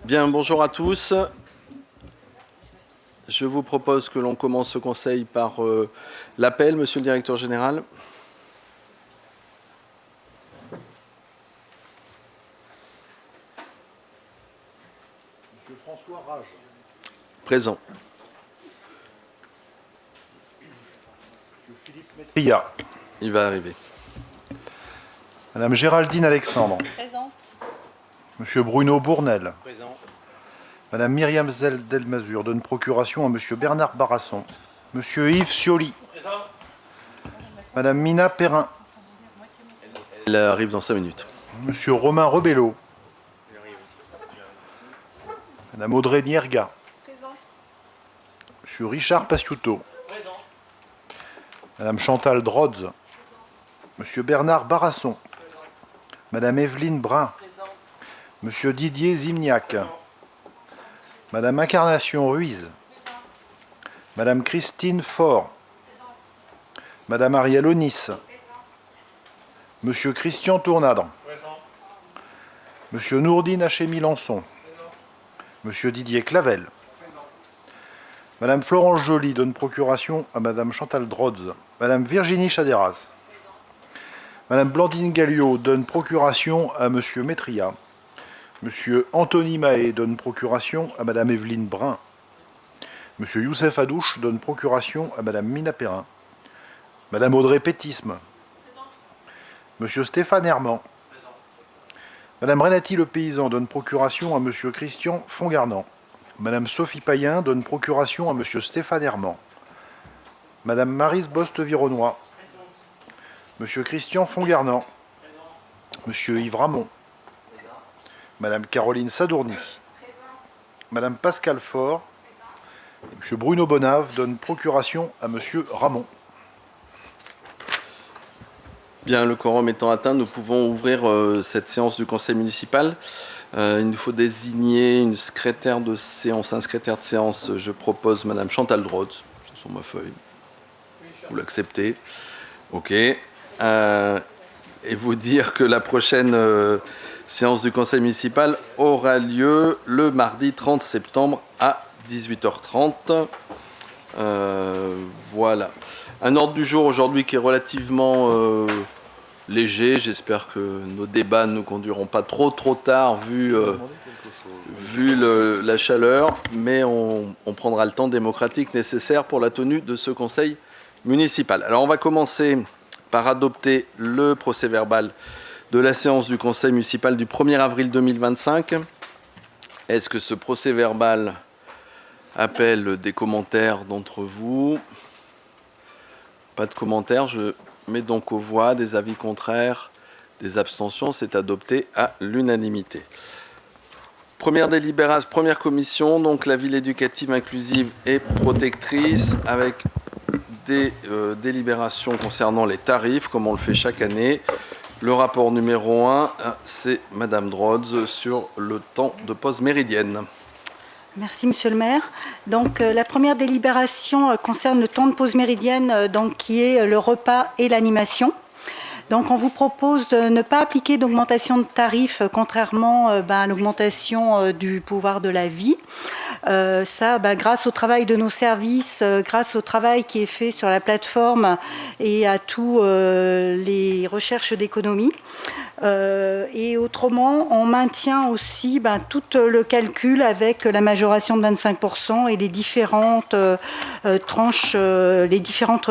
Bien, bonjour à tous. Je vous propose que l'on commence ce conseil par l'appel, monsieur le directeur général. Monsieur François Rage. Présent. Monsieur Philippe Métria. Il va arriver. Madame Géraldine Alexandre. Présente. Monsieur Bruno Bournel. Présent. Madame Myriam Delmazur donne procuration à Monsieur Bernard Barasson. Monsieur Yves Cioli. Présent. Madame Mina Perrin. Elle arrive dans 5 minutes. Monsieur Romain Rebello. Madame Audrey Nierga. Présente. Monsieur Richard Passiouto. Présent. Madame Chantal Drodz. Monsieur Bernard Barasson. Madame Evelyne Brun. Présente. Monsieur Didier Zimniac. Madame Incarnation Ruiz. Madame Christine Faure. Madame Ariel Onis. Monsieur Christian Tournadre. Présent. Monsieur Nourdine Hachemi-Lançon. Monsieur Didier Clavel. Madame Florence Joly donne procuration à Madame Chantal Drodz. Madame Virginie Chaderas. Madame Blandine Galliot donne procuration à Monsieur Métria. Monsieur Anthony Mahé donne procuration à Madame Evelyne Brun. Monsieur Youssef Adouche donne procuration à Madame Mina Perrin. Madame Audrey Pétisme. Monsieur Stéphane Herman. Madame Renati Le Paysan donne procuration à Monsieur Christian Fongarnant. Madame Sophie Payen donne procuration à Monsieur Stéphane Herman. Madame Maryse Boste-Vironnois. Monsieur Christian Fongarnant. Monsieur Yves Ramon. Madame Caroline Sadourny. Madame Pascal Faure. Et Monsieur Bruno Bonave donne procuration à Monsieur Ramon. Bien, le quorum étant atteint, nous pouvons ouvrir cette séance du conseil municipal. Il nous faut désigner une secrétaire de séance, un secrétaire de séance. Je propose Madame Chantal Drodz. C'est sur ma feuille. Vous l'acceptez. OK. Et vous dire que la prochaine séance du conseil municipal aura lieu le mardi 30 septembre à 18h30. Voilà. Un ordre du jour aujourd'hui qui est relativement léger. J'espère que nos débats ne nous conduiront pas trop tard vu la chaleur, mais on prendra le temps démocratique nécessaire pour la tenue de ce conseil municipal. Alors on va commencer par adopter le procès-verbal de la séance du conseil municipal du 1er avril 2025. Est-ce que ce procès-verbal appelle des commentaires d'entre vous? Pas de commentaires. Je mets donc aux voix. Des avis contraires, des abstentions. C'est adopté à l'unanimité. Première délibération, première commission, donc la ville éducative inclusive et protectrice, avec des délibérations concernant les tarifs, comme on le fait chaque année. Le rapport numéro 1, c'est Madame Drodz sur le temps de pause méridienne. Merci, Monsieur le maire. Donc, la première délibération concerne le temps de pause méridienne, donc, qui est le repas et l'animation. Donc, on vous propose de ne pas appliquer d'augmentation de tarifs, contrairement à l'augmentation du pouvoir de la vie. Grâce au travail de nos services, grâce au travail qui est fait sur la plateforme et à tous les recherches d'économie. Et autrement, on maintient aussi tout le calcul avec la majoration de 25% et les différentes tranches, les différentes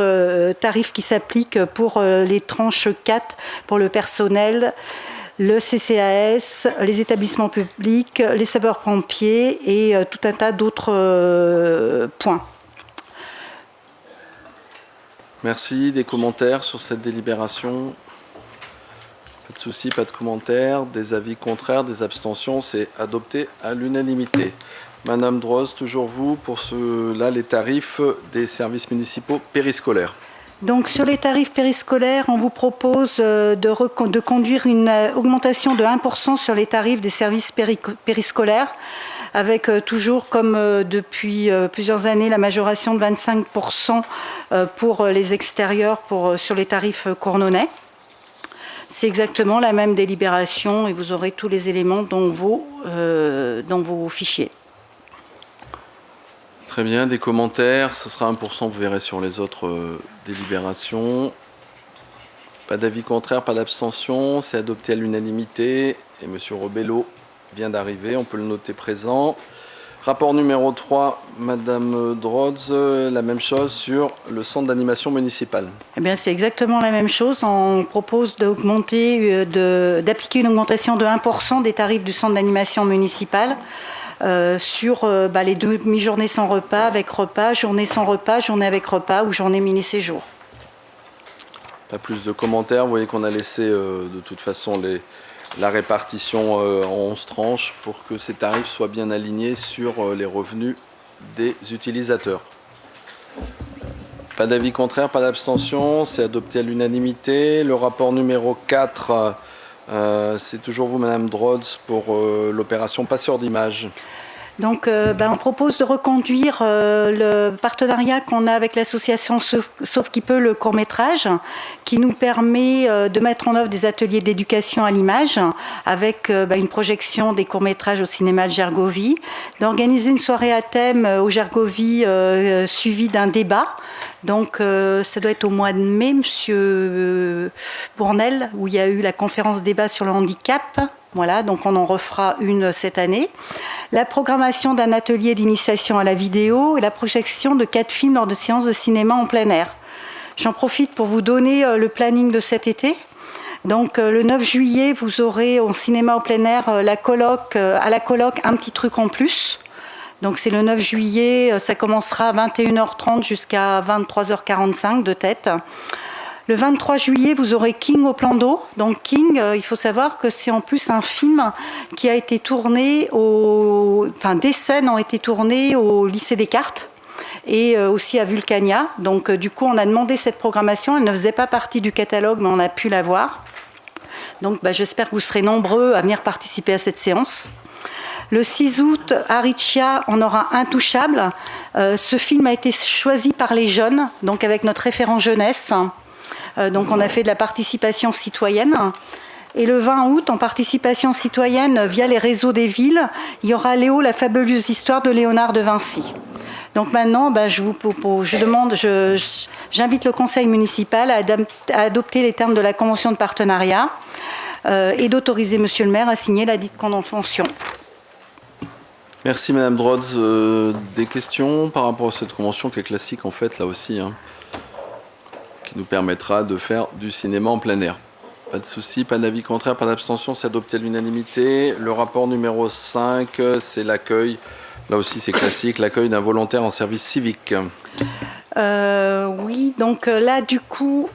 tarifs qui s'appliquent pour les tranches 4 pour le personnel, le CCAS, les établissements publics, les sapeurs-pompiers et tout un tas d'autres points. Merci. Des commentaires sur cette délibération? Pas de souci, pas de commentaires. Des avis contraires, des abstentions, c'est adopté à l'unanimité. Madame Drodz, toujours vous, pour les tarifs des services municipaux périscolaires. Donc sur les tarifs périscolaires, on vous propose de conduire une augmentation de 1% sur les tarifs des services périscolaires, avec toujours comme depuis plusieurs années la majoration de 25% pour les extérieurs sur les tarifs Cournonnet. C'est exactement la même délibération et vous aurez tous les éléments dans vos fichiers. Très bien, des commentaires, ce sera 1%, vous verrez sur les autres délibérations. Pas d'avis contraire, pas d'abstention, c'est adopté à l'unanimité. Et M. Rebello vient d'arriver, on peut le noter présent. Rapport numéro 3, Madame Drodz, la même chose sur le centre d'animation municipale. Eh bien, c'est exactement la même chose. On propose d'appliquer une augmentation de 1% des tarifs du centre d'animation municipale sur les demi-journées sans repas, avec repas, journée sans repas, journée avec repas ou journée mini-séjour. Pas plus de commentaires. Vous voyez qu'on a laissé de toute façon la répartition en 11 tranches pour que ces tarifs soient bien alignés sur les revenus des utilisateurs. Pas d'avis contraire, pas d'abstention. C'est adopté à l'unanimité. Le rapport numéro 4, c'est toujours vous, Madame Drodz, pour l'opération passeur d'images. Donc, on propose de reconduire le partenariat qu'on a avec l'association Sauf qui peut, le court-métrage, qui nous permet de mettre en œuvre des ateliers d'éducation à l'image avec une projection des courts-métrages au cinéma Le Gergovie, d'organiser une soirée à thème au Gergovie suivie d'un débat. Donc, ça doit être au mois de mai, Monsieur Bournel, où il y a eu la conférence débat sur le handicap. Voilà, donc on en refera une cette année. La programmation d'un atelier d'initiation à la vidéo et la projection de 4 films lors de séances de cinéma en plein air. J'en profite pour vous donner le planning de cet été. Donc le 9 juillet, vous aurez au cinéma en plein air à la colloque Un petit truc en plus. Donc c'est le 9 juillet, ça commencera à 21h30 jusqu'à 23h45 de tête. Le 23 juillet, vous aurez King au plan d'eau. Donc King, il faut savoir que c'est en plus un film qui a été tourné des scènes ont été tournées au lycée Descartes et aussi à Vulcania. Donc du coup, on a demandé cette programmation. Elle ne faisait pas partie du catalogue, mais on a pu la voir. Donc j'espère que vous serez nombreux à venir participer à cette séance. Le 6 août, à Richia, on aura Intouchable. Ce film a été choisi par les jeunes, donc avec notre référent jeunesse. Donc on a fait de la participation citoyenne. Et le 20 août, en participation citoyenne via les réseaux des villes, il y aura Léo, la fabuleuse histoire de Léonard de Vinci. Donc maintenant, j'invite le conseil municipal à adopter les termes de la convention de partenariat et d'autoriser monsieur le maire à signer la dite convention. Merci Madame Drodz. Des questions par rapport à cette convention qui est classique en fait là aussi, qui nous permettra de faire du cinéma en plein air. Pas de souci, pas d'avis contraire, pas d'abstention, c'est adopté à l'unanimité. Le rapport numéro 5, c'est l'accueil. Là aussi c'est classique, l'accueil d'un volontaire en service civique. Oui, donc là du coup...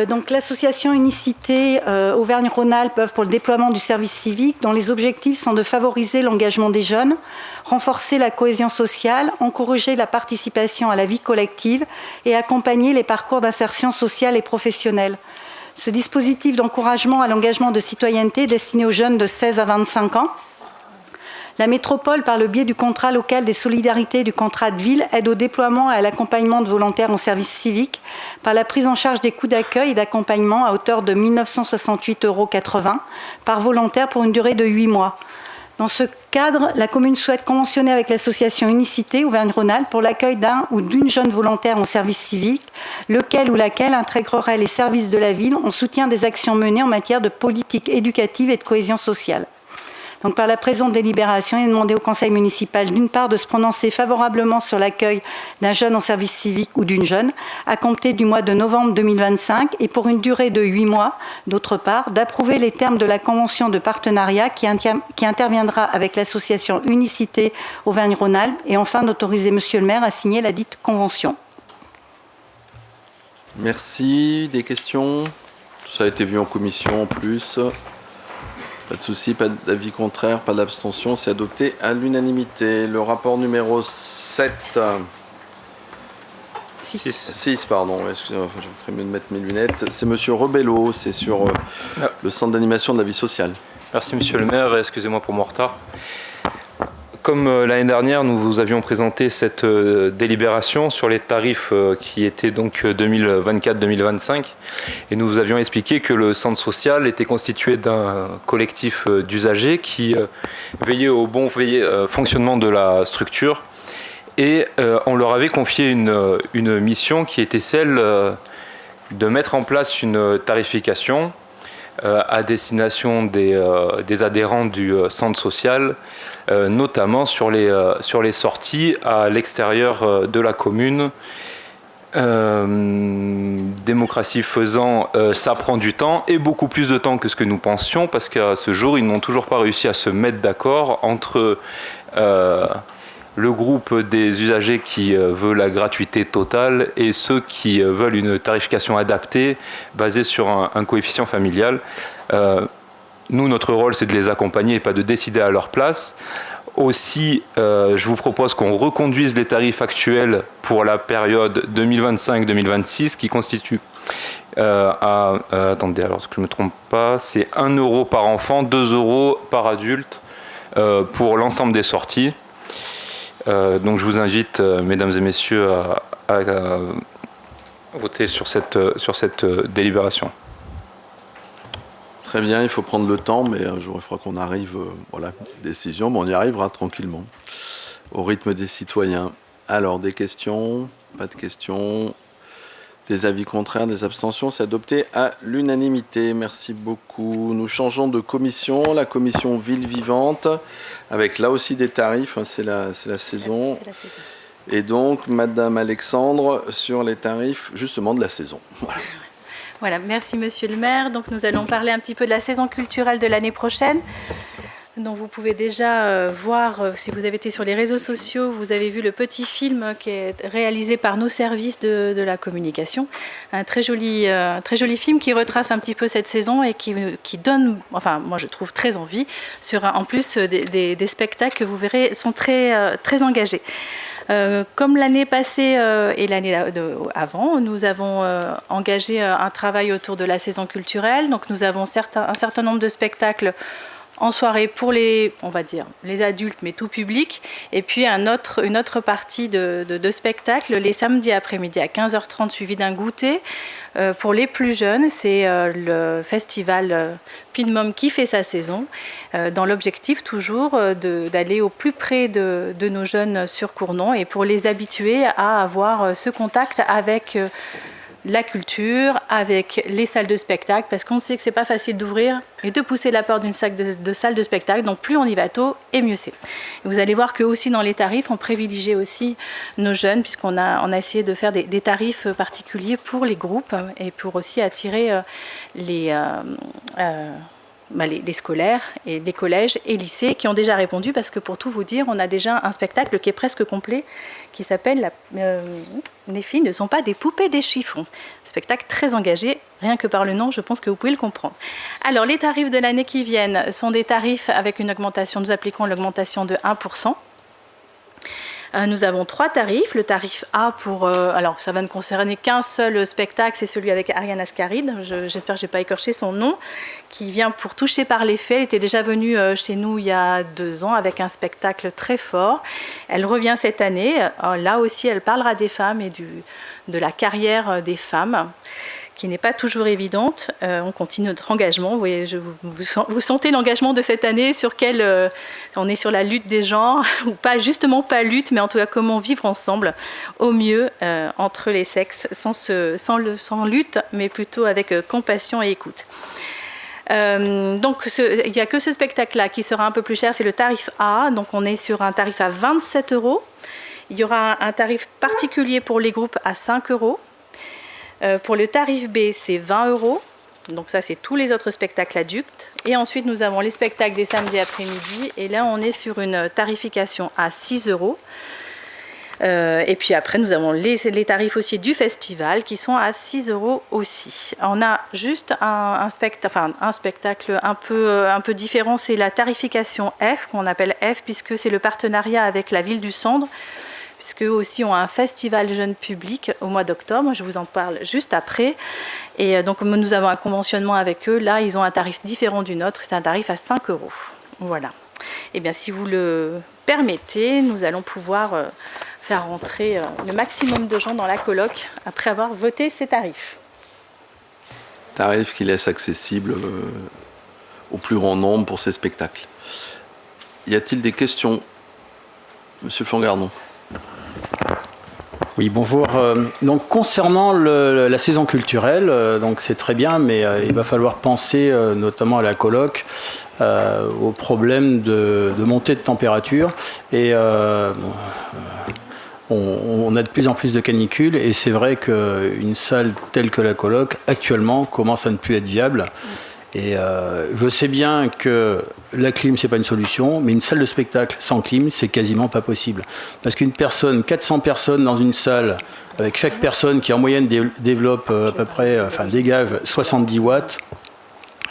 Donc l'association Unicité Auvergne-Rhône-Alpes œuvre pour le déploiement du service civique dont les objectifs sont de favoriser l'engagement des jeunes, renforcer la cohésion sociale, encourager la participation à la vie collective et accompagner les parcours d'insertion sociale et professionnelle. Ce dispositif d'encouragement à l'engagement de citoyenneté est destiné aux jeunes de 16 à 25 ans. La métropole, par le biais du contrat local des solidarités et du contrat de ville, aide au déploiement et à l'accompagnement de volontaires en service civique par la prise en charge des coûts d'accueil et d'accompagnement à hauteur de 1 968,80 € par volontaire pour une durée de 8 mois. Dans ce cadre, la commune souhaite conventionner avec l'association Unicité Auvergne-Rhône-Alpes pour l'accueil d'un ou d'une jeune volontaire en service civique, lequel ou laquelle intégrerait les services de la ville en soutien des actions menées en matière de politique éducative et de cohésion sociale. Donc, par la présente délibération, il est demandé au conseil municipal, d'une part, de se prononcer favorablement sur l'accueil d'un jeune en service civique ou d'une jeune, à compter du mois de novembre 2025, et pour une durée de 8 mois, d'autre part, d'approuver les termes de la convention de partenariat qui interviendra avec l'association Unicité Auvergne-Rhône-Alpes, et enfin d'autoriser monsieur le maire à signer la dite convention. Merci. Des questions? Ça a été vu en commission en plus. Pas de souci, pas d'avis contraire, pas d'abstention, c'est adopté à l'unanimité. Le rapport numéro 7. 6, pardon, excusez-moi, je ferais mieux de mettre mes lunettes. C'est monsieur Rebello, c'est sur le centre d'animation de la vie sociale. Merci monsieur le maire, excusez-moi pour mon retard. comme l'année dernière, nous vous avions présenté cette délibération sur les tarifs qui étaient donc 2024-2025 et nous vous avions expliqué que le centre social était constitué d'un collectif d'usagers qui veillait au bon fonctionnement de la structure et on leur avait confié une mission qui était celle de mettre en place une tarification à destination des adhérents du centre social, notamment sur les sorties à l'extérieur de la commune. Démocratie faisant, ça prend du temps et beaucoup plus de temps que ce que nous pensions parce qu'à ce jour, ils n'ont toujours pas réussi à se mettre d'accord entre le groupe des usagers qui veut la gratuité totale et ceux qui veulent une tarification adaptée basée sur un coefficient familial. Nous, notre rôle, c'est de les accompagner et pas de décider à leur place. Aussi, je vous propose qu'on reconduise les tarifs actuels pour la période 2025-2026 qui constitue attendez, alors que je ne me trompe pas, c'est 1 € par enfant, 2 € par adulte pour l'ensemble des sorties. Donc je vous invite, mesdames et messieurs, à voter sur cette délibération. Très bien, il faut prendre le temps, mais un jour il faudra qu'on arrive, voilà, décision, mais on y arrivera tranquillement, au rythme des citoyens. Alors, des questions? Pas de questions? Des avis contraires, des abstentions? C'est adopté à l'unanimité. Merci beaucoup. Nous changeons de commission, la commission Ville Vivante, avec là aussi des tarifs, hein, c'est la saison. C'est la saison. Et donc, Madame Alexandre, sur les tarifs justement de la saison. Voilà. Voilà, merci Monsieur le maire. Donc nous allons parler un petit peu de la saison culturelle de l'année prochaine. Donc vous pouvez déjà voir, si vous avez été sur les réseaux sociaux, vous avez vu le petit film qui est réalisé par nos services de la communication. Un très joli film qui retrace un petit peu cette saison et qui donne, enfin moi je trouve très envie, sur en plus des spectacles que vous verrez sont très, très engagés. Comme l'année passée et l'année avant, nous avons engagé un travail autour de la saison culturelle. Donc nous avons un certain nombre de spectacles en soirée pour on va dire, les adultes, mais tout public. Et puis une autre partie de spectacles les samedis après-midi à 15h30 suivi d'un goûter. Pour les plus jeunes, c'est le festival Pinmom qui fait sa saison, dans l'objectif toujours d'aller au plus près de nos jeunes sur Cournon et pour les habituer à avoir ce contact avec la culture, avec les salles de spectacle, parce qu'on sait que c'est pas facile d'ouvrir et de pousser la porte d'une salle de spectacle, donc plus on y va tôt, et mieux c'est. Vous allez voir que aussi dans les tarifs, on privilégie aussi nos jeunes, puisqu'on a essayé de faire des tarifs particuliers pour les groupes et pour aussi attirer les scolaires et les collèges et lycées qui ont déjà répondu, parce que pour tout vous dire, on a déjà un spectacle qui est presque complet, qui s'appelle Les filles ne sont pas des poupées des chiffons. Spectacle très engagé, rien que par le nom, je pense que vous pouvez le comprendre. Alors, les tarifs de l'année qui viennent sont des tarifs avec une augmentation, nous appliquons l'augmentation de 1%. Nous avons 3 tarifs. Le tarif A pour... alors, ça va ne concerner qu'un seul spectacle, c'est celui avec Ariane Ascaride. J'espère que je n'ai pas écorché son nom, qui vient pour toucher par les faits. Elle était déjà venue chez nous il y a 2 ans avec un spectacle très fort. Elle revient cette année. Là aussi, elle parlera des femmes et de la carrière des femmes, qui n'est pas toujours évidente. On continue notre engagement. Vous voyez, vous sentez l'engagement de cette année sur on est sur la lutte des genres, ou pas justement pas lutte, mais en tout cas comment vivre ensemble au mieux entre les sexes, sans lutte, mais plutôt avec compassion et écoute. Donc il n'y a que ce spectacle-là qui sera un peu plus cher, c'est le tarif A. Donc on est sur un tarif à 27 €. Il y aura un tarif particulier pour les groupes à 5 €. Pour le tarif B, c'est 20 €. Donc ça, c'est tous les autres spectacles adultes. Et ensuite, nous avons les spectacles des samedis après-midi. Et là, on est sur une tarification à 6 €. Et puis après, nous avons les tarifs aussi du festival qui sont à 6 € aussi. On a juste un spectacle un peu différent. C'est la tarification F, qu'on appelle F, puisque c'est le partenariat avec la ville du Sandre, puisqu'eux aussi ont un festival jeune public au mois d'octobre. Je vous en parle juste après. Et donc, nous avons un conventionnement avec eux. Là, ils ont un tarif différent du nôtre. C'est un tarif à 5 €. Voilà. Eh bien, si vous le permettez, nous allons pouvoir faire rentrer le maximum de gens dans la coloc après avoir voté ces tarifs. Tarifs qui laissent accessible au plus grand nombre pour ces spectacles. Y a-t-il des questions? Monsieur Fangardon. Oui, bonjour. Donc concernant la saison culturelle, donc c'est très bien, mais il va falloir penser notamment à la coloc, au problème de montée de température. Et on a de plus en plus de canicules, et c'est vrai qu'une salle telle que la coloc, actuellement, commence à ne plus être viable. Et je sais bien que la clim, c'est pas une solution, mais une salle de spectacle sans clim, c'est quasiment pas possible. Parce qu'une personne, 400 personnes dans une salle, avec chaque personne qui en moyenne développe à peu près, dégage 70 watts,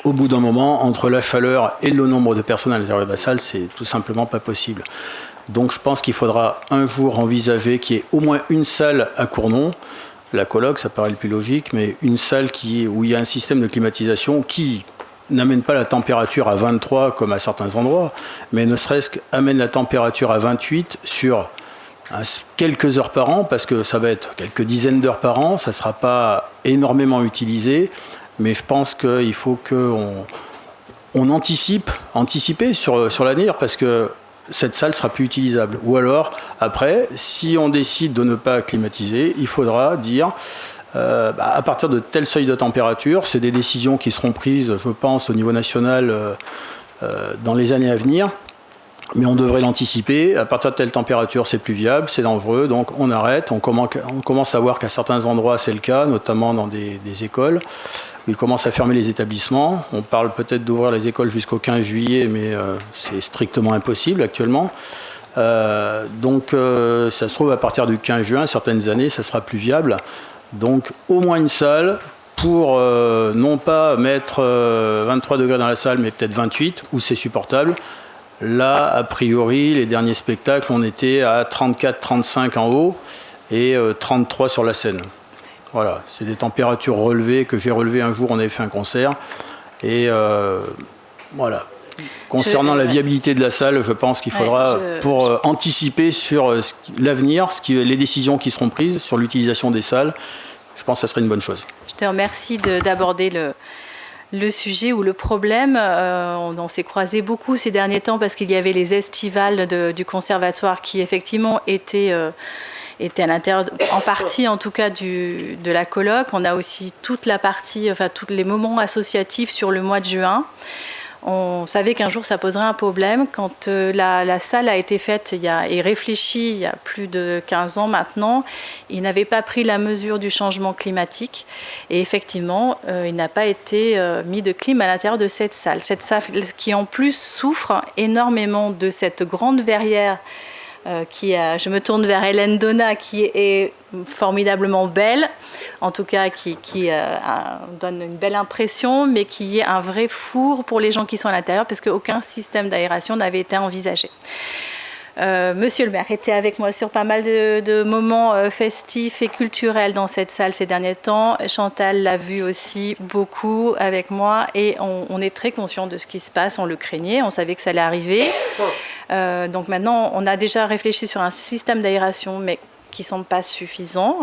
au bout d'un moment, entre la chaleur et le nombre de personnes à l'intérieur de la salle, c'est tout simplement pas possible. Donc je pense qu'il faudra un jour envisager qu'il y ait au moins une salle à Cournon. La coloc, ça paraît le plus logique, mais une salle où il y a un système de climatisation qui n'amène pas la température à 23 comme à certains endroits, mais ne serait-ce qu'amène la température à 28 sur quelques heures par an, parce que ça va être quelques dizaines d'heures par an, ça ne sera pas énormément utilisé, mais je pense qu'il faut qu'on anticiper sur l'avenir, parce que cette salle sera plus utilisable. Ou alors, après, si on décide de ne pas climatiser, il faudra dire à partir de tel seuil de température, c'est des décisions qui seront prises, je pense, au niveau national dans les années à venir, mais on devrait l'anticiper. À partir de telle température, c'est plus viable, c'est dangereux, donc on arrête. On commence à voir qu'à certains endroits, c'est le cas, notamment dans des écoles, où ils commencent à fermer les établissements. On parle peut-être d'ouvrir les écoles jusqu'au 15 juillet, mais c'est strictement impossible actuellement. Donc ça se trouve, à partir du 15 juin, certaines années, ça sera plus viable. Donc au moins une salle pour non pas mettre 23 degrés dans la salle, mais peut-être 28, où c'est supportable. Là, a priori, les derniers spectacles, on était à 34-35 en haut et 33 sur la scène. Voilà, c'est des températures relevées que j'ai relevées un jour, on avait fait un concert. Et voilà. Concernant la viabilité de la salle, je pense qu'il faudra, pour anticiper sur l'avenir, les décisions qui seront prises sur l'utilisation des salles, je pense que ça serait une bonne chose. Je te remercie d'aborder le sujet ou le problème. On s'est croisés beaucoup ces derniers temps parce qu'il y avait les estivales du conservatoire qui effectivement étaient à l'intérieur, en partie en tout cas, de la coloc. On a aussi toute la partie, tous les moments associatifs sur le mois de juin. On savait qu'un jour ça poserait un problème. Quand la salle a été faite et réfléchie il y a plus de 15 ans maintenant, il n'avait pas pris la mesure du changement climatique. Et effectivement, il n'a pas été mis de clim à l'intérieur de cette salle. Cette salle qui en plus souffre énormément de cette grande verrière je me tourne vers Hélène Donat, qui est formidablement belle, en tout cas qui donne une belle impression, mais qui est un vrai four pour les gens qui sont à l'intérieur, parce qu'aucun système d'aération n'avait été envisagé. Monsieur le maire était avec moi sur pas mal de moments festifs et culturels dans cette salle ces derniers temps. Chantal l'a vu aussi beaucoup avec moi et on est très conscient de ce qui se passe. On le craignait, on savait que ça allait arriver. Donc maintenant, on a déjà réfléchi sur un système d'aération, mais qui ne semble pas suffisant.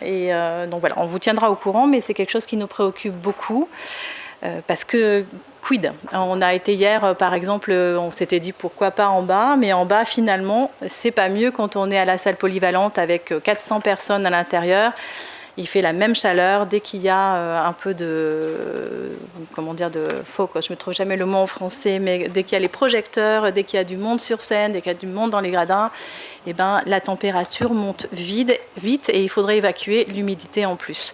Donc voilà, on vous tiendra au courant, mais c'est quelque chose qui nous préoccupe beaucoup. Parce que, quid? On a été hier, par exemple, on s'était dit pourquoi pas en bas, mais en bas, finalement, c'est pas mieux quand on est à la salle polyvalente avec 400 personnes à l'intérieur. Il fait la même chaleur dès qu'il y a un peu de focus, je ne trouve jamais le mot en français, mais dès qu'il y a les projecteurs, dès qu'il y a du monde sur scène, dès qu'il y a du monde dans les gradins, la température monte vite et il faudrait évacuer l'humidité en plus,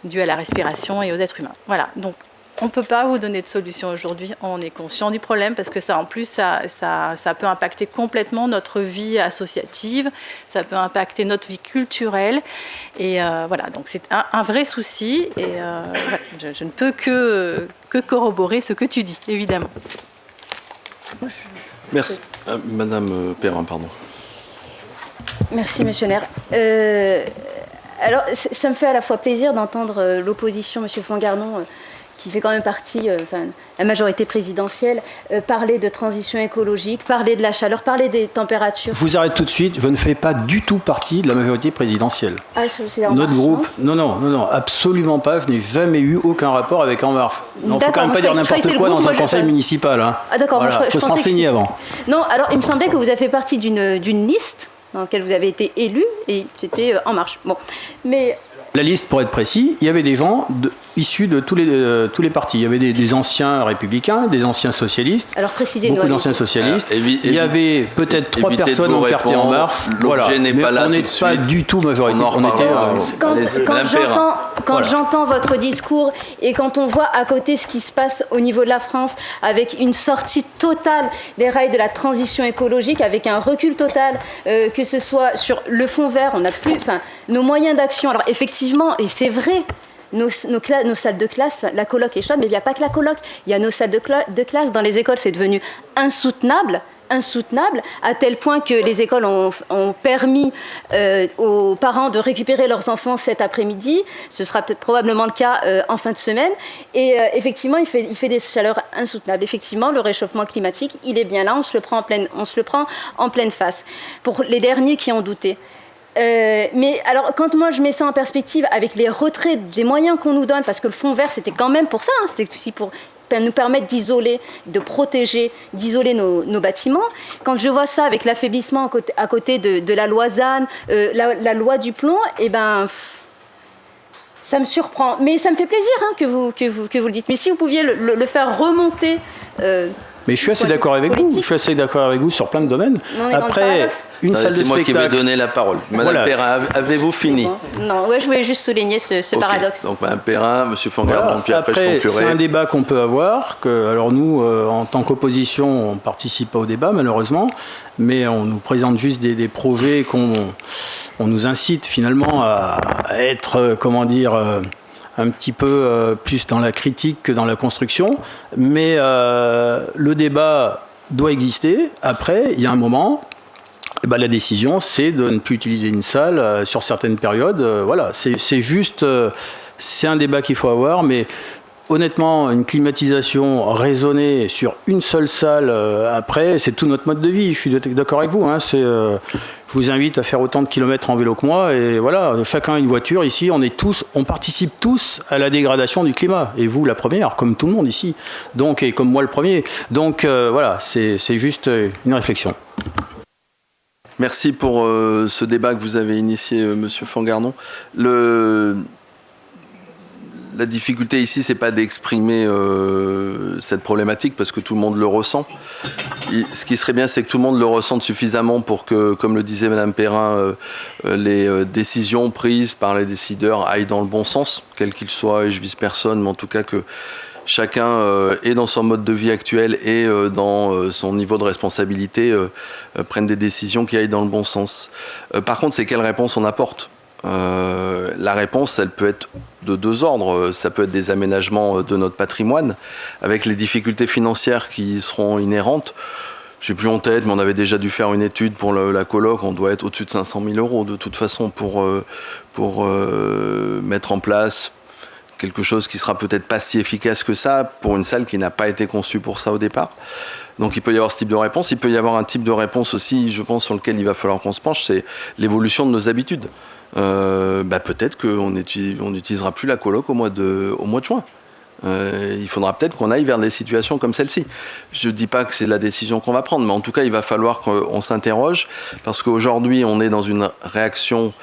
due à la respiration et aux êtres humains. Voilà, donc on ne peut pas vous donner de solution aujourd'hui, on est conscient du problème parce que ça, en plus, ça peut impacter complètement notre vie associative, ça peut impacter notre vie culturelle. Et voilà, donc c'est un vrai souci et je ne peux que corroborer ce que tu dis, évidemment. Merci. Madame Perrin, pardon. Merci, monsieur le maire. Alors, ça me fait à la fois plaisir d'entendre l'opposition, monsieur Fangardon, qui fait quand même partie, la majorité présidentielle, parler de transition écologique, parler de la chaleur, parler des températures. Je vous arrête tout de suite, je ne fais pas du tout partie de la majorité présidentielle. Ah, c'est En Notre Marche, groupe, non, absolument pas, je n'ai jamais eu aucun rapport avec En Marche. Il ne faut quand même pas dire n'importe quoi dans un conseil municipal. Hein. Ah d'accord, voilà. moi je faut se renseigner avant. Non, alors il me semblait que vous avez fait partie d'une liste dans laquelle vous avez été élu, et c'était En Marche. Bon, mais... La liste, pour être précis, il y avait des gens issus de tous les partis. Il y avait des anciens républicains, des anciens socialistes, alors précisez-nous, beaucoup d'anciens socialistes. Il y avait peut-être 3 personnes encartées En Marche. Voilà. Mais on n'est pas du tout majoritaire. Quand j'entends votre discours et quand on voit à côté ce qui se passe au niveau de la France, avec une sortie totale des rails de la transition écologique, avec un recul total, que ce soit sur le fonds vert, on n'a plus, nos moyens d'action. Alors effectivement, et c'est vrai, nos salles de classe, la coloc est chaude, mais il n'y a pas que la coloc. Il y a nos salles de classe dans les écoles, c'est devenu insoutenable, à tel point que les écoles ont permis aux parents de récupérer leurs enfants cet après-midi. Ce sera peut-être probablement le cas en fin de semaine. Et effectivement, il fait des chaleurs insoutenables. Effectivement, le réchauffement climatique, il est bien là, on se le prend en pleine face. Pour les derniers qui ont douté. Mais alors, quand moi je mets ça en perspective avec les retraits des moyens qu'on nous donne, parce que le fonds vert c'était quand même pour ça, hein, c'était aussi pour nous permettre d'isoler, de protéger, d'isoler nos bâtiments. Quand je vois ça avec l'affaiblissement à côté de la loi ZAN, la loi du plomb, eh ben, ça me surprend. Mais ça me fait plaisir hein, que vous le dites. Mais si vous pouviez le faire remonter... Mais je suis assez d'accord avec vous. Je suis assez d'accord avec vous sur plein de domaines. Après, une salle de spectacle. C'est moi qui vais donner la parole. Madame Perrin, avez-vous fini? Bon. Non, ouais, je voulais juste souligner ce paradoxe. Donc Madame Perrin, Monsieur Fangardon, puis après je conclurai. C'est un débat qu'on peut avoir. Alors nous, en tant qu'opposition, on ne participe pas au débat malheureusement, mais on nous présente juste des projets on nous incite finalement à être, un petit peu plus dans la critique que dans la construction, mais le débat doit exister. Après, il y a un moment, la décision, c'est de ne plus utiliser une salle sur certaines périodes. Voilà, c'est juste, c'est un débat qu'il faut avoir, mais honnêtement, une climatisation raisonnée sur une seule salle, après, c'est tout notre mode de vie. Je suis d'accord avec vous. Hein, je vous invite à faire autant de kilomètres en vélo que moi. Et voilà, chacun a une voiture ici. On participe tous à la dégradation du climat. Et vous, la première, comme tout le monde ici. Donc, et comme moi, le premier. Donc, voilà, c'est juste une réflexion. Merci pour ce débat que vous avez initié, Monsieur Fangardon. La difficulté ici, c'est pas d'exprimer cette problématique parce que tout le monde le ressent. Ce qui serait bien, c'est que tout le monde le ressente suffisamment pour que, comme le disait Madame Perrin, les décisions prises par les décideurs aillent dans le bon sens, quel qu'il soit, et je vise personne, mais en tout cas que chacun est dans son mode de vie actuel et dans son niveau de responsabilité prenne des décisions qui aillent dans le bon sens. Par contre, c'est quelle réponse on apporte ? La réponse, elle peut être de 2 ordres. Ça peut être des aménagements de notre patrimoine avec les difficultés financières qui seront inhérentes. J'ai plus en tête, mais on avait déjà dû faire une étude pour la coloc. On doit être au-dessus de 500 000 € de toute façon pour mettre en place quelque chose qui sera peut-être pas si efficace que ça pour une salle qui n'a pas été conçue pour ça au départ. Donc il peut y avoir ce type de réponse. Il peut y avoir un type de réponse aussi, je pense, sur lequel il va falloir qu'on se penche, c'est l'évolution de nos habitudes. Peut-être qu'on n'utilisera plus la coloc au mois de juin. Il faudra peut-être qu'on aille vers des situations comme celle-ci. Je ne dis pas que c'est la décision qu'on va prendre, mais en tout cas, il va falloir qu'on s'interroge, parce qu'aujourd'hui, on est dans une réaction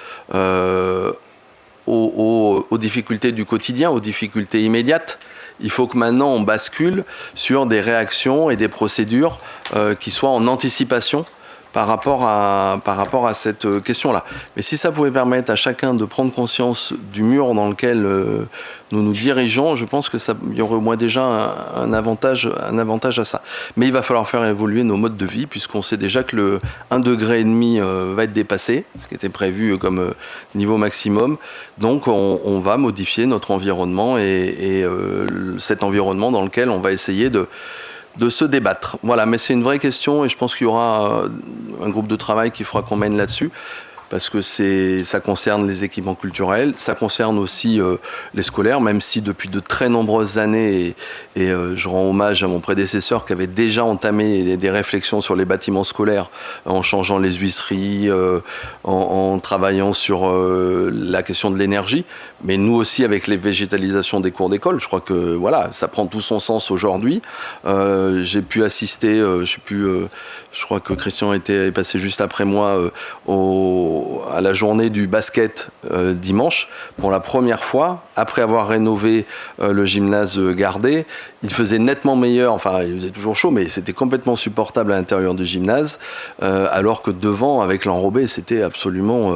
aux difficultés du quotidien, aux difficultés immédiates. Il faut que maintenant, on bascule sur des réactions et des procédures qui soient en anticipation par rapport à cette question-là. Mais si ça pouvait permettre à chacun de prendre conscience du mur dans lequel nous nous dirigeons, je pense qu'il y aurait au moins déjà un avantage à ça. Mais il va falloir faire évoluer nos modes de vie, puisqu'on sait déjà que le 1,5 degré va être dépassé, ce qui était prévu comme niveau maximum. Donc on va modifier notre environnement et cet environnement dans lequel on va essayer de se débattre. Voilà, mais c'est une vraie question et je pense qu'il y aura un groupe de travail qui fera qu'on mène là-dessus. parce que ça concerne les équipements culturels, ça concerne aussi les scolaires, même si depuis de très nombreuses années, et je rends hommage à mon prédécesseur qui avait déjà entamé des réflexions sur les bâtiments scolaires en changeant les huisseries, en travaillant sur la question de l'énergie, mais nous aussi avec les végétalisations des cours d'école. Je crois que voilà, ça prend tout son sens aujourd'hui. J'ai pu assister, je crois que Christian est passé juste après moi à la journée du basket dimanche. Pour la première fois, après avoir rénové le gymnase Gardé, il faisait nettement meilleur, enfin il faisait toujours chaud, mais c'était complètement supportable à l'intérieur du gymnase, alors que devant, avec l'enrobé, c'était absolument,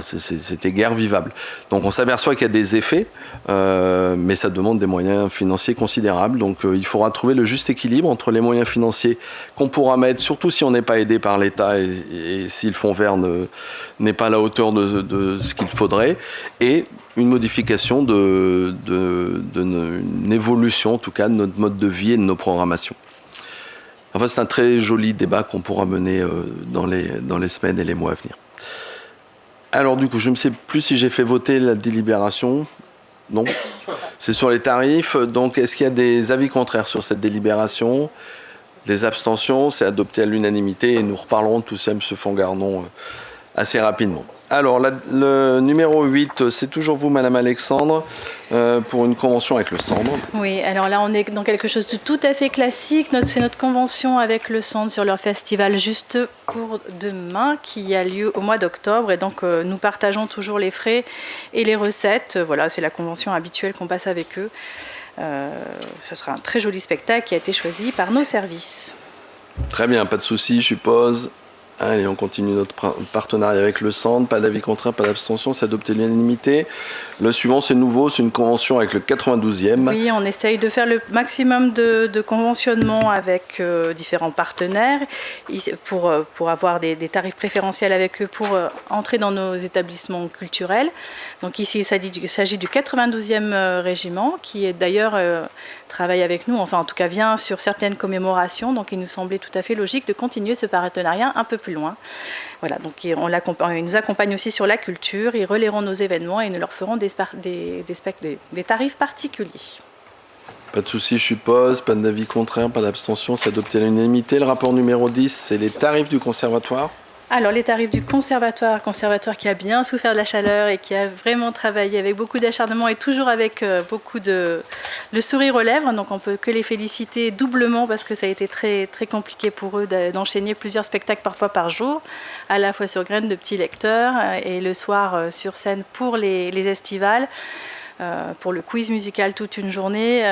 c'était guère vivable. Donc on s'aperçoit qu'il y a des effets, mais ça demande des moyens financiers considérables. Donc il faudra trouver le juste équilibre entre les moyens financiers qu'on pourra mettre, surtout si on n'est pas aidé par l'État et si le fonds vert n'est pas à la hauteur de ce qu'il faudrait, et une modification une évolution en tout cas de notre mode de vie et de nos programmations. Enfin, c'est un très joli débat qu'on pourra mener dans les semaines et les mois à venir. Alors du coup, je ne sais plus si j'ai fait voter la délibération. Non, c'est sur les tarifs. Donc, est-ce qu'il y a des avis contraires sur cette délibération? Des abstentions? C'est adopté à l'unanimité et nous reparlerons de tout ça, M. Fongarnon, assez rapidement. Alors, le numéro 8, c'est toujours vous, Madame Alexandre, pour une convention avec le Centre. Oui, alors là, on est dans quelque chose de tout à fait classique. C'est notre convention avec le Centre sur leur festival Juste pour demain, qui a lieu au mois d'octobre. Et donc, nous partageons toujours les frais et les recettes. Voilà, c'est la convention habituelle qu'on passe avec eux. Ce sera un très joli spectacle qui a été choisi par nos services. Très bien, pas de souci, je suppose. Allez, on continue notre partenariat avec le Centre. Pas d'avis contraire, pas d'abstention, c'est adopté l'unanimité. Le suivant, c'est nouveau, c'est une convention avec le 92e. Oui, on essaye de faire le maximum de conventionnement avec différents partenaires pour avoir des tarifs préférentiels avec eux pour entrer dans nos établissements culturels. Donc ici, il s'agit du 92e régiment qui est d'ailleurs travaille avec nous, enfin en tout cas vient sur certaines commémorations. Donc il nous semblait tout à fait logique de continuer ce partenariat un peu plus loin. Voilà, donc ils nous accompagnent aussi sur la culture, ils relaieront nos événements et nous leur ferons des tarifs particuliers. Pas de souci, je suppose. Pas d'avis contraire, pas d'abstention. C'est adopté à l'unanimité. Le rapport numéro 10, c'est les tarifs du conservatoire. Alors les tarifs du conservatoire qui a bien souffert de la chaleur et qui a vraiment travaillé avec beaucoup d'acharnement et toujours avec beaucoup le sourire aux lèvres. Donc on peut que les féliciter doublement parce que ça a été très, très compliqué pour eux d'enchaîner plusieurs spectacles parfois par jour, à la fois sur Graines de petits lecteurs et le soir sur scène pour les estivales. Pour le quiz musical toute une journée.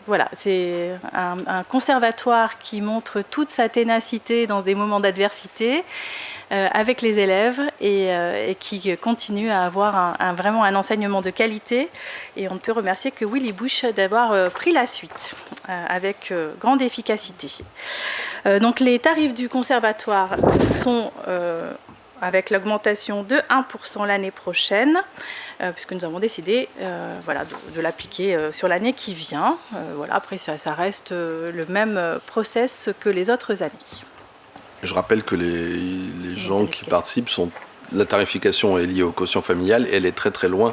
Voilà, c'est un conservatoire qui montre toute sa ténacité dans des moments d'adversité avec les élèves et qui continue à avoir vraiment un enseignement de qualité. Et on ne peut remercier que Willy Bush d'avoir pris la suite avec grande efficacité. Donc les tarifs du conservatoire sont avec l'augmentation de 1% l'année prochaine, puisque nous avons décidé de l'appliquer sur l'année qui vient. Après, ça reste le même process que les autres années. Je rappelle que les gens qui participent la tarification est liée au quotient familial et elle est très très loin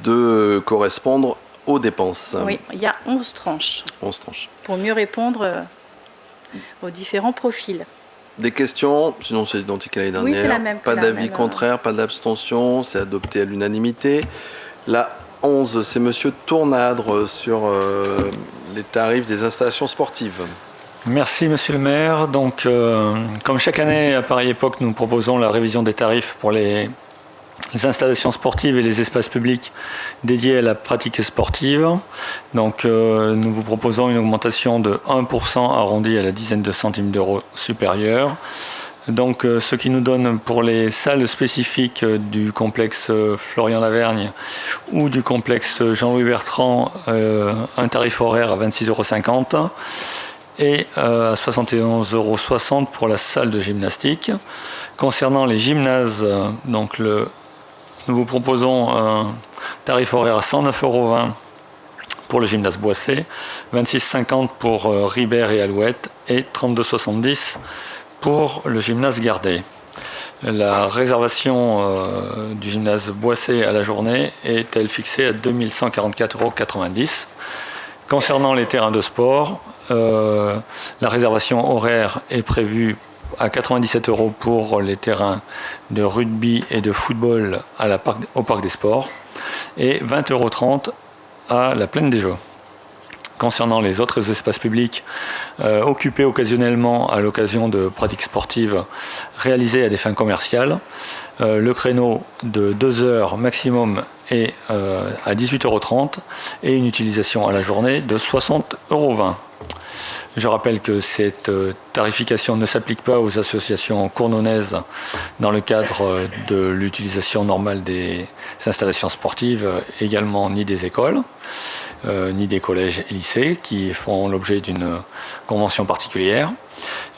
de correspondre aux dépenses. Oui, il y a 11 tranches. 11 tranches. Pour mieux répondre aux différents profils. Des questions? Sinon, c'est identique à l'année dernière. Oui, c'est la même. Pas d'avis contraire, pas d'abstention, c'est adopté à l'unanimité. La 11, c'est Monsieur Tournadre sur les tarifs des installations sportives. Merci Monsieur le maire. Donc, comme chaque année à pareille époque, nous proposons la révision des tarifs pour les installations sportives et les espaces publics dédiés à la pratique sportive. Donc, nous vous proposons une augmentation de 1% arrondi à la dizaine de centimes d'euros supérieurs. Donc, ce qui nous donne pour les salles spécifiques du complexe Florian Lavergne ou du complexe Jean-Louis Bertrand, un tarif horaire à 26,50 € et à 71,60 € pour la salle de gymnastique. Concernant les gymnases, donc nous vous proposons un tarif horaire à 109,20 € pour le gymnase Boissé, 26,50 € pour Ribert et Alouette et 32,70 € pour le gymnase Gardé. La réservation du gymnase Boissé à la journée est-elle fixée à 2 144,90 €. Concernant les terrains de sport, la réservation horaire est prévue à 97 € pour les terrains de rugby et de football au Parc des Sports et 20,30 € à la Plaine des Jeux. Concernant les autres espaces publics occupés occasionnellement à l'occasion de pratiques sportives réalisées à des fins commerciales, le créneau de 2 heures maximum est à 18,30 € et une utilisation à la journée de 60,20 €. Je rappelle que cette tarification ne s'applique pas aux associations cournonaises dans le cadre de l'utilisation normale des installations sportives, également ni des écoles, ni des collèges et lycées qui font l'objet d'une convention particulière.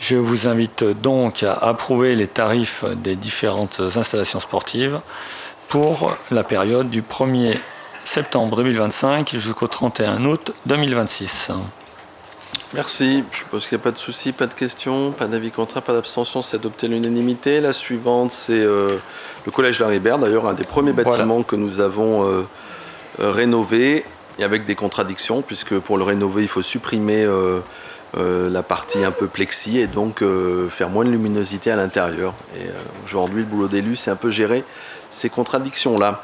Je vous invite donc à approuver les tarifs des différentes installations sportives pour la période du 1er septembre 2025 jusqu'au 31 août 2026. Merci. Je suppose qu'il n'y a pas de soucis, pas de questions, pas d'avis contraire, pas d'abstention. C'est adopté à l'unanimité. La suivante, c'est le Collège Laribert, d'ailleurs un des premiers bâtiments que nous avons rénové, et avec des contradictions, puisque pour le rénover, il faut supprimer la partie un peu plexi et donc faire moins de luminosité à l'intérieur. Et aujourd'hui, le boulot d'élu, c'est un peu gérer ces contradictions-là.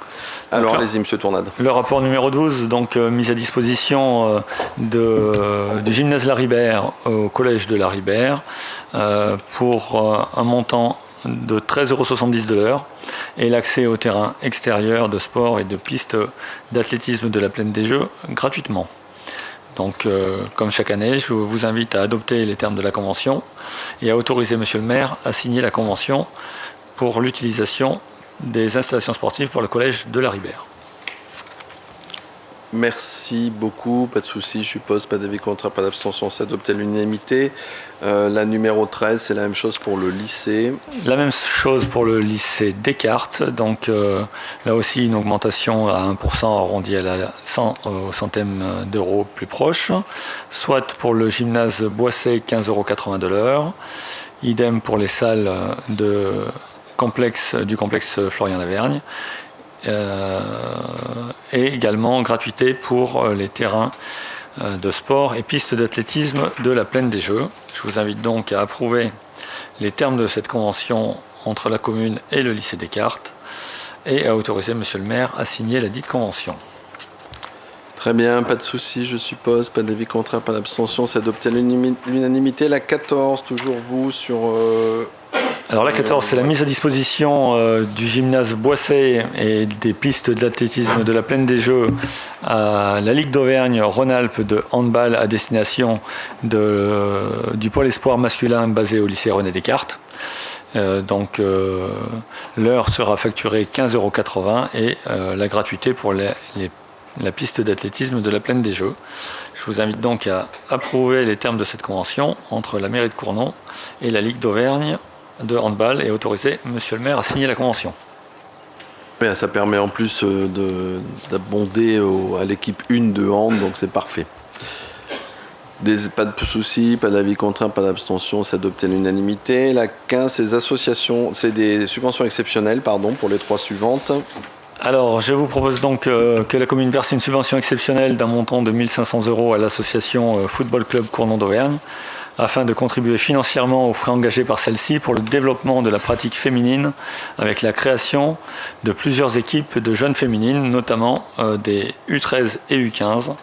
Alors, allez-y, M. Tournade. Le rapport numéro 12, donc mise à disposition du gymnase Laribert au collège de Laribert pour un montant de 13,70 € de l'heure et l'accès au terrain extérieur de sport et de pistes d'athlétisme de la Plaine des Jeux gratuitement. Donc, comme chaque année, je vous invite à adopter les termes de la convention et à autoriser M. le maire à signer la convention pour l'utilisation des installations sportives pour le collège de Laribert. Merci beaucoup, pas de soucis, je suppose, pas d'avis contraire, pas d'abstention, c'est adopté à l'unanimité. La numéro 13, c'est la même chose pour le lycée. La même chose pour le lycée Descartes, donc là aussi une augmentation à 1% arrondi à la 100 au centime d'euros plus proche, soit pour le gymnase Boissé 15,80 € de l'heure, idem pour les salles du complexe Florian Lavergne, et également gratuité pour les terrains de sport et pistes d'athlétisme de la Plaine des Jeux. Je vous invite donc à approuver les termes de cette convention entre la commune et le lycée Descartes et à autoriser M. le maire à signer la dite convention. Très bien, pas de soucis, je suppose, pas d'avis contraire, pas d'abstention, c'est adopté à l'unanimité. La 14, toujours vous, sur... Alors la 14, c'est la mise à disposition du gymnase Boissé et des pistes d'athlétisme de la Plaine des Jeux à la Ligue d'Auvergne-Rhône-Alpes de handball à destination du pôle espoir masculin basé au lycée René Descartes. Donc l'heure sera facturée 15,80 € et la gratuité pour la piste d'athlétisme de la Plaine des Jeux. Je vous invite donc à approuver les termes de cette convention entre la mairie de Cournon et la Ligue d'Auvergne de handball et autoriser Monsieur le maire à signer la convention. Bien, ça permet en plus d'abonder à l'équipe 1 de hand, donc c'est parfait. Pas de soucis, pas d'avis contraint, pas d'abstention, c'est adopté à l'unanimité. La 15, c'est des subventions exceptionnelles, pour les 3 suivantes. Alors, je vous propose donc que la commune verse une subvention exceptionnelle d'un montant de 1 500 € à l'association Football Club Cournon d'Auvergne afin de contribuer financièrement aux frais engagés par celle-ci pour le développement de la pratique féminine avec la création de plusieurs équipes de jeunes féminines, notamment des U13 et U15,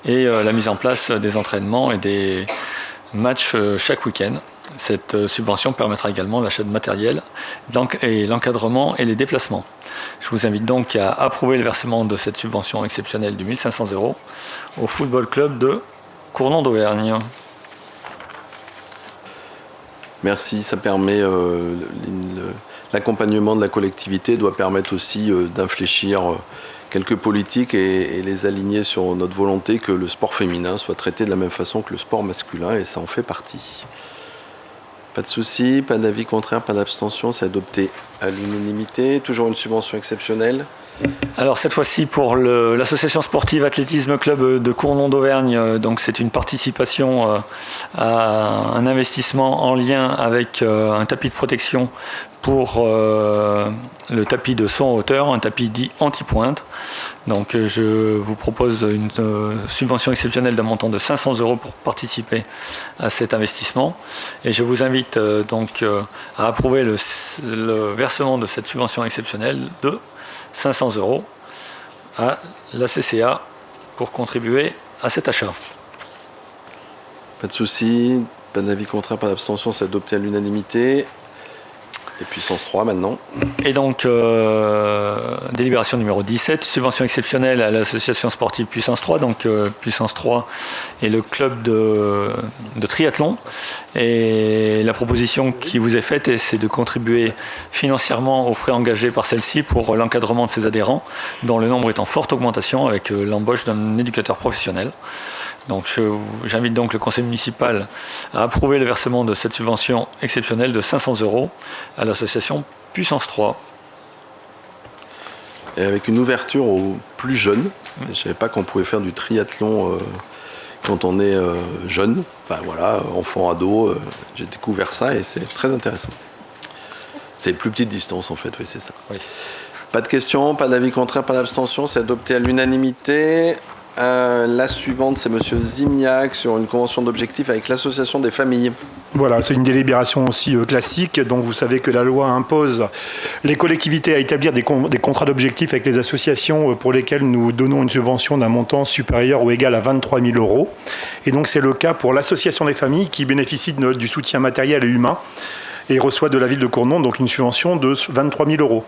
et la mise en place des entraînements et des matchs chaque week-end. Cette subvention permettra également l'achat de matériel et l'encadrement et les déplacements. Je vous invite donc à approuver le versement de cette subvention exceptionnelle de 1 500 € au Football Club de Cournon d'Auvergne. Merci, ça permet, l'accompagnement de la collectivité doit permettre aussi d'infléchir quelques politiques et les aligner sur notre volonté que le sport féminin soit traité de la même façon que le sport masculin, et ça en fait partie. Pas de soucis, pas d'avis contraire, pas d'abstention, c'est adopté à l'unanimité. Toujours une subvention exceptionnelle. Alors cette fois-ci pour l'association sportive Athlétisme Club de Cournon d'Auvergne, donc c'est une participation à un investissement en lien avec un tapis de protection pour le tapis de saut en hauteur, un tapis dit anti-pointe. Donc je vous propose une subvention exceptionnelle d'un montant de 500 € pour participer à cet investissement. Et je vous invite donc à approuver le versement de cette subvention exceptionnelle de 500 € à la CCA pour contribuer à cet achat. Pas de souci, pas d'avis contraire, pas d'abstention, c'est adopté à l'unanimité. Et puissance 3 maintenant. Et donc, délibération numéro 17, subvention exceptionnelle à l'association sportive Puissance 3. Donc, Puissance 3 est le club de triathlon. Et la proposition qui vous est faite, c'est de contribuer financièrement aux frais engagés par celle-ci pour l'encadrement de ses adhérents, dont le nombre est en forte augmentation avec l'embauche d'un éducateur professionnel. Donc j'invite donc le conseil municipal à approuver le versement de cette subvention exceptionnelle de 500 € à l'association Puissance 3. Et avec une ouverture aux plus jeunes. Je ne savais pas qu'on pouvait faire du triathlon quand on est jeune. Enfin voilà, enfant, ado. J'ai découvert ça et c'est très intéressant. C'est les plus petites distances en fait, oui c'est ça. Oui. Pas de questions, pas d'avis contraire, pas d'abstention. C'est adopté à l'unanimité. La suivante, c'est Monsieur Zimniak sur une convention d'objectifs avec l'association des familles. Voilà, c'est une délibération aussi classique. Donc vous savez que la loi impose les collectivités à établir des contrats d'objectifs avec les associations pour lesquelles nous donnons une subvention d'un montant supérieur ou égal à 23 000 €. Et donc c'est le cas pour l'association des familles qui bénéficie du soutien matériel et humain et reçoit de la ville de Cournon donc une subvention de 23 000 €.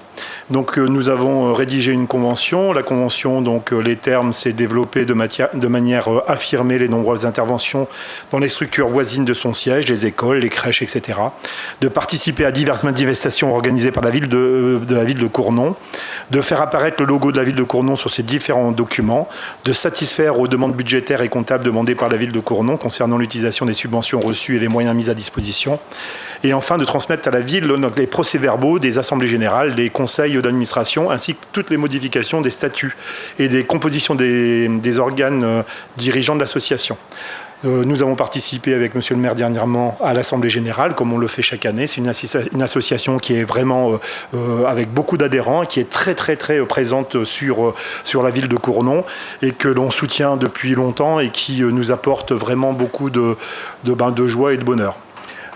Donc nous avons rédigé une convention. La convention, donc les termes, c'est développer de manière affirmée les nombreuses interventions dans les structures voisines de son siège, les écoles, les crèches, etc. De participer à diverses manifestations organisées par la ville de la ville de Cournon, de faire apparaître le logo de la ville de Cournon sur ces différents documents, de satisfaire aux demandes budgétaires et comptables demandées par la ville de Cournon concernant l'utilisation des subventions reçues et les moyens mis à disposition. Et enfin de transmettre à la ville donc, les procès-verbaux des assemblées générales, des conseils d'administration, ainsi que toutes les modifications des statuts et des compositions des organes dirigeants de l'association. Nous avons participé avec Monsieur le maire dernièrement à l'Assemblée générale, comme on le fait chaque année. C'est une association qui est vraiment avec beaucoup d'adhérents, qui est très présente sur la ville de Cournon et que l'on soutient depuis longtemps et qui nous apporte vraiment beaucoup de joie et de bonheur.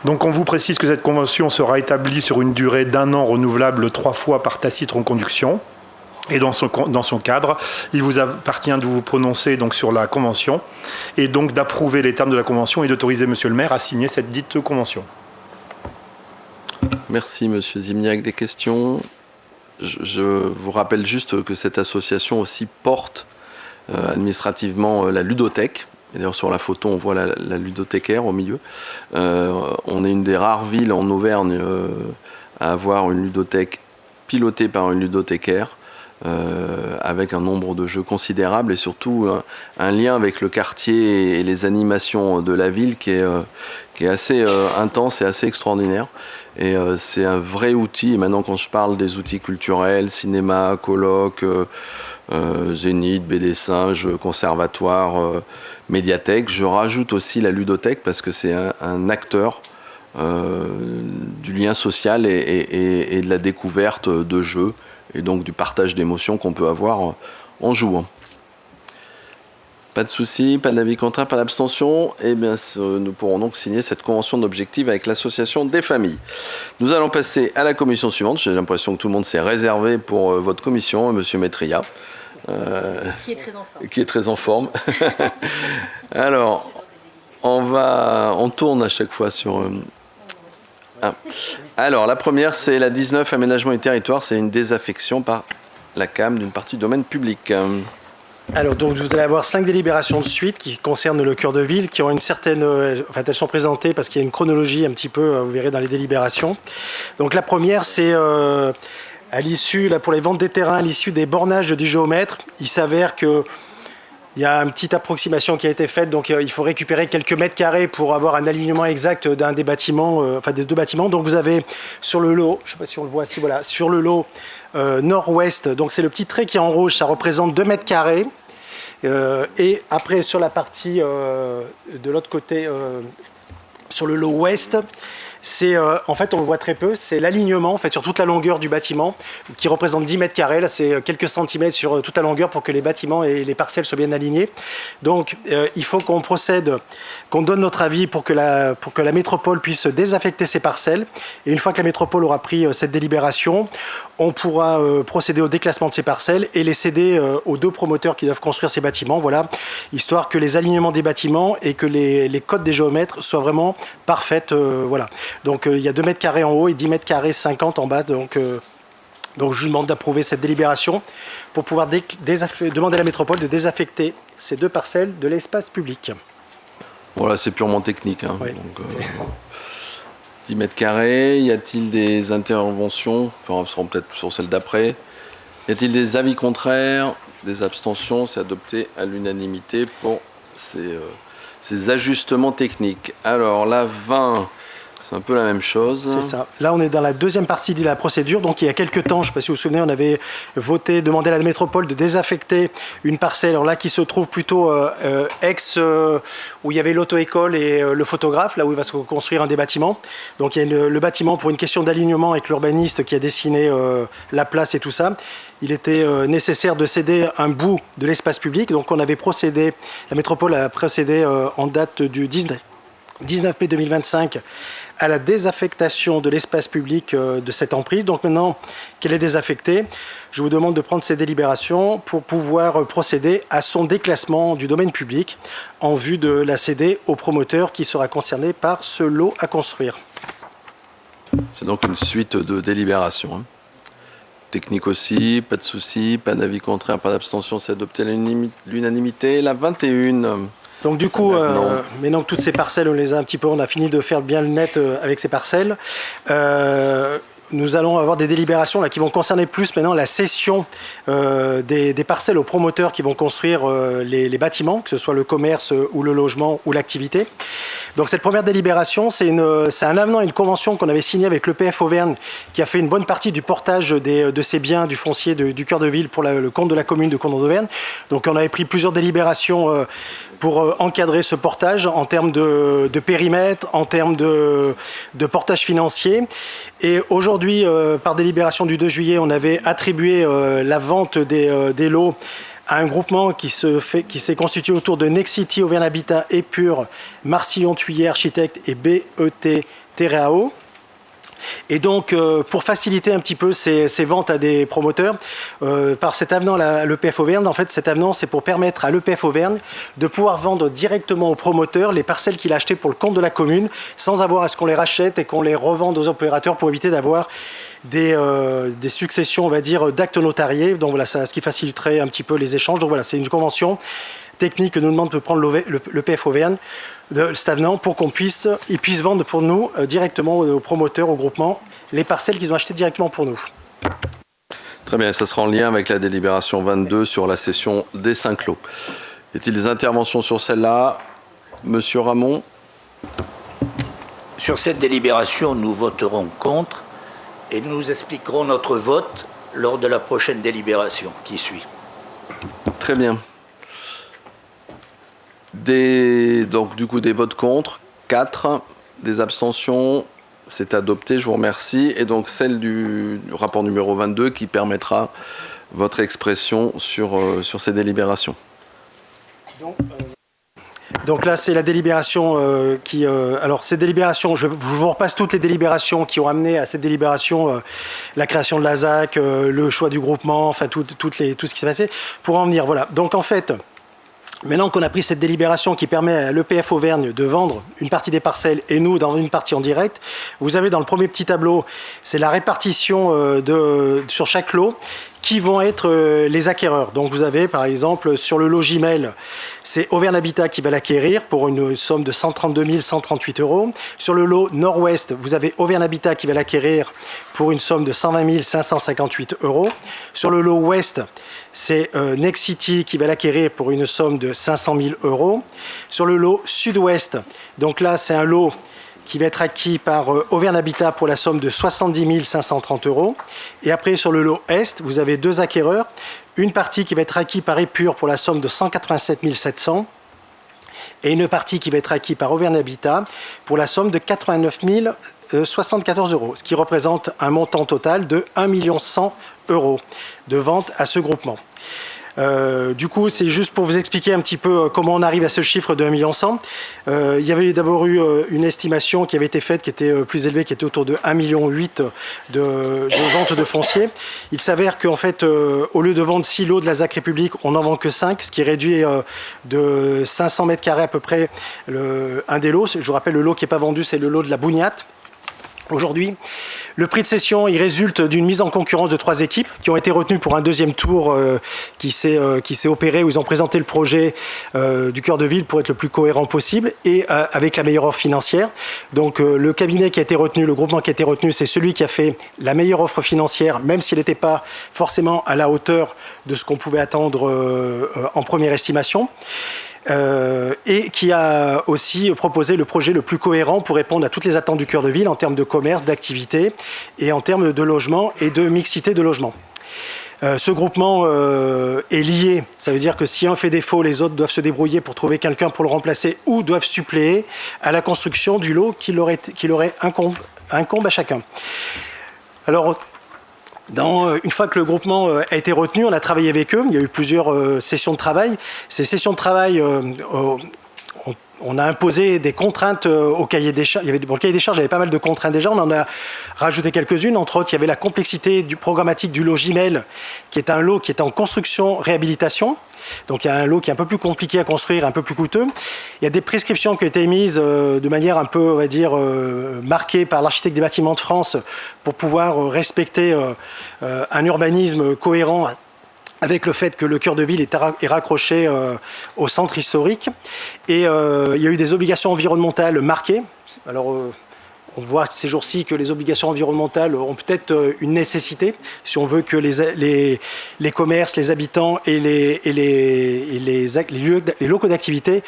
Donc on vous précise que cette convention sera établie sur une durée d'1 an renouvelable 3 fois par tacite reconduction. Et dans son cadre, il vous appartient de vous prononcer donc sur la convention et donc d'approuver les termes de la convention et d'autoriser Monsieur le maire à signer cette dite convention. Merci Monsieur Zimniak. Des questions? Je vous rappelle juste que cette association aussi porte administrativement la ludothèque. Et d'ailleurs, sur la photo, on voit la ludothécaire au milieu. On est une des rares villes en Auvergne à avoir une ludothèque pilotée par une ludothécaire, avec un nombre de jeux considérable et surtout un lien avec le quartier et les animations de la ville qui est assez intense et assez extraordinaire. Et c'est un vrai outil. Et maintenant, quand je parle des outils culturels, cinéma, colloques, Zénith, BD Singe, conservatoire, médiathèque, je rajoute aussi la ludothèque parce que c'est un acteur du lien social et de la découverte de jeux et donc du partage d'émotions qu'on peut avoir en jouant. Pas de souci, pas d'avis contraire, pas d'abstention. Eh bien, nous pourrons donc signer cette convention d'objectifs avec l'association des familles. Nous allons passer à la commission suivante. J'ai l'impression que tout le monde s'est réservé pour votre commission, Monsieur Maitria. Qui est très en forme. Qui est très en forme. Alors, on tourne à chaque fois sur... Alors, la première, c'est la 19, aménagement du territoire. C'est une désaffection par la CAM d'une partie du domaine public. Alors, donc, vous allez avoir 5 délibérations de suite qui concernent le cœur de ville, qui ont une certaine... Enfin, elles sont présentées parce qu'il y a une chronologie un petit peu, vous verrez dans les délibérations. Donc, la première, c'est... à l'issue, là, pour les ventes des terrains, à l'issue des bornages du géomètre, il s'avère que Il y a une petite approximation qui a été faite, donc il faut récupérer quelques mètres carrés pour avoir un alignement exact d'un des bâtiments, enfin des deux bâtiments. Donc vous avez sur le lot, je ne sais pas si on le voit ici, voilà, sur le lot nord-ouest, donc c'est le petit trait qui est en rouge, ça représente 2 mètres carrés. Et après sur la partie de l'autre côté, sur le lot ouest, c'est en fait on le voit très peu, c'est l'alignement en fait sur toute la longueur du bâtiment qui représente 10 mètres carrés. Là c'est quelques centimètres sur toute la longueur pour que les bâtiments et les parcelles soient bien alignés. Donc il faut qu'on procède, qu'on donne notre avis pour que la métropole puisse désaffecter ces parcelles. Et une fois que la métropole aura pris cette délibération, on pourra procéder au déclassement de ces parcelles et les céder aux 2 promoteurs qui doivent construire ces bâtiments. Voilà, histoire que les alignements des bâtiments et que les codes des géomètres soient vraiment parfaites. Voilà. Donc il y a 2 mètres carrés en haut et 10 mètres carrés 50 en bas. Donc je vous demande d'approuver cette délibération pour pouvoir demander à la métropole de désaffecter ces 2 parcelles de l'espace public. Voilà, c'est purement technique. Hein. Oui. Donc, 10 mètres carrés, y a-t-il des interventions? Enfin, on sera peut-être sur celle d'après. Y a-t-il des avis contraires, des abstentions? C'est adopté à l'unanimité pour ces ajustements techniques. Alors, la 20... c'est un peu la même chose. C'est ça. Là, on est dans la deuxième partie de la procédure. Donc, il y a quelques temps, je ne sais pas si vous vous souvenez, on avait voté, demandé à la métropole de désaffecter une parcelle, alors là, qui se trouve plutôt où il y avait l'auto-école et le photographe, là où il va se construire un des bâtiments. Donc, il y a le bâtiment pour une question d'alignement avec l'urbaniste qui a dessiné la place et tout ça. Il était nécessaire de céder un bout de l'espace public. Donc, on avait procédé, la métropole a procédé en date du 19 mai 2025 à la désaffectation de l'espace public de cette emprise. Donc maintenant qu'elle est désaffectée, je vous demande de prendre ces délibérations pour pouvoir procéder à son déclassement du domaine public en vue de la céder au promoteur qui sera concerné par ce lot à construire. C'est donc une suite de délibérations. Hein. Technique aussi, pas de souci, pas d'avis contraire, pas d'abstention, c'est adopté à l'unanimité. La 21. Donc du coup, maintenant que toutes ces parcelles, on a fini de faire bien le net avec ces parcelles. Nous allons avoir des délibérations là, qui vont concerner plus maintenant la cession des parcelles aux promoteurs qui vont construire les bâtiments, que ce soit le commerce ou le logement ou l'activité. Donc cette première délibération, c'est un avenant à une convention qu'on avait signée avec l'EPF Auvergne qui a fait une bonne partie du portage de ces biens du foncier du cœur de ville pour le compte de la commune de Condom d'Auvergne. Donc on avait pris plusieurs délibérations pour encadrer ce portage en termes de périmètre, en termes de portage financier. Et aujourd'hui, par délibération du 2 juillet, on avait attribué la vente des lots à un groupement qui s'est constitué autour de Nexity, Auvergne Habitat, Épure, Marcillon, Thuillier, Architecte et BET Terreao. Et donc, pour faciliter un petit peu ces ventes à des promoteurs, par cet avenant à l'EPF Auvergne, en fait, cet avenant, c'est pour permettre à l'EPF Auvergne de pouvoir vendre directement aux promoteurs les parcelles qu'il a achetées pour le compte de la commune, sans avoir à ce qu'on les rachète et qu'on les revende aux opérateurs pour éviter d'avoir des successions, on va dire, d'actes notariés. Donc voilà, ce qui faciliterait un petit peu les échanges. Donc voilà, c'est une convention technique que nous demande de prendre l'EPF Auvergne, cet avenant, pour qu'ils puissent vendre pour nous directement aux promoteurs, au groupement, les parcelles qu'ils ont achetées directement pour nous. Très bien, ça sera en lien avec la délibération 22 sur la cession des 5 lots. Y a-t-il des interventions sur celle-là? Monsieur Ramon? Sur cette délibération, nous voterons contre et nous expliquerons notre vote lors de la prochaine délibération qui suit. Très bien. Donc du coup des votes contre, 4, des abstentions, c'est adopté, je vous remercie. Et donc celle du rapport numéro 22 qui permettra votre expression sur ces délibérations. Donc là, c'est la délibération alors, ces délibérations, je vous repasse toutes les délibérations qui ont amené à cette délibération, la création de l'ASAC, le choix du groupement, enfin tout ce qui s'est passé, pour en venir. Voilà. Donc en fait, maintenant qu'on a pris cette délibération qui permet à l'EPF Auvergne de vendre une partie des parcelles et nous dans une partie en direct, vous avez dans le premier petit tableau, c'est la répartition sur chaque lot qui vont être les acquéreurs. Donc vous avez par exemple sur le lot Gimel, c'est Auvergne Habitat qui va l'acquérir pour une somme de 132 138 €. Sur le lot Nord-Ouest, vous avez Auvergne Habitat qui va l'acquérir pour une somme de 120 558 €. Sur le lot Ouest, c'est Nexity qui va l'acquérir pour une somme de 500 000 €. Sur le lot Sud-Ouest, donc là c'est un lot qui va être acquis par Auvergne Habitat pour la somme de 70 530 €. Et après, sur le lot Est, vous avez deux acquéreurs. Une partie qui va être acquise par Épure pour la somme de 187 700 et une partie qui va être acquise par Auvergne Habitat pour la somme de 89 074 €, ce qui représente un montant total de 1 100 000 € de vente à ce groupement. Du coup, c'est juste pour vous expliquer un petit peu comment on arrive à ce chiffre de 1 100 000. Il y avait d'abord eu une estimation qui avait été faite qui était plus élevée, qui était autour de 1,8 million de ventes de foncier. Il s'avère qu'en fait, au lieu de vendre 6 lots de la ZAC République, on n'en vend que 5, ce qui réduit de 500 mètres carrés à peu près un des lots. Je vous rappelle, le lot qui n'est pas vendu, c'est le lot de la Bougnate. Aujourd'hui, le prix de cession, il résulte d'une mise en concurrence de 3 équipes qui ont été retenues pour un deuxième tour qui s'est opéré, où ils ont présenté le projet du cœur de ville pour être le plus cohérent possible et avec la meilleure offre financière. Donc le cabinet qui a été retenu, le groupement qui a été retenu, c'est celui qui a fait la meilleure offre financière, même s'il n'était pas forcément à la hauteur de ce qu'on pouvait attendre en première estimation. Et qui a aussi proposé le projet le plus cohérent pour répondre à toutes les attentes du cœur de ville en termes de commerce, d'activité et en termes de logement et de mixité de logement. Ce groupement est lié, ça veut dire que si un fait défaut, les autres doivent se débrouiller pour trouver quelqu'un pour le remplacer ou doivent suppléer à la construction du lot qui leur incombe à chacun. Alors, une fois que le groupement a été retenu, on a travaillé avec eux. Il y a eu plusieurs sessions de travail. Ces sessions de travail, on a imposé des contraintes au cahier des charges. Pour le cahier des charges, il y avait pas mal de contraintes déjà. On en a rajouté quelques-unes. Entre autres, il y avait la complexité du programmatique du lot Gimel, qui est un lot qui est en construction-réhabilitation. Donc il y a un lot qui est un peu plus compliqué à construire, un peu plus coûteux. Il y a des prescriptions qui ont été émises de manière un peu, on va dire, marquée par l'architecte des bâtiments de France pour pouvoir respecter un urbanisme cohérent avec le fait que le cœur de ville est raccroché au centre historique. Et il y a eu des obligations environnementales marquées. Alors, on voit ces jours-ci que les obligations environnementales ont peut-être une nécessité si on veut que les commerces, les habitants et les locaux d'activité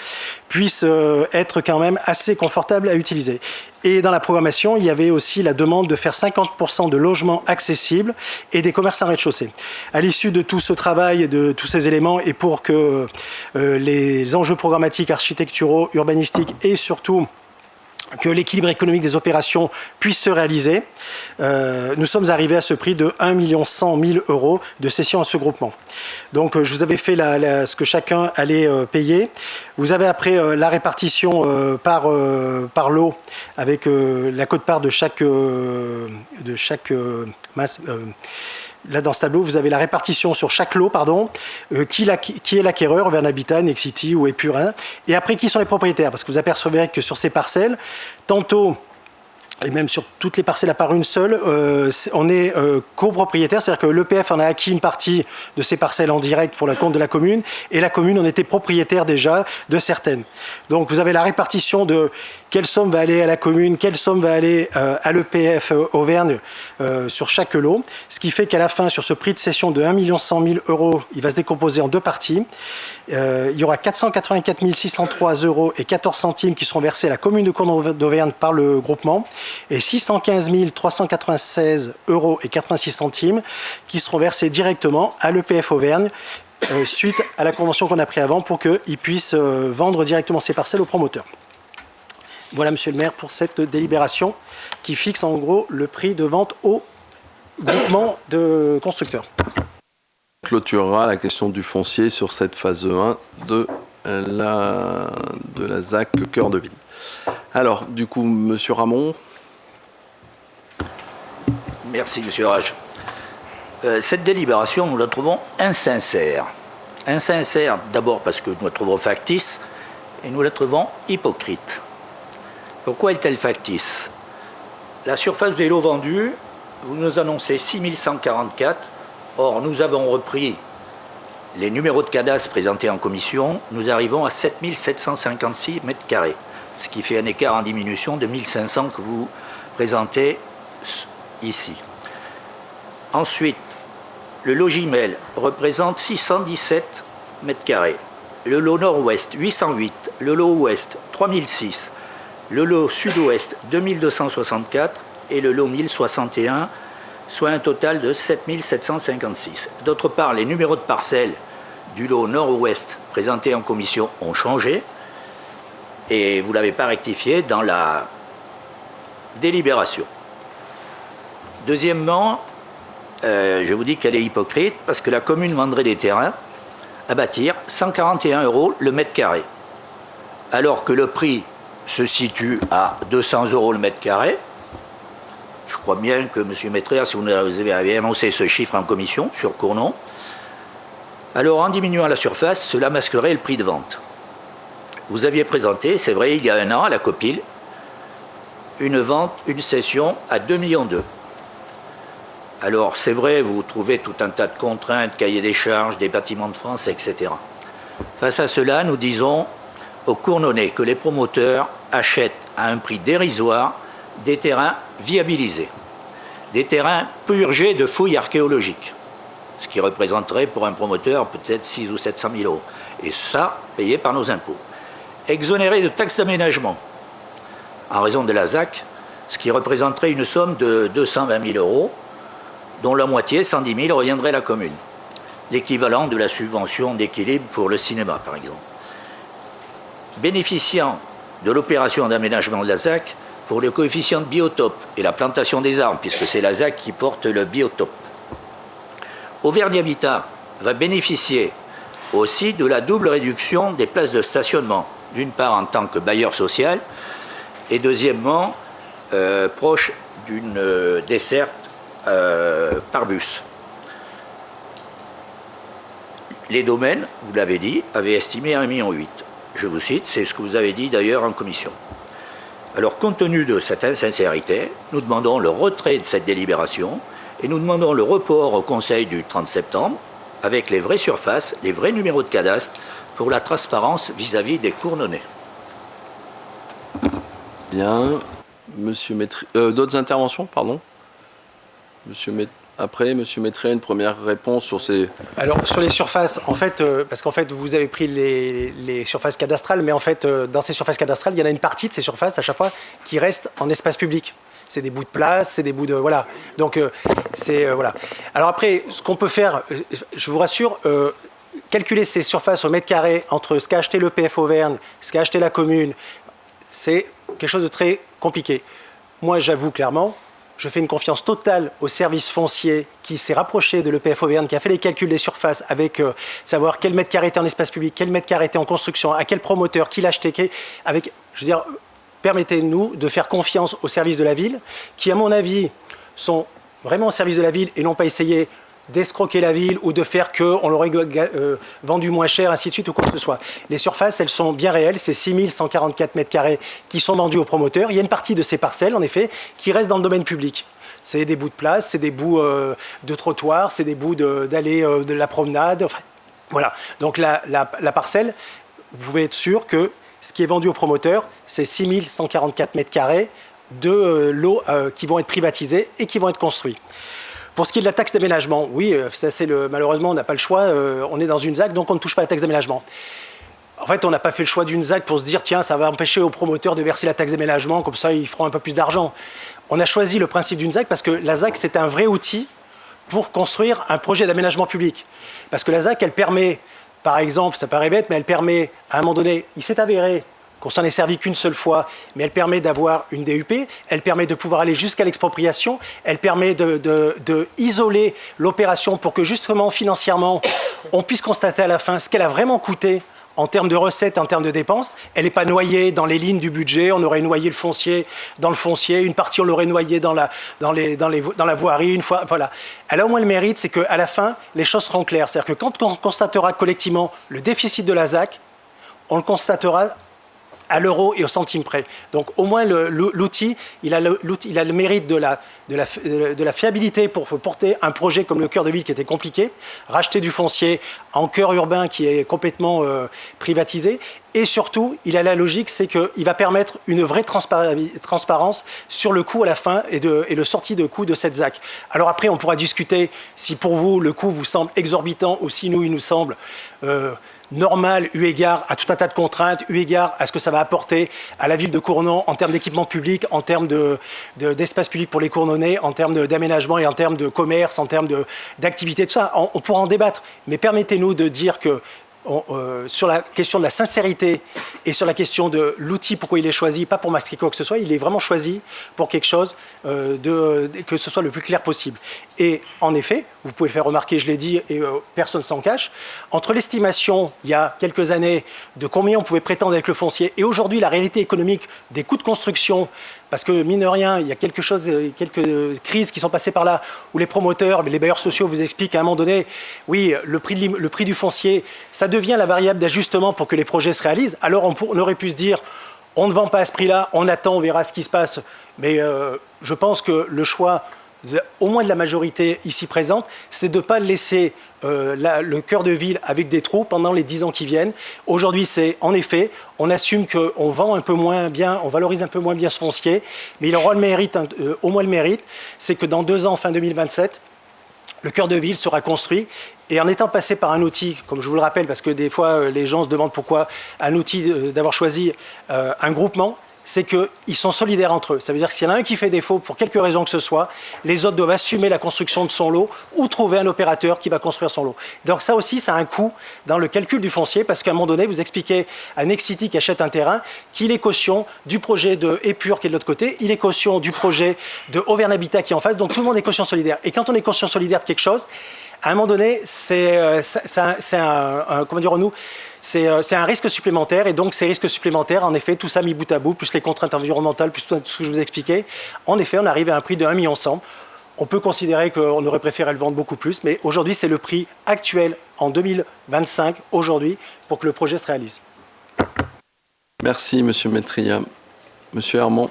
puissent être quand même assez confortables à utiliser. Et dans la programmation, il y avait aussi la demande de faire 50% de logements accessibles et des commerces en rez-de-chaussée. À l'issue de tout ce travail et de tous ces éléments, et pour que les enjeux programmatiques, architecturaux, urbanistiques et surtout que l'équilibre économique des opérations puisse se réaliser, nous sommes arrivés à ce prix de 1 100 000 € de cession à ce groupement. Donc je vous avais fait ce que chacun allait payer. Vous avez après la répartition par lot avec la quote-part de chaque masse. Là, dans ce tableau, vous avez la répartition sur chaque lot, qui est l'acquéreur, Auvergne Habitat, Nexity ou Épurin, et après, qui sont les propriétaires. Parce que vous apercevez que sur ces parcelles, tantôt, et même sur toutes les parcelles à part une seule, on est copropriétaire, c'est-à-dire que l'EPF en a acquis une partie de ces parcelles en direct pour le compte de la commune, et la commune en était propriétaire déjà de certaines. Donc vous avez la répartition de quelle somme va aller à la commune, quelle somme va aller à l'EPF Auvergne sur chaque lot, ce qui fait qu'à la fin, sur ce prix de cession de 1 100 000 €, il va se décomposer en deux parties. Il y aura 484 603 € et 14 centimes qui seront versés à la commune de Courneuve d'Auvergne par le groupement et 615 396 € et 86 centimes qui seront versés directement à l'EPF Auvergne suite à la convention qu'on a prise avant pour qu'ils puissent vendre directement ces parcelles aux promoteurs. Voilà, monsieur le maire, pour cette délibération qui fixe en gros le prix de vente au groupement de constructeurs. Clôturera la question du foncier sur cette phase 1 de la ZAC Cœur de Ville. Alors, du coup, monsieur Ramon. Merci, monsieur Rage. Cette délibération, nous la trouvons insincère. Insincère, d'abord parce que nous la trouvons factice, et nous la trouvons hypocrite. Pourquoi est-elle factice? La surface des lots vendus, vous nous annoncez 6 144 Or, nous avons repris les numéros de cadastre présentés en commission. Nous arrivons à 7 756 mètres carrés, ce qui fait un écart en diminution de 1 500 que vous présentez ici. Ensuite, le Logimel représente 617 mètres carrés. Le lot nord-ouest, 808. Le lot ouest, 3006. Le lot sud-ouest, 2264. Et le lot 1061, soit un total de 7 756. D'autre part, les numéros de parcelles du lot nord-ouest présentés en commission ont changé. Et vous ne l'avez pas rectifié dans la délibération. Deuxièmement, je vous dis qu'elle est hypocrite parce que la commune vendrait des terrains à bâtir 141 € le mètre carré, alors que le prix se situe à 200 € le mètre carré. Je crois bien que M. Maître, si vous avez annoncé ce chiffre en commission sur Cournon, alors en diminuant la surface, cela masquerait le prix de vente. Vous aviez présenté, c'est vrai, il y a un an à la Copil, une cession à 2,2 millions. Alors, c'est vrai, vous trouvez tout un tas de contraintes, cahiers des charges, des bâtiments de France, etc. Face à cela, nous disons aux Cournonnais que les promoteurs achètent à un prix dérisoire des terrains viabilisés, des terrains purgés de fouilles archéologiques, ce qui représenterait pour un promoteur peut-être 600 ou 700 000 €, et ça, payé par nos impôts. Exonérés de taxes d'aménagement, en raison de la ZAC, ce qui représenterait une somme de 220 000 €, dont la moitié, 110 000, reviendrait à la commune. L'équivalent de la subvention d'équilibre pour le cinéma, par exemple. Bénéficiant de l'opération d'aménagement de la ZAC pour le coefficient de biotope et la plantation des arbres, puisque c'est la ZAC qui porte le biotope. Auvergne Habitat va bénéficier aussi de la double réduction des places de stationnement, d'une part en tant que bailleur social, et deuxièmement, proche d'une desserte par bus. Les domaines, vous l'avez dit, avaient estimé à 1,8 million. Je vous cite, c'est ce que vous avez dit d'ailleurs en commission. Alors, compte tenu de cette insincérité, nous demandons le retrait de cette délibération et nous demandons le report au Conseil du 30 septembre avec les vraies surfaces, les vrais numéros de cadastre pour la transparence vis-à-vis des Cournonnais. Bien. Monsieur Maître... d'autres interventions, pardon. Après, Monsieur Maître, une première réponse sur ces... Alors, sur les surfaces, en fait, parce qu'en fait, vous avez pris les surfaces cadastrales, mais en fait, dans ces surfaces cadastrales, il y en a une partie de ces surfaces, à chaque fois, qui reste en espace public. C'est des bouts de place, c'est des bouts de... Voilà. Donc, c'est... voilà. Alors après, ce qu'on peut faire, je vous rassure, calculer ces surfaces au mètre carré entre ce qu'a acheté le PF Auvergne, ce qu'a acheté la commune, c'est quelque chose de très compliqué. Moi, j'avoue clairement, je fais une confiance totale au service foncier qui s'est rapproché de l'EPF Auvergne, qui a fait les calculs des surfaces avec savoir quel mètre carré était en espace public, quel mètre carré était en construction, à quel promoteur, qui l'a acheté, avec, je veux dire, permettez-nous de faire confiance au service de la ville, qui, à mon avis, sont vraiment au service de la ville et n'ont pas essayé d'escroquer la ville ou de faire qu'on l'aurait vendu moins cher, ainsi de suite, ou quoi que ce soit. Les surfaces, elles sont bien réelles, c'est 6144 mètres carrés qui sont vendus aux promoteurs. Il y a une partie de ces parcelles, en effet, qui reste dans le domaine public. C'est des bouts de place, c'est des bouts de trottoir, c'est des bouts d'allées de la promenade, enfin, voilà. Donc la parcelle, vous pouvez être sûr que ce qui est vendu aux promoteurs, c'est 6144 mètres carrés de lots qui vont être privatisés et qui vont être construits. Pour ce qui est de la taxe d'aménagement, oui, ça c'est malheureusement on n'a pas le choix, on est dans une ZAC, donc on ne touche pas à la taxe d'aménagement. En fait, on n'a pas fait le choix d'une ZAC pour se dire, tiens, ça va empêcher aux promoteurs de verser la taxe d'aménagement, comme ça ils feront un peu plus d'argent. On a choisi le principe d'une ZAC parce que la ZAC, c'est un vrai outil pour construire un projet d'aménagement public. Parce que la ZAC, elle permet, par exemple, ça paraît bête, mais elle permet, à un moment donné, il s'est avéré qu'on s'en est servi qu'une seule fois, mais elle permet d'avoir une DUP, elle permet de pouvoir aller jusqu'à l'expropriation, elle permet de isoler l'opération pour que justement, financièrement, on puisse constater à la fin ce qu'elle a vraiment coûté en termes de recettes, en termes de dépenses. Elle n'est pas noyée dans les lignes du budget, on aurait noyé le foncier dans le foncier, une partie on l'aurait noyé dans la voirie, une fois, voilà. Elle a au moins le mérite, c'est qu'à la fin, les choses seront claires. C'est-à-dire que quand on constatera collectivement le déficit de la ZAC, on le constatera à l'euro et au centime près. Donc au moins l'outil, il a le mérite de la fiabilité pour porter un projet comme le cœur de ville qui était compliqué, racheter du foncier en cœur urbain qui est complètement privatisé. Et surtout, il a la logique, c'est qu'il va permettre une vraie transparence sur le coût à la fin et le sortie de coût de cette ZAC. Alors après, on pourra discuter si pour vous le coût vous semble exorbitant ou si il nous semble normal, eu égard à tout un tas de contraintes, eu égard à ce que ça va apporter à la ville de Cournon en termes d'équipement public, en termes d'espace public pour les Cournonnais, en termes d'aménagement et en termes de commerce, en termes d'activité, tout ça. On pourra en débattre. Mais permettez-nous de dire que sur la question de la sincérité et sur la question de l'outil, pourquoi il est choisi, pas pour masquer quoi que ce soit, il est vraiment choisi pour quelque chose que ce soit le plus clair possible. Et en effet, vous pouvez le faire remarquer, je l'ai dit, et personne s'en cache, entre l'estimation, il y a quelques années, de combien on pouvait prétendre avec le foncier, et aujourd'hui, la réalité économique des coûts de construction, parce que, mine de rien, il y a quelques crises qui sont passées par là, où les promoteurs, les bailleurs sociaux vous expliquent à un moment donné, oui, le prix du foncier, ça devient la variable d'ajustement pour que les projets se réalisent. Alors on aurait pu se dire, on ne vend pas à ce prix-là, on attend, on verra ce qui se passe. Mais je pense que le choix, au moins de la majorité ici présente, c'est de ne pas laisser le cœur de ville avec des trous pendant les 10 ans qui viennent. Aujourd'hui, c'est en effet, on assume qu'on vend un peu moins bien, on valorise un peu moins bien ce foncier, mais il aura le mérite, au moins le mérite, c'est que dans 2 ans, fin 2027, le cœur de ville sera construit. Et en étant passé par un outil, comme je vous le rappelle, parce que des fois les gens se demandent pourquoi un outil d'avoir choisi un groupement, c'est qu'ils sont solidaires entre eux. Ça veut dire que s'il y en a un qui fait défaut pour quelque raison que ce soit, les autres doivent assumer la construction de son lot ou trouver un opérateur qui va construire son lot. Donc ça aussi, ça a un coût dans le calcul du foncier parce qu'à un moment donné, vous expliquez à Nexity qui achète un terrain qu'il est caution du projet de Épure qui est de l'autre côté, il est caution du projet de Auvergne Habitat qui est en face, donc tout le monde est caution solidaire. Et quand on est caution solidaire de quelque chose, à un moment donné, c'est comment dirons-nous, c'est un risque supplémentaire et donc ces risques supplémentaires, en effet, tout ça mis bout à bout, plus les contraintes environnementales, plus tout ce que je vous ai expliqué, en effet, on arrive à un prix de 1,1 million. On peut considérer qu'on aurait préféré le vendre beaucoup plus, mais aujourd'hui, c'est le prix actuel en 2025, aujourd'hui, pour que le projet se réalise. Merci, Monsieur Métria. Monsieur Hermand.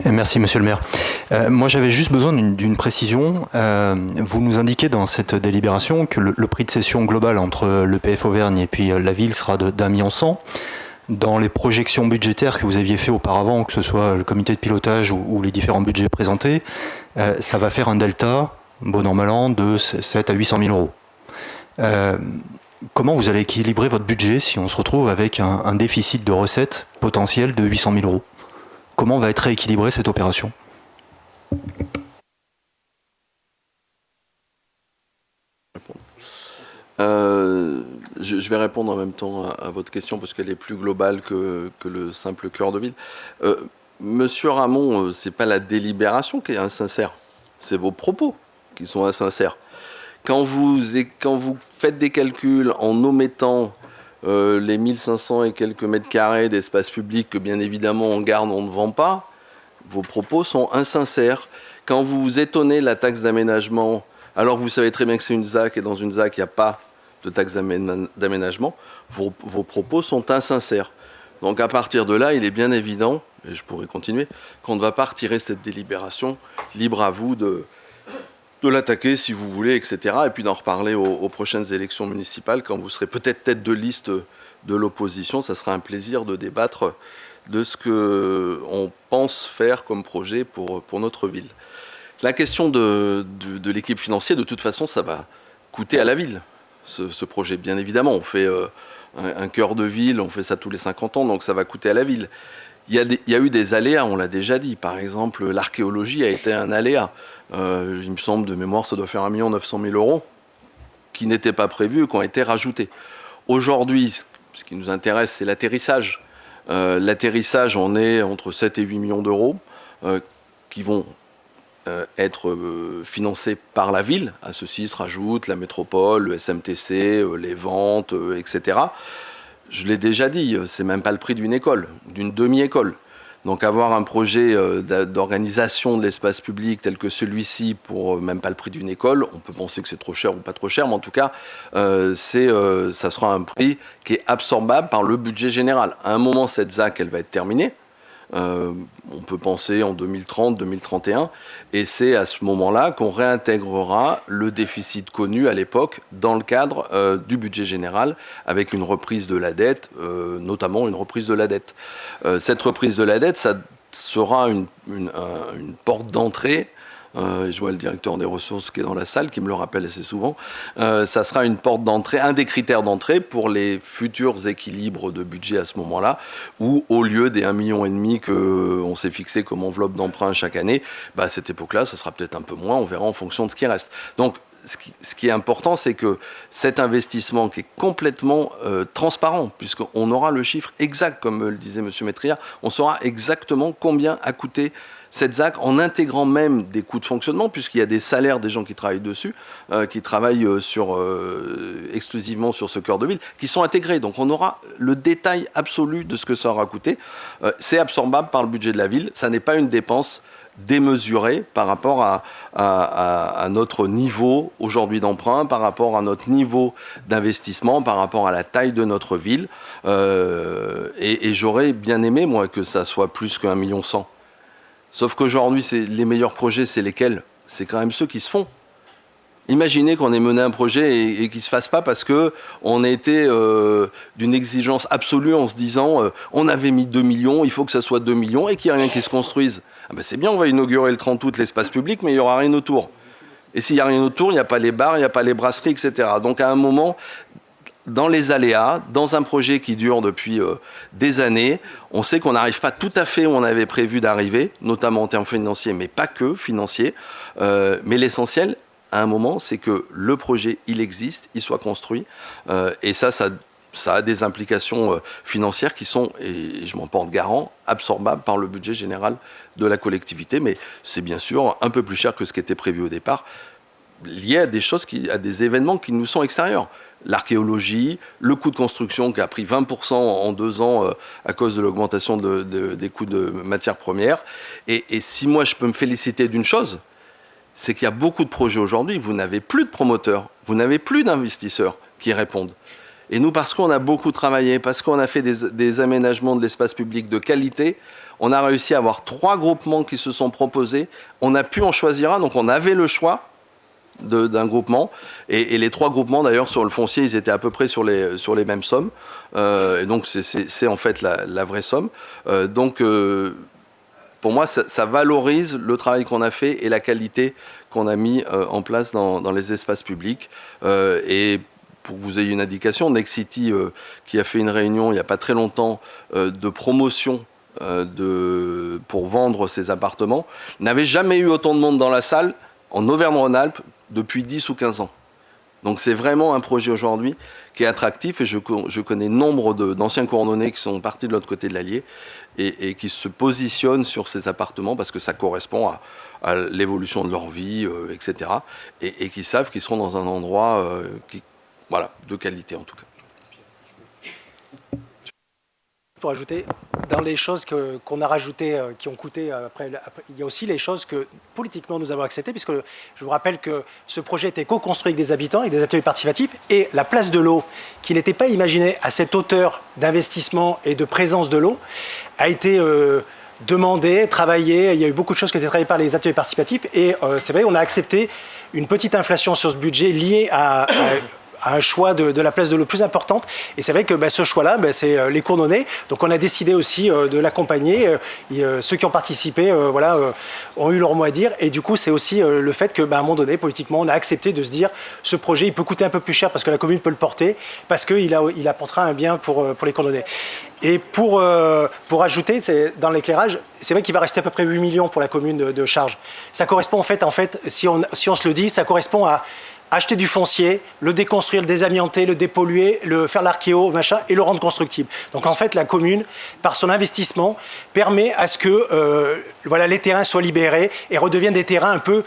Merci, Monsieur le maire. Moi, j'avais juste besoin d'une précision. Vous nous indiquez dans cette délibération que le prix de cession global entre le PF Auvergne et puis la ville sera d'1,1 million. Dans les projections budgétaires que vous aviez fait auparavant, que ce soit le comité de pilotage ou les différents budgets présentés, ça va faire un delta, bon an mal an, de 7 à 800 000 euros. Comment vous allez équilibrer votre budget si on se retrouve avec un déficit de recettes potentiel de 800 000 euros? Comment va être rééquilibrée cette opération? Je vais répondre en même temps à votre question parce qu'elle est plus globale que le simple cœur de ville. Monsieur Ramon, c'est pas la délibération qui est insincère, c'est vos propos qui sont insincères. Quand vous faites des calculs en omettant les 1500 et quelques mètres carrés d'espace public que bien évidemment on garde, on ne vend pas, vos propos sont insincères. Quand vous vous étonnez de la taxe d'aménagement, alors que vous savez très bien que c'est une ZAC et dans une ZAC il n'y a pas de taxe d'aménagement, vos propos sont insincères. Donc à partir de là, il est bien évident, et je pourrais continuer, qu'on ne va pas retirer cette délibération, libre à vous de l'attaquer si vous voulez, etc. Et puis d'en reparler aux prochaines élections municipales, quand vous serez peut-être tête de liste de l'opposition, ça sera un plaisir de débattre de ce qu'on pense faire comme projet pour notre ville. La question de l'équipe financière, de toute façon, ça va coûter à la ville, ce projet. Bien évidemment, on fait un cœur de ville, on fait ça tous les 50 ans, donc ça va coûter à la ville. Il y a eu des aléas, on l'a déjà dit. Par exemple, l'archéologie a été un aléa. Il me semble, de mémoire, ça doit faire 1 900 000 euros qui n'étaient pas prévus et qui ont été rajoutés. Aujourd'hui, ce qui nous intéresse, c'est l'atterrissage. L'atterrissage, on est entre 7 et 8 millions d'euros qui vont être financés par la ville. À ceci se rajoute la métropole, le SMTC, les ventes, etc. Je l'ai déjà dit, c'est même pas le prix d'une école, d'une demi-école. Donc avoir un projet d'organisation de l'espace public tel que celui-ci pour même pas le prix d'une école, on peut penser que c'est trop cher ou pas trop cher, mais en tout cas, ça sera un prix qui est absorbable par le budget général. À un moment, cette ZAC, elle va être terminée. On peut penser en 2030, 2031, et c'est à ce moment-là qu'on réintégrera le déficit connu à l'époque dans le cadre du budget général, avec une reprise de la dette, notamment une reprise de la dette. Cette reprise de la dette, ça sera une porte d'entrée. Je vois le directeur des ressources qui est dans la salle, qui me le rappelle assez souvent. Ça sera une porte d'entrée, un des critères d'entrée pour les futurs équilibres de budget à ce moment-là, où au lieu des 1,5 million qu'on s'est fixé comme enveloppe d'emprunt chaque année, à cette époque-là, ça sera peut-être un peu moins, on verra en fonction de ce qui reste. Donc, ce qui est important, c'est que cet investissement qui est complètement transparent, puisqu'on aura le chiffre exact, comme le disait M. Métriard, on saura exactement combien a coûté cette ZAC, en intégrant même des coûts de fonctionnement, puisqu'il y a des salaires des gens qui travaillent dessus, qui travaillent exclusivement sur ce cœur de ville, qui sont intégrés. Donc on aura le détail absolu de ce que ça aura coûté. C'est absorbable par le budget de la ville. Ça n'est pas une dépense démesurée par rapport à notre niveau aujourd'hui d'emprunt, par rapport à notre niveau d'investissement, par rapport à la taille de notre ville. Et j'aurais bien aimé, moi, que ça soit plus qu'1,1 million. Sauf qu'aujourd'hui, les meilleurs projets, c'est lesquels? C'est quand même ceux qui se font. Imaginez qu'on ait mené un projet et qu'il ne se fasse pas parce qu'on a été d'une exigence absolue en se disant on avait mis 2 millions, il faut que ça soit 2 millions et qu'il n'y ait rien qui se construise. C'est bien, on va inaugurer le 30 août l'espace public, mais il n'y aura rien autour. Et s'il n'y a rien autour, il n'y a pas les bars, il n'y a pas les brasseries, etc. Donc à un moment, dans les aléas, dans un projet qui dure depuis des années, on sait qu'on n'arrive pas tout à fait où on avait prévu d'arriver, notamment en termes financiers, mais pas que financiers. Mais l'essentiel, à un moment, c'est que le projet, il existe, il soit construit. Et ça a des implications financières qui sont, et je m'en porte garant, absorbables par le budget général de la collectivité. Mais c'est bien sûr un peu plus cher que ce qui était prévu au départ, lié à des choses, à des événements qui nous sont extérieurs. L'archéologie, le coût de construction qui a pris 20% en 2 ans à cause de l'augmentation des coûts de matières premières. Et si moi je peux me féliciter d'une chose, c'est qu'il y a beaucoup de projets aujourd'hui, vous n'avez plus de promoteurs, vous n'avez plus d'investisseurs qui répondent. Et nous, parce qu'on a beaucoup travaillé, parce qu'on a fait des aménagements de l'espace public de qualité, on a réussi à avoir 3 groupements qui se sont proposés. On a pu en choisir un, donc on avait le choix d'un groupement, et les 3 groupements d'ailleurs sur le foncier, ils étaient à peu près sur les mêmes sommes, et donc c'est en fait la vraie somme. Donc pour moi ça valorise le travail qu'on a fait et la qualité qu'on a mis en place dans les espaces publics. Et pour que vous ayez une indication, Nexity qui a fait une réunion il n'y a pas très longtemps de promotion pour vendre ses appartements, n'avait jamais eu autant de monde dans la salle en Auvergne-Rhône-Alpes depuis 10 ou 15 ans. Donc c'est vraiment un projet aujourd'hui qui est attractif, et je connais nombre d'anciens coordonnés qui sont partis de l'autre côté de l'Allier et qui se positionnent sur ces appartements parce que ça correspond à l'évolution de leur vie, etc. Et qui savent qu'ils seront dans un endroit de qualité en tout cas. Pour ajouter, dans les choses qu'on a rajoutées, qui ont coûté, après, il y a aussi les choses que politiquement nous avons acceptées, puisque je vous rappelle que ce projet était co-construit avec des habitants, avec des ateliers participatifs, et la place de l'eau, qui n'était pas imaginée à cette hauteur d'investissement et de présence de l'eau, a été demandée, travaillée. Il y a eu beaucoup de choses qui ont été travaillées par les ateliers participatifs, et c'est vrai, on a accepté une petite inflation sur ce budget liée à un choix de la place de l'eau plus importante. Et c'est vrai que ce choix-là, c'est les Cournonnais. Donc on a décidé aussi de l'accompagner. Ceux qui ont participé ont eu leur mot à dire. Et du coup, c'est aussi le fait qu'à un moment donné, politiquement, on a accepté de se dire ce projet, il peut coûter un peu plus cher parce que la commune peut le porter, parce qu'il apportera un bien pour les Cournonnais. Et pour ajouter, dans l'éclairage, c'est vrai qu'il va rester à peu près 8 millions pour la commune de charge. Ça correspond en fait si on se le dit, ça correspond à acheter du foncier, le déconstruire, le désamianter, le dépolluer, faire l'archéo, et le rendre constructible. Donc en fait, la commune, par son investissement, permet à ce que les terrains soient libérés et redeviennent des terrains un peu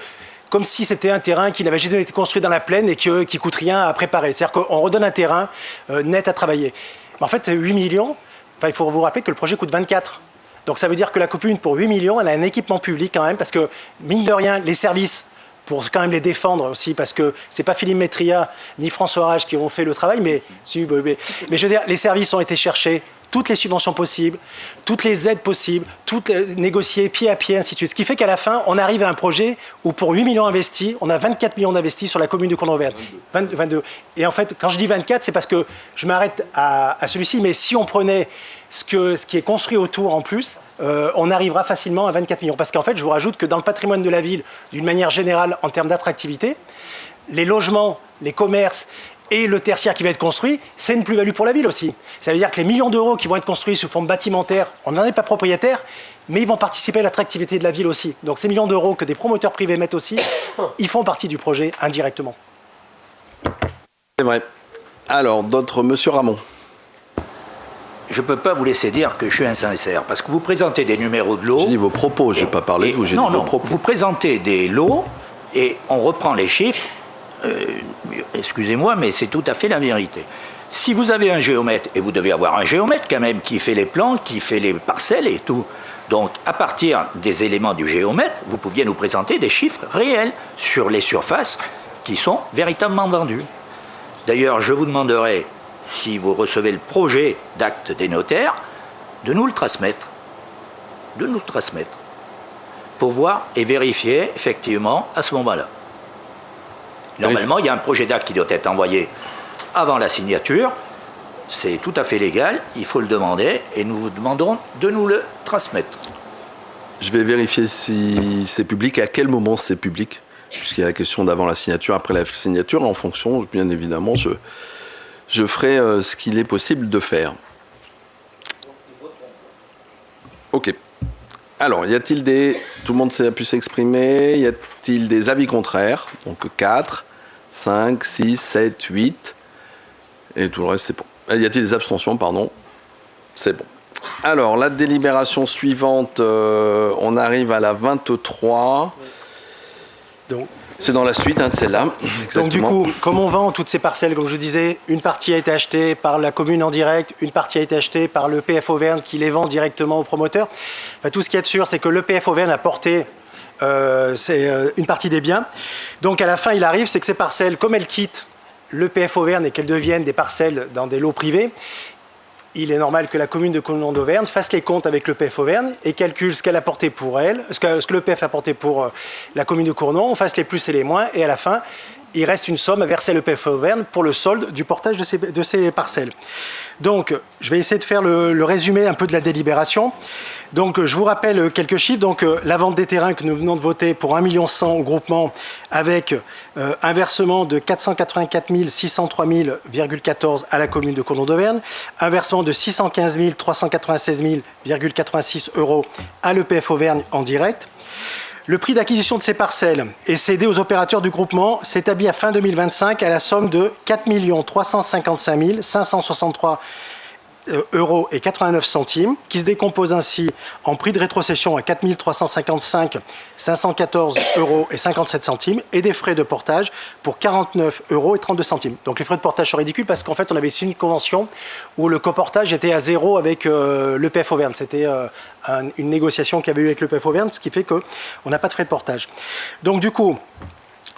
comme si c'était un terrain qui n'avait jamais été construit dans la plaine et qui ne coûte rien à préparer. C'est-à-dire qu'on redonne un terrain net à travailler. En fait, 8 millions, il faut vous rappeler que le projet coûte 24. Donc ça veut dire que la commune, pour 8 millions, elle a un équipement public quand même, parce que, mine de rien, les services, pour quand même les défendre aussi, parce que c'est pas Philippe Métria ni François Rage qui ont fait le travail, mais je veux dire, les services ont été cherchés, toutes les subventions possibles, toutes les aides possibles, toutes négociées pied à pied, ainsi de suite. Ce qui fait qu'à la fin, on arrive à un projet où pour 8 millions investis, on a 24 millions d'investis sur la commune de Cournonverne. 22. Et en fait, quand je dis 24, c'est parce que je m'arrête à celui-ci, mais si on prenait ce qui est construit autour en plus, on arrivera facilement à 24 millions. Parce qu'en fait, je vous rajoute que dans le patrimoine de la ville, d'une manière générale, en termes d'attractivité, les logements, les commerces et le tertiaire qui va être construit, c'est une plus-value pour la ville aussi. Ça veut dire que les millions d'euros qui vont être construits sous forme bâtimentaire, on n'en est pas propriétaire, mais ils vont participer à l'attractivité de la ville aussi. Donc ces millions d'euros que des promoteurs privés mettent aussi, ils font partie du projet indirectement. C'est vrai. Alors, d'autres, Monsieur Ramon. Je ne peux pas vous laisser dire que je suis insincère, parce que vous présentez des numéros de lots. J'ai dit vos propos, je n'ai pas parlé de vous, j'ai dit vos propos. Vous présentez des lots et on reprend les chiffres. Excusez-moi, mais c'est tout à fait la vérité. Si vous avez un géomètre, et vous devez avoir un géomètre quand même, qui fait les plans, qui fait les parcelles et tout, donc à partir des éléments du géomètre, vous pouviez nous présenter des chiffres réels sur les surfaces qui sont véritablement vendues. D'ailleurs, je vous demanderai, si vous recevez le projet d'acte des notaires, de nous le transmettre. De nous le transmettre. Pour voir et vérifier, effectivement, à ce moment-là. Normalement, il y a un projet d'acte qui doit être envoyé avant la signature. C'est tout à fait légal, il faut le demander, et nous vous demandons de nous le transmettre. Je vais vérifier si c'est public, à quel moment c'est public, puisqu'il y a la question d'avant la signature, après la signature, en fonction, bien évidemment, je ferai ce qu'il est possible de faire. Ok. Alors, y a-t-il des... Tout le monde a pu s'exprimer. Y a-t-il des avis contraires? Donc 4, 5, 6, 7, 8. Et tout le reste, c'est bon. Y a-t-il des abstentions, pardon? C'est bon. Alors, la délibération suivante, on arrive à la 23. Donc, c'est dans la suite de celle-là. Donc du coup, comme on vend toutes ces parcelles, comme je disais, une partie a été achetée par la commune en direct, une partie a été achetée par le PF Auvergne qui les vend directement aux promoteurs. Enfin, tout ce qui est sûr, c'est que le PF Auvergne a porté une partie des biens. Donc à la fin, il arrive, c'est que ces parcelles, comme elles quittent le PF Auvergne et qu'elles deviennent des parcelles dans des lots privés, il est normal que la commune de Cournonverne d'Auvergne fasse les comptes avec le PF Auvergne et calcule ce qu'elle a apporté pour elle, ce que le PF a apporté pour la commune de Cournon, on fasse les plus et les moins, et à la fin, il reste une somme à verser le PF Auvergne pour le solde du portage de ces parcelles. Donc, je vais essayer de faire le résumé un peu de la délibération. Donc, je vous rappelle quelques chiffres. Donc, la vente des terrains que nous venons de voter pour 1,1 million au groupement avec un versement de 484 603,14 à la commune de Cournonverne d'Auvergne, un versement de 615 396,86 € à l'EPF Auvergne en direct. Le prix d'acquisition de ces parcelles est cédé aux opérateurs du groupement s'établit à fin 2025 à la somme de 4 355 563 € et 89 centimes, qui se décompose ainsi en prix de rétrocession à 4 355 514 € et 57 centimes et des frais de portage pour 49 € et 32 centimes. Donc les frais de portage sont ridicules parce qu'en fait on avait signé une convention où le coportage était à zéro avec le PF Auvergne. C'était une négociation qu'il y avait eu avec le PF Auvergne, ce qui fait qu'on n'a pas de frais de portage. Donc du coup,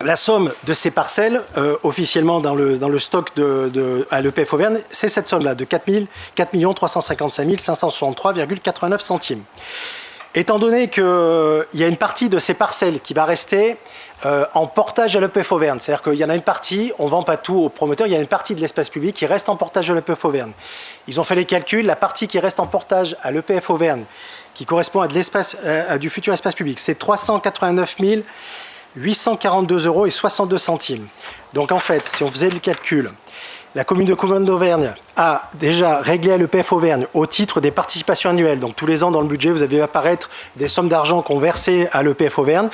la somme de ces parcelles, officiellement dans le stock à l'EPF Auvergne, c'est cette somme-là, de 4 355 563,89 centimes. Étant donné qu'il y a une partie de ces parcelles qui va rester en portage à l'EPF Auvergne, c'est-à-dire qu'il y en a une partie, on ne vend pas tout aux promoteurs, il y a une partie de l'espace public qui reste en portage à l'EPF Auvergne. Ils ont fait les calculs, la partie qui reste en portage à l'EPF Auvergne, qui correspond à du futur espace public, c'est 389 842 € et 62 centimes. Donc en fait, si on faisait le calcul, la commune de Cournonverne d'Auvergne a déjà réglé à l'EPF Auvergne au titre des participations annuelles. Donc tous les ans dans le budget, vous avez apparaître des sommes d'argent qu'on versait à l'EPF Auvergne.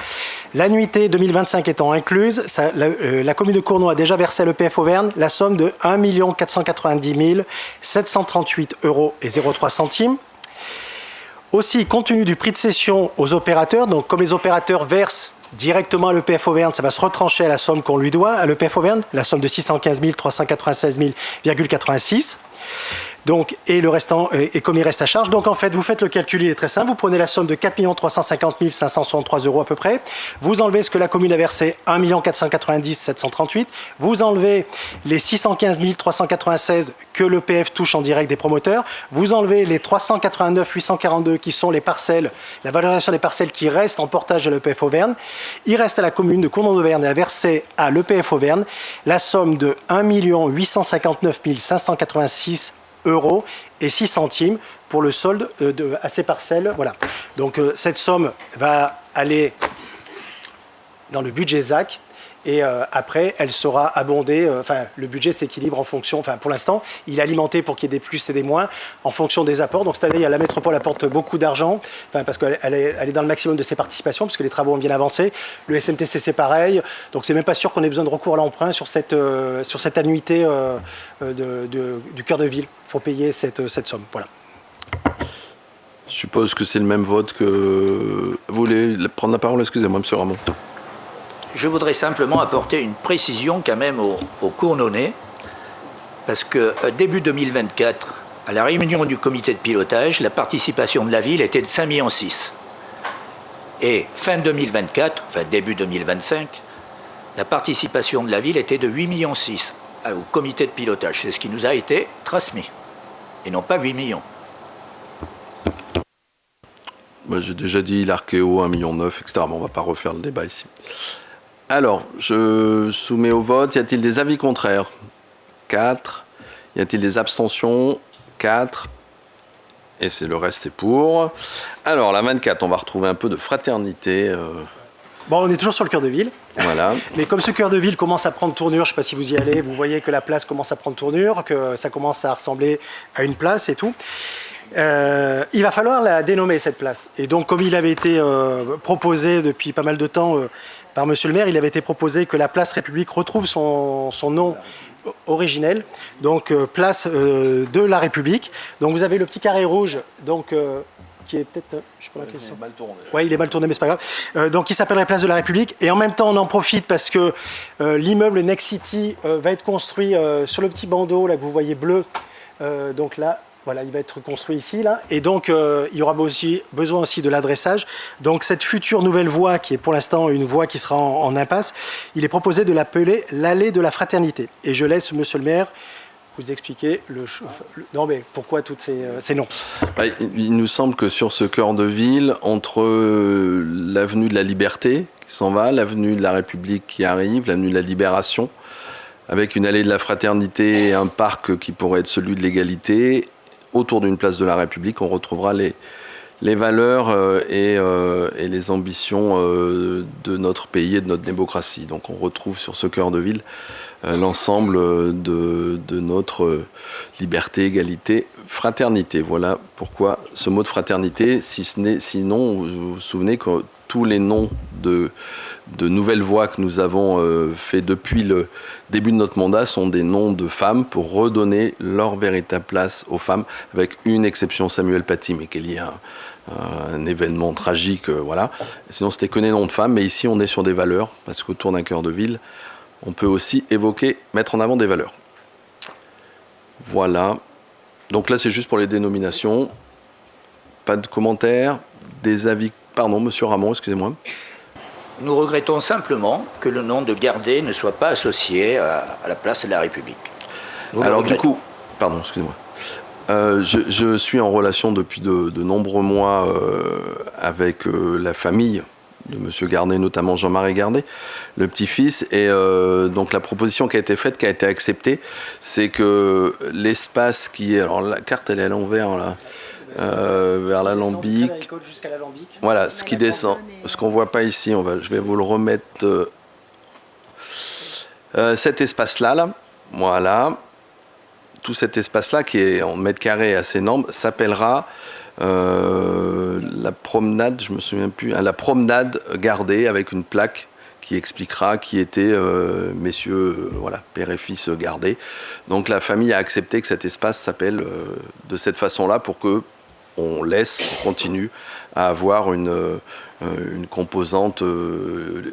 L'annuité 2025 étant incluse, la commune de Cournonverne a déjà versé à l'EPF Auvergne la somme de 1 490 738 € et 03 centimes. Aussi, compte tenu du prix de cession aux opérateurs, donc comme les opérateurs versent directement à l'EPF Auvergne, ça va se retrancher à la somme qu'on lui doit à l'EPF Auvergne, la somme de 615 396,86. Donc, et le restant est commis reste à charge. Donc en fait, vous faites le calcul, il est très simple. Vous prenez la somme de 4 350 563 € à peu près. Vous enlevez ce que la commune a versé, 1 490 738. Vous enlevez les 615 396 que le PF touche en direct des promoteurs. Vous enlevez les 389 842 qui sont les parcelles, la valorisation des parcelles qui restent en portage de l'EPF Auvergne. Il reste à la commune de Cournon d'Auvergne à verser à l'EPF Auvergne la somme de 1 859 586 € et 6 centimes pour le solde à ces parcelles. Voilà. Donc cette somme va aller dans le budget ZAC et après elle sera abondée. Le budget s'équilibre en fonction, pour l'instant il est alimenté pour qu'il y ait des plus et des moins en fonction des apports. Donc cette année la métropole apporte beaucoup d'argent parce qu'elle est dans le maximum de ses participations puisque les travaux ont bien avancé. Le SMTC c'est pareil. Donc c'est même pas sûr qu'on ait besoin de recours à l'emprunt sur cette annuité du cœur de ville. Il faut payer cette somme. Voilà. Je suppose que c'est le même vote que... Vous voulez prendre la parole? Excusez-moi, M. Ramon. Je voudrais simplement apporter une précision quand même aux Cournonnais, parce que début 2024, à la réunion du comité de pilotage, la participation de la ville était de 5,6 millions. Et fin 2024, début 2025, la participation de la ville était de 8,6 millions au comité de pilotage. C'est ce qui nous a été transmis, et non pas 8 millions. Moi, j'ai déjà dit l'Archéo, 1,9 million, etc. Mais on ne va pas refaire le débat ici. Alors, je soumets au vote. Y a-t-il des avis contraires? 4. Y a-t-il des abstentions? 4. Et le reste est pour. Alors, la 24, on va retrouver un peu de fraternité. Bon, on est toujours sur le cœur de ville. Voilà. Mais comme ce cœur de ville commence à prendre tournure, je ne sais pas si vous y allez, vous voyez que la place commence à prendre tournure, que ça commence à ressembler à une place et tout. Il va falloir la dénommer, cette place. Et donc, comme il avait été proposé depuis pas mal de temps par Monsieur le maire, il avait été proposé que la place République retrouve son nom originel, donc place de la République. Donc vous avez le petit carré rouge, donc qui est peut-être, je sais pas laquelle c'est. Mal tourné. Ouais, il est mal tourné, mais c'est pas grave. Donc il s'appellerait place de la République. Et en même temps, on en profite parce que l'immeuble Next City va être construit sur le petit bandeau là que vous voyez bleu. Donc là. Voilà, il va être construit ici, là. Et donc, il y aura besoin aussi de l'adressage. Donc, cette future nouvelle voie, qui est pour l'instant une voie qui sera en impasse, il est proposé de l'appeler l'allée de la fraternité. Et je laisse Monsieur le maire vous expliquer non, mais pourquoi tous ces noms. Il nous semble que sur ce cœur de ville, entre l'avenue de la Liberté qui s'en va, l'avenue de la République qui arrive, l'avenue de la Libération, avec une allée de la Fraternité et un parc qui pourrait être celui de l'égalité, autour d'une place de la République, on retrouvera les valeurs et les ambitions de notre pays et de notre démocratie. Donc on retrouve sur ce cœur de ville l'ensemble de notre liberté, égalité, fraternité. Voilà pourquoi ce mot de fraternité, sinon vous vous souvenez que tous les noms de nouvelles voies que nous avons fait depuis le début de notre mandat sont des noms de femmes pour redonner leur véritable place aux femmes, avec une exception, Samuel Paty, mais qui est lié à un événement tragique, voilà. Sinon, c'était que des noms de femmes, mais ici, on est sur des valeurs, parce qu'autour d'un cœur de ville, on peut aussi mettre en avant des valeurs. Voilà. Donc là, c'est juste pour les dénominations. Pas de commentaires, des avis. Pardon, Monsieur Ramon, excusez-moi. Nous regrettons simplement que le nom de Gardé ne soit pas associé à la place de la République. Alors du coup, pardon, excusez-moi. Je suis en relation depuis de nombreux mois avec la famille de M. Gardé, notamment Jean-Marie Gardé, le petit-fils. Et donc la proposition qui a été faite, qui a été acceptée, c'est que l'espace qui est... Alors la carte, elle est à l'envers, là. Vers l'alambic. Voilà, ce qui descend, ce qu'on ne voit pas ici, je vais vous le remettre. Cet espace-là, là, voilà, tout cet espace-là qui est en mètres carrés assez énorme, s'appellera la promenade, je me souviens plus, la promenade Gardé, avec une plaque qui expliquera qui étaient messieurs, voilà, père et fils Gardé. Donc la famille a accepté que cet espace s'appelle de cette façon-là pour que on continue à avoir une composante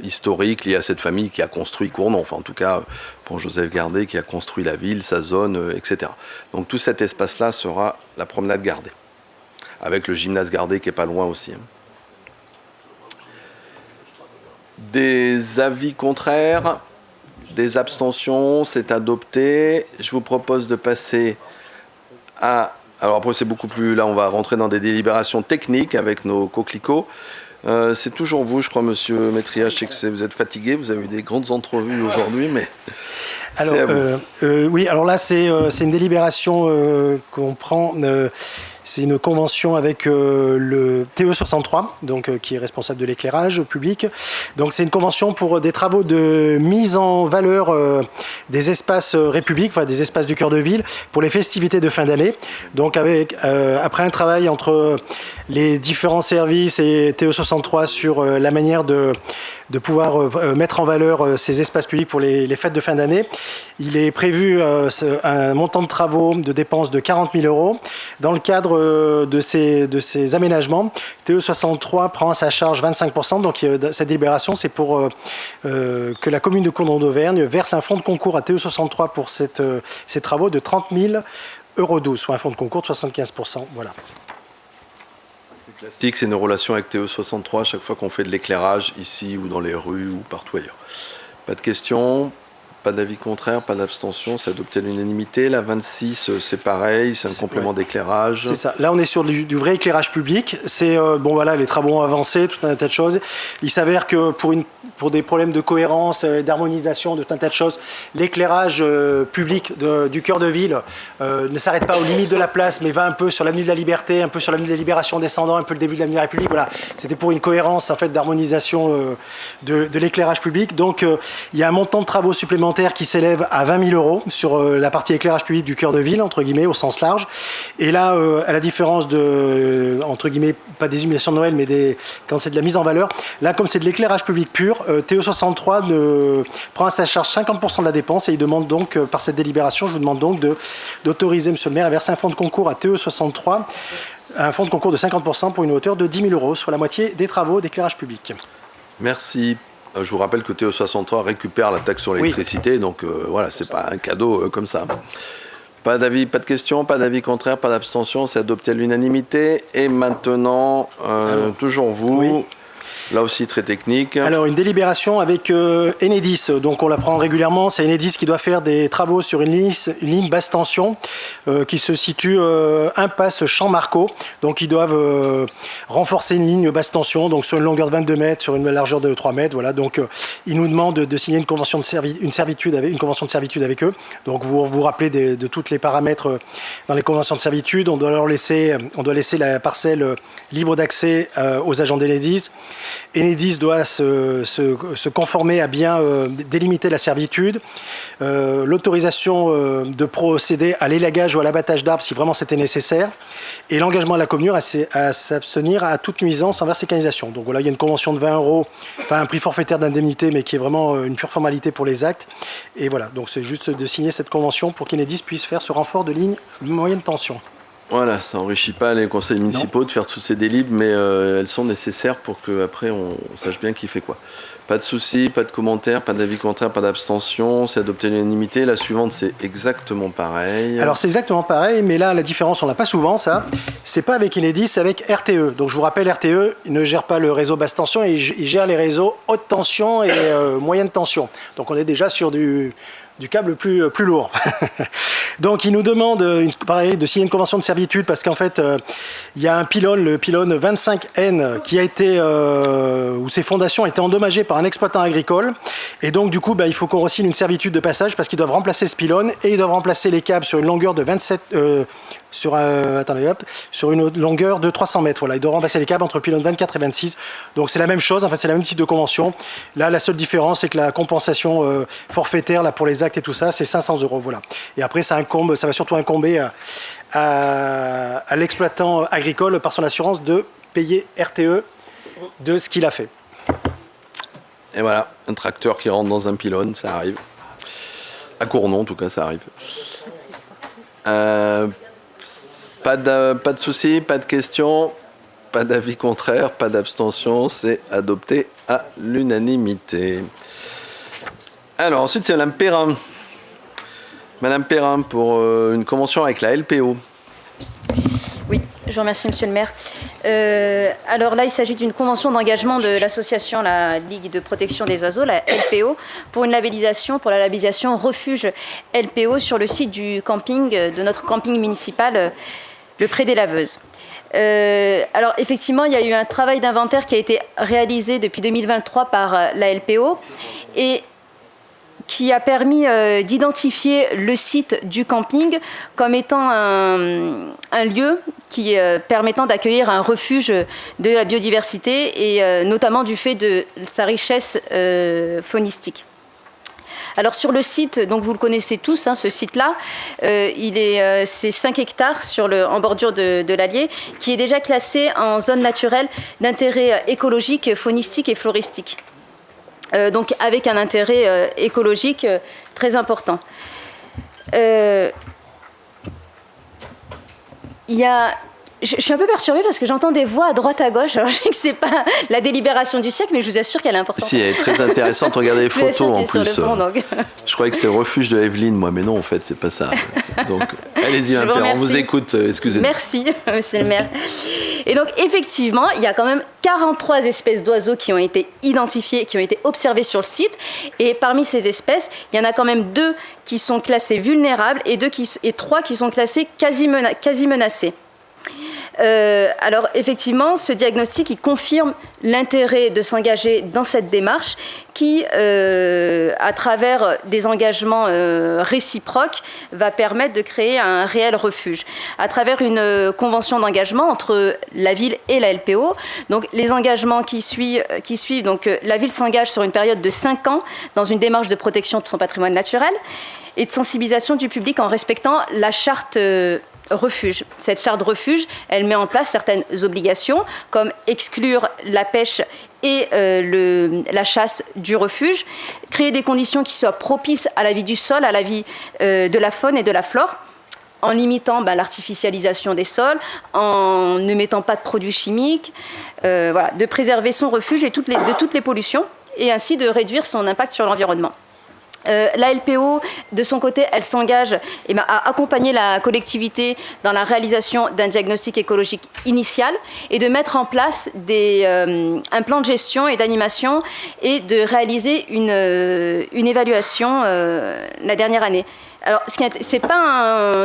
historique liée à cette famille qui a construit Cournon, enfin en tout cas pour Joseph Gardet qui a construit la ville, sa zone, etc. Donc tout cet espace-là sera la promenade Gardet, avec le gymnase Gardet qui est pas loin aussi. Des avis contraires, des abstentions, c'est adopté. Je vous propose de passer à... Alors après c'est beaucoup plus... Là on va rentrer dans des délibérations techniques avec nos coquelicots. C'est toujours vous, je crois, monsieur Métria. Je sais que vous êtes fatigué, vous avez eu des grandes entrevues aujourd'hui, mais alors, c'est à vous. Oui, alors là, c'est une délibération qu'on prend. C'est une convention avec le TE63, donc, qui est responsable de l'éclairage public. Donc c'est une convention pour des travaux de mise en valeur des espaces républiques, enfin des espaces du cœur de ville, pour les festivités de fin d'année. Donc après un travail entre les différents services et TE63 sur la manière de pouvoir mettre en valeur ces espaces publics pour les fêtes de fin d'année, il est prévu un montant de travaux de dépenses de 40 000 €. Dans le cadre de ces aménagements, TE63 prend à sa charge 25%. Donc cette délibération, c'est pour que la commune de Cournon d'Auvergne verse un fonds de concours à TE63 pour ces travaux de 30 000,12 €, soit un fonds de concours de 75%. Voilà. Classique, c'est une relation avec TE63 à chaque fois qu'on fait de l'éclairage ici ou dans les rues ou partout ailleurs. Pas de questions, pas d'avis contraire, pas d'abstention, c'est adopté à l'unanimité. La 26, c'est pareil, c'est un complément d'éclairage. C'est ça. Là, on est sur du vrai éclairage public. C'est bon, voilà, les travaux ont avancé, tout un tas de choses. Il s'avère que pour des problèmes de cohérence, d'harmonisation, de tout un tas de choses, l'éclairage public du cœur de ville ne s'arrête pas aux limites de la place, mais va un peu sur l'avenue de la Liberté, un peu sur l'avenue de la Libération descendant, un peu le début de l'avenue de la République. Voilà, c'était pour une cohérence en fait d'harmonisation de l'éclairage public. Donc, il y a un montant de travaux supplémentaires qui s'élève à 20 000 € sur la partie éclairage public du cœur de ville, entre guillemets, au sens large. Et là, à la différence de, entre guillemets, pas des illuminations de Noël, mais quand c'est de la mise en valeur, là, comme c'est de l'éclairage public pur, TE63 prend à sa charge 50% de la dépense et il demande donc, par cette délibération, je vous demande donc d'autoriser, monsieur le maire, à verser un fonds de concours à TE63, un fonds de concours de 50% pour une hauteur de 10 000 €, soit la moitié des travaux d'éclairage public. Merci. Je vous rappelle que TE63 récupère la taxe sur l'électricité, donc voilà, c'est pas un cadeau comme ça. Pas d'avis, pas de questions, pas d'avis contraire, pas d'abstention, c'est adopté à l'unanimité. Et maintenant, toujours vous, oui. Là aussi très technique. Alors une délibération avec Enedis, donc on la prend régulièrement, c'est Enedis qui doit faire des travaux sur une ligne basse tension qui se situe impasse Champ-Marcot. Donc ils doivent renforcer une ligne basse tension, donc sur une longueur de 22 mètres, sur une largeur de 3 mètres. Voilà. Donc ils nous demandent de signer une convention de servitude avec eux. Donc vous vous rappelez de tous les paramètres dans les conventions de servitude. On doit laisser la parcelle libre d'accès aux agents d'Enedis. Enedis doit se conformer à bien délimiter la servitude, l'autorisation de procéder à l'élagage ou à l'abattage d'arbres si vraiment c'était nécessaire, et l'engagement à la commune à s'abstenir à toute nuisance envers ces canalisations. Donc voilà, il y a une convention de 20 €, enfin un prix forfaitaire d'indemnité, mais qui est vraiment une pure formalité pour les actes. Et voilà, donc c'est juste de signer cette convention pour qu'Enedis puisse faire ce renfort de ligne moyenne tension. Voilà, ça n'enrichit pas les conseils municipaux de faire toutes ces délibes, mais elles sont nécessaires pour qu'après on sache bien qui fait quoi. Pas de soucis, pas de commentaires, pas d'avis contraire, pas d'abstention, c'est adopté à l'unanimité. La suivante, c'est exactement pareil. Alors c'est exactement pareil, mais là la différence, on l'a pas souvent ça, c'est pas avec Enedis, c'est avec RTE. Donc je vous rappelle, RTE il ne gère pas le réseau basse tension, il gère les réseaux haute tension et moyenne tension. Donc on est déjà sur du câble plus lourd. Donc il nous demande pareil, de signer une convention de servitude parce qu'en fait il y a un pylône, le pylône 25N qui a été où ses fondations étaient endommagées par un exploitant agricole, et donc du coup il faut qu'on re-signe une servitude de passage parce qu'ils doivent remplacer ce pylône et ils doivent remplacer les câbles sur une longueur de 27 sur une longueur de 300 mètres. Voilà, ils doivent remplacer les câbles entre le pylône 24 et 26. Donc c'est la même chose, en fait c'est la même type de convention. Là la seule différence c'est que la compensation forfaitaire là pour les actes et tout ça c'est 500 €. Voilà. Et après ça va surtout incomber à l'exploitant agricole par son assurance de payer RTE de ce qu'il a fait. Et voilà, un tracteur qui rentre dans un pylône, ça arrive. À Cournon en tout cas ça arrive. Pas de soucis, pas de questions, pas d'avis contraire, pas d'abstention. C'est adopté à l'unanimité. Alors, ensuite, c'est Madame Perrin. Madame Perrin, pour une convention avec la LPO. Oui, je vous remercie, Monsieur le maire. Alors là, il s'agit d'une convention d'engagement de l'association La Ligue de protection des oiseaux, la LPO, pour la labellisation refuge LPO sur le site du camping, de notre camping municipal, le Pré des Laveuses. Alors effectivement, il y a eu un travail d'inventaire qui a été réalisé depuis 2023 par la LPO et qui a permis d'identifier le site du camping comme étant un lieu qui permettant d'accueillir un refuge de la biodiversité et notamment du fait de sa richesse faunistique. Alors sur le site, donc vous le connaissez tous, hein, ce site-là, c'est 5 hectares en bordure de l'Allier, qui est déjà classé en zone naturelle d'intérêt écologique, faunistique et floristique. Donc avec un intérêt écologique très important. Je suis un peu perturbée parce que j'entends des voix à droite à gauche. Alors je sais que c'est pas la délibération du siècle, mais je vous assure qu'elle est importante. Si, elle est très intéressante. Regardez les photos en plus. Fond, je croyais que c'était le refuge de Evelyne, moi, mais non, en fait, c'est pas ça. Donc, allez-y, on vous écoute. Excusez-nous. Merci, Monsieur le maire. Et donc, effectivement, il y a quand même 43 espèces d'oiseaux qui ont été identifiées, qui ont été observées sur le site. Et parmi ces espèces, il y en a quand même 2 qui sont classées vulnérables et 3 qui sont classées quasi menacées. Alors effectivement, ce diagnostic il confirme l'intérêt de s'engager dans cette démarche qui, à travers des engagements réciproques, va permettre de créer un réel refuge. À travers une convention d'engagement entre la ville et la LPO, donc les engagements qui suivent, donc la ville s'engage sur une période de 5 ans dans une démarche de protection de son patrimoine naturel et de sensibilisation du public en respectant la charte refuge. Cette charte refuge, elle met en place certaines obligations, comme exclure la pêche et la chasse du refuge, créer des conditions qui soient propices à la vie du sol, à la vie de la faune et de la flore, en limitant l'artificialisation des sols, en ne mettant pas de produits chimiques, voilà, de préserver son refuge de toutes les pollutions, et ainsi de réduire son impact sur l'environnement. La LPO, de son côté, elle s'engage à accompagner la collectivité dans la réalisation d'un diagnostic écologique initial et de mettre en place un plan de gestion et d'animation et de réaliser une évaluation la dernière année. Alors, c'est pas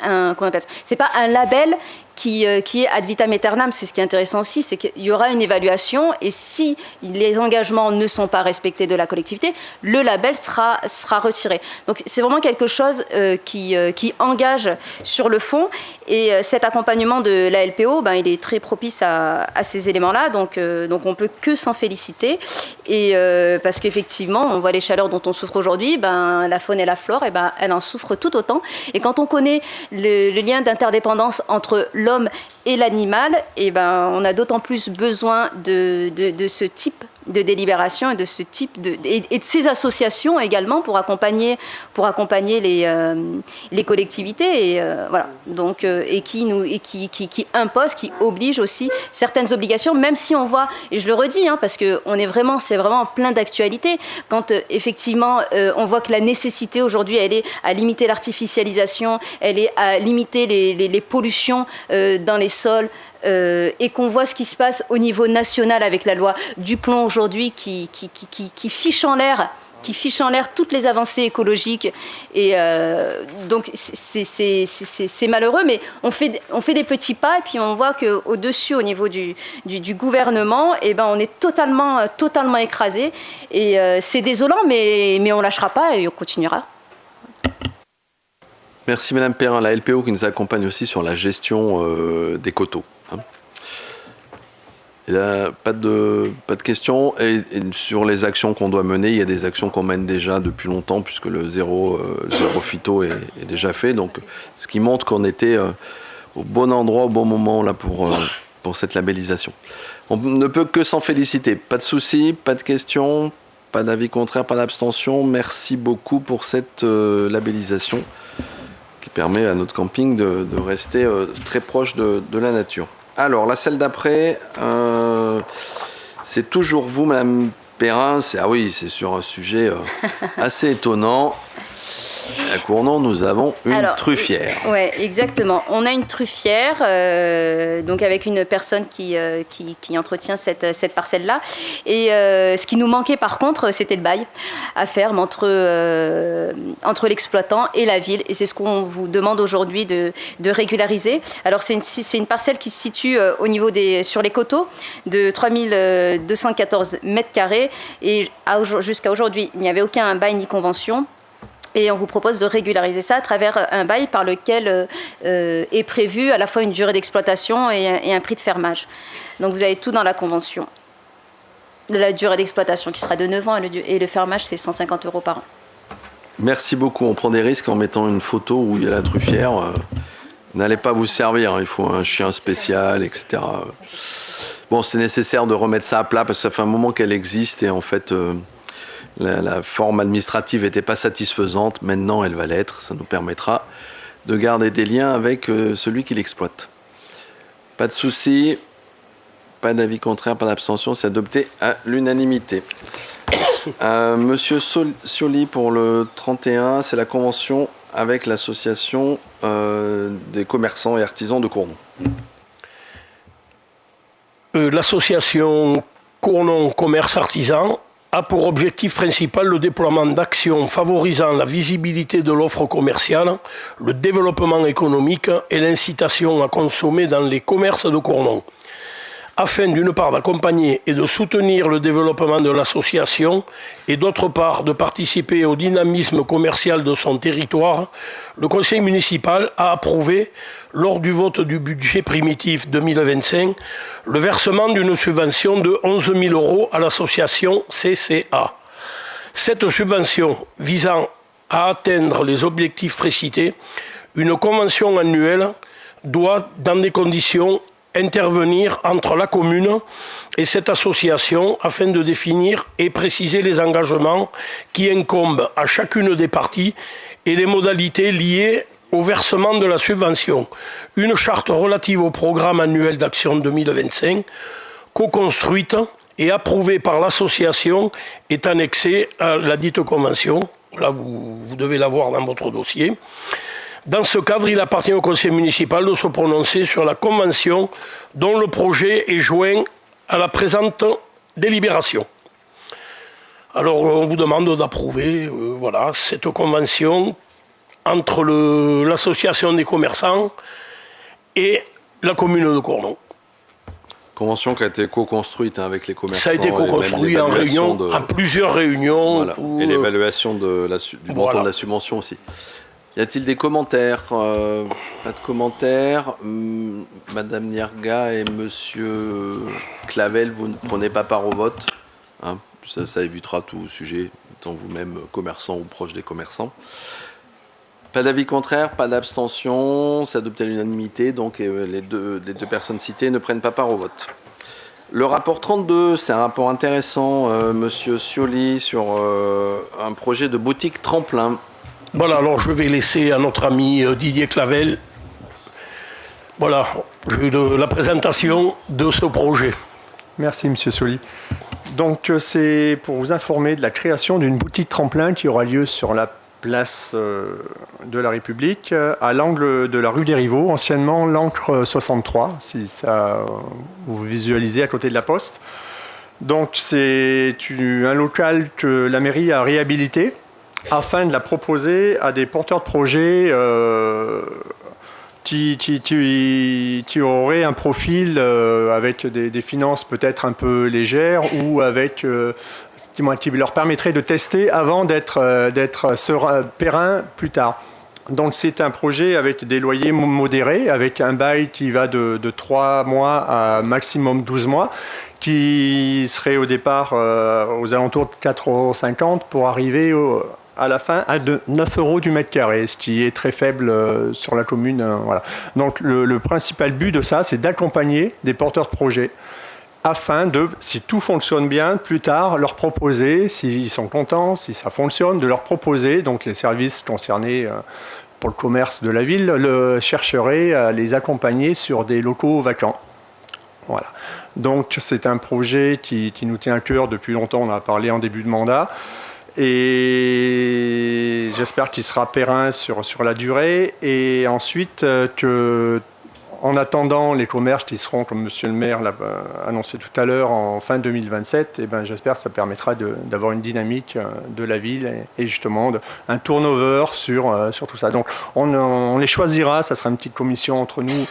un label qui est ad vitam aeternam. C'est ce qui est intéressant aussi, c'est qu'il y aura une évaluation et si les engagements ne sont pas respectés de la collectivité, le label sera retiré. Donc c'est vraiment quelque chose qui engage sur le fond et cet accompagnement de la LPO, il est très propice à ces éléments-là, donc on peut que s'en féliciter et parce qu'effectivement, on voit les chaleurs dont on souffre aujourd'hui, la faune et la flore, elle en souffre tout autant. Et quand on connaît le lien d'interdépendance entre l'homme et l'animal, on a d'autant plus besoin de ce type de délibération et de ce type et de ces associations également pour accompagner les collectivités et voilà, donc et qui impose, qui oblige aussi certaines obligations, même si on voit, et je le redis parce que c'est vraiment plein d'actualité quand effectivement on voit que la nécessité aujourd'hui elle est à limiter l'artificialisation, elle est à limiter les pollutions dans les sols. Et qu'on voit ce qui se passe au niveau national avec la loi du plomb aujourd'hui qui fiche en l'air toutes les avancées écologiques et donc c'est malheureux, mais on fait des petits pas et puis on voit qu'au-dessus au niveau du gouvernement on est totalement écrasé et c'est désolant, mais on lâchera pas et on continuera. Merci Madame Perrin, la LPO qui nous accompagne aussi sur la gestion des coteaux. Il n'y a pas de questions. Et sur les actions qu'on doit mener, il y a des actions qu'on mène déjà depuis longtemps, puisque le zéro phyto est déjà fait. Donc, ce qui montre qu'on était au bon endroit, au bon moment là, pour cette labellisation. On ne peut que s'en féliciter. Pas de soucis, pas de questions, pas d'avis contraire, pas d'abstention. Merci beaucoup pour cette labellisation qui permet à notre camping de rester très proche de la nature. Alors, la salle d'après, c'est toujours vous, Madame Perrin. Ah oui, c'est sur un sujet assez étonnant. À Cournon, nous avons une truffière. Oui, exactement. On a une truffière, donc avec une personne qui entretient cette parcelle-là. Et ce qui nous manquait par contre, c'était le bail à faire entre l'exploitant et la ville. Et c'est ce qu'on vous demande aujourd'hui de régulariser. Alors c'est une parcelle qui se situe au niveau sur les coteaux de 3214 mètres carrés. Et jusqu'à aujourd'hui, il n'y avait aucun bail ni convention. Et on vous propose de régulariser ça à travers un bail par lequel est prévu à la fois une durée d'exploitation et un prix de fermage. Donc vous avez tout dans la convention. De la durée d'exploitation qui sera de 9 ans et le fermage c'est 150 € par an. Merci beaucoup. On prend des risques en mettant une photo où il y a la truffière. N'allez pas vous servir, hein. Il faut un chien spécial, etc. Bon, c'est nécessaire de remettre ça à plat parce que ça fait un moment qu'elle existe et en fait... La forme administrative n'était pas satisfaisante, maintenant elle va l'être, ça nous permettra de garder des liens avec celui qui l'exploite. Pas de souci, pas d'avis contraire, pas d'abstention, c'est adopté à l'unanimité. Monsieur Scioli pour le 31, c'est la convention avec l'association des commerçants et artisans de Cournon. L'association Cournon Commerce Artisan a pour objectif principal le déploiement d'actions favorisant la visibilité de l'offre commerciale, le développement économique et l'incitation à consommer dans les commerces de Cournon, afin d'une part d'accompagner et de soutenir le développement de l'association et d'autre part de participer au dynamisme commercial de son territoire. Le conseil municipal a approuvé, lors du vote du budget primitif 2025, le versement d'une subvention de 11 000 € à l'association CCA. Cette subvention visant à atteindre les objectifs précités, une convention annuelle doit, dans des conditions, intervenir entre la commune et cette association afin de définir et préciser les engagements qui incombent à chacune des parties et les modalités liées au versement de la subvention. Une charte relative au programme annuel d'action 2025, co-construite et approuvée par l'association, est annexée à la dite convention. Là, vous devez l'avoir dans votre dossier. Dans ce cadre, il appartient au conseil municipal de se prononcer sur la convention dont le projet est joint à la présente délibération. Alors, on vous demande d'approuver cette convention entre l'association des commerçants et la commune de Cournon. Convention qui a été co-construite avec les commerçants. Ça a été co-construit en plusieurs réunions. Voilà. Et l'évaluation du montant de la subvention aussi. Y a-t-il des commentaires? Pas de commentaires. Madame Nierga et Monsieur Clavel, vous ne prenez pas part au vote, hein, ça évitera tout sujet, étant vous-même commerçant ou proche des commerçants. Pas d'avis contraire, pas d'abstention, c'est adopté à l'unanimité, donc les deux personnes citées ne prennent pas part au vote. Le rapport 32, c'est un rapport intéressant, Monsieur Scioli, sur un projet de boutique tremplin. Voilà, alors je vais laisser à notre ami Didier Clavel la présentation de ce projet. Merci Monsieur Scioli. Donc c'est pour vous informer de la création d'une boutique tremplin qui aura lieu sur la place de la République, à l'angle de la rue des Rivaux, anciennement l'Ancre 63, si ça vous visualisez à côté de la Poste. Donc c'est un local que la mairie a réhabilité afin de la proposer à des porteurs de projets qui auraient un profil avec des finances peut-être un peu légères ou avec qui leur permettrait de tester avant d'être périn plus tard. Donc c'est un projet avec des loyers modérés, avec un bail qui va de 3 mois à maximum 12 mois, qui serait au départ aux alentours de 4,50 € pour arriver à la fin à 9 € du mètre carré, ce qui est très faible sur la commune. Voilà. Donc le principal but de ça, c'est d'accompagner des porteurs de projets afin de, si tout fonctionne bien, plus tard, leur proposer, s'ils sont contents, si ça fonctionne, de leur proposer, donc les services concernés pour le commerce de la ville, chercherait à les accompagner sur des locaux vacants. Voilà. Donc c'est un projet qui nous tient à cœur depuis longtemps, on en a parlé en début de mandat. Et j'espère qu'il sera périn sur la durée. Et ensuite, en attendant les commerces qui seront, comme Monsieur le maire l'a annoncé tout à l'heure, en fin 2027, eh ben, j'espère que ça permettra d'avoir une dynamique de la ville et justement un turnover sur tout ça. Donc on les choisira, ça sera une petite commission entre nous,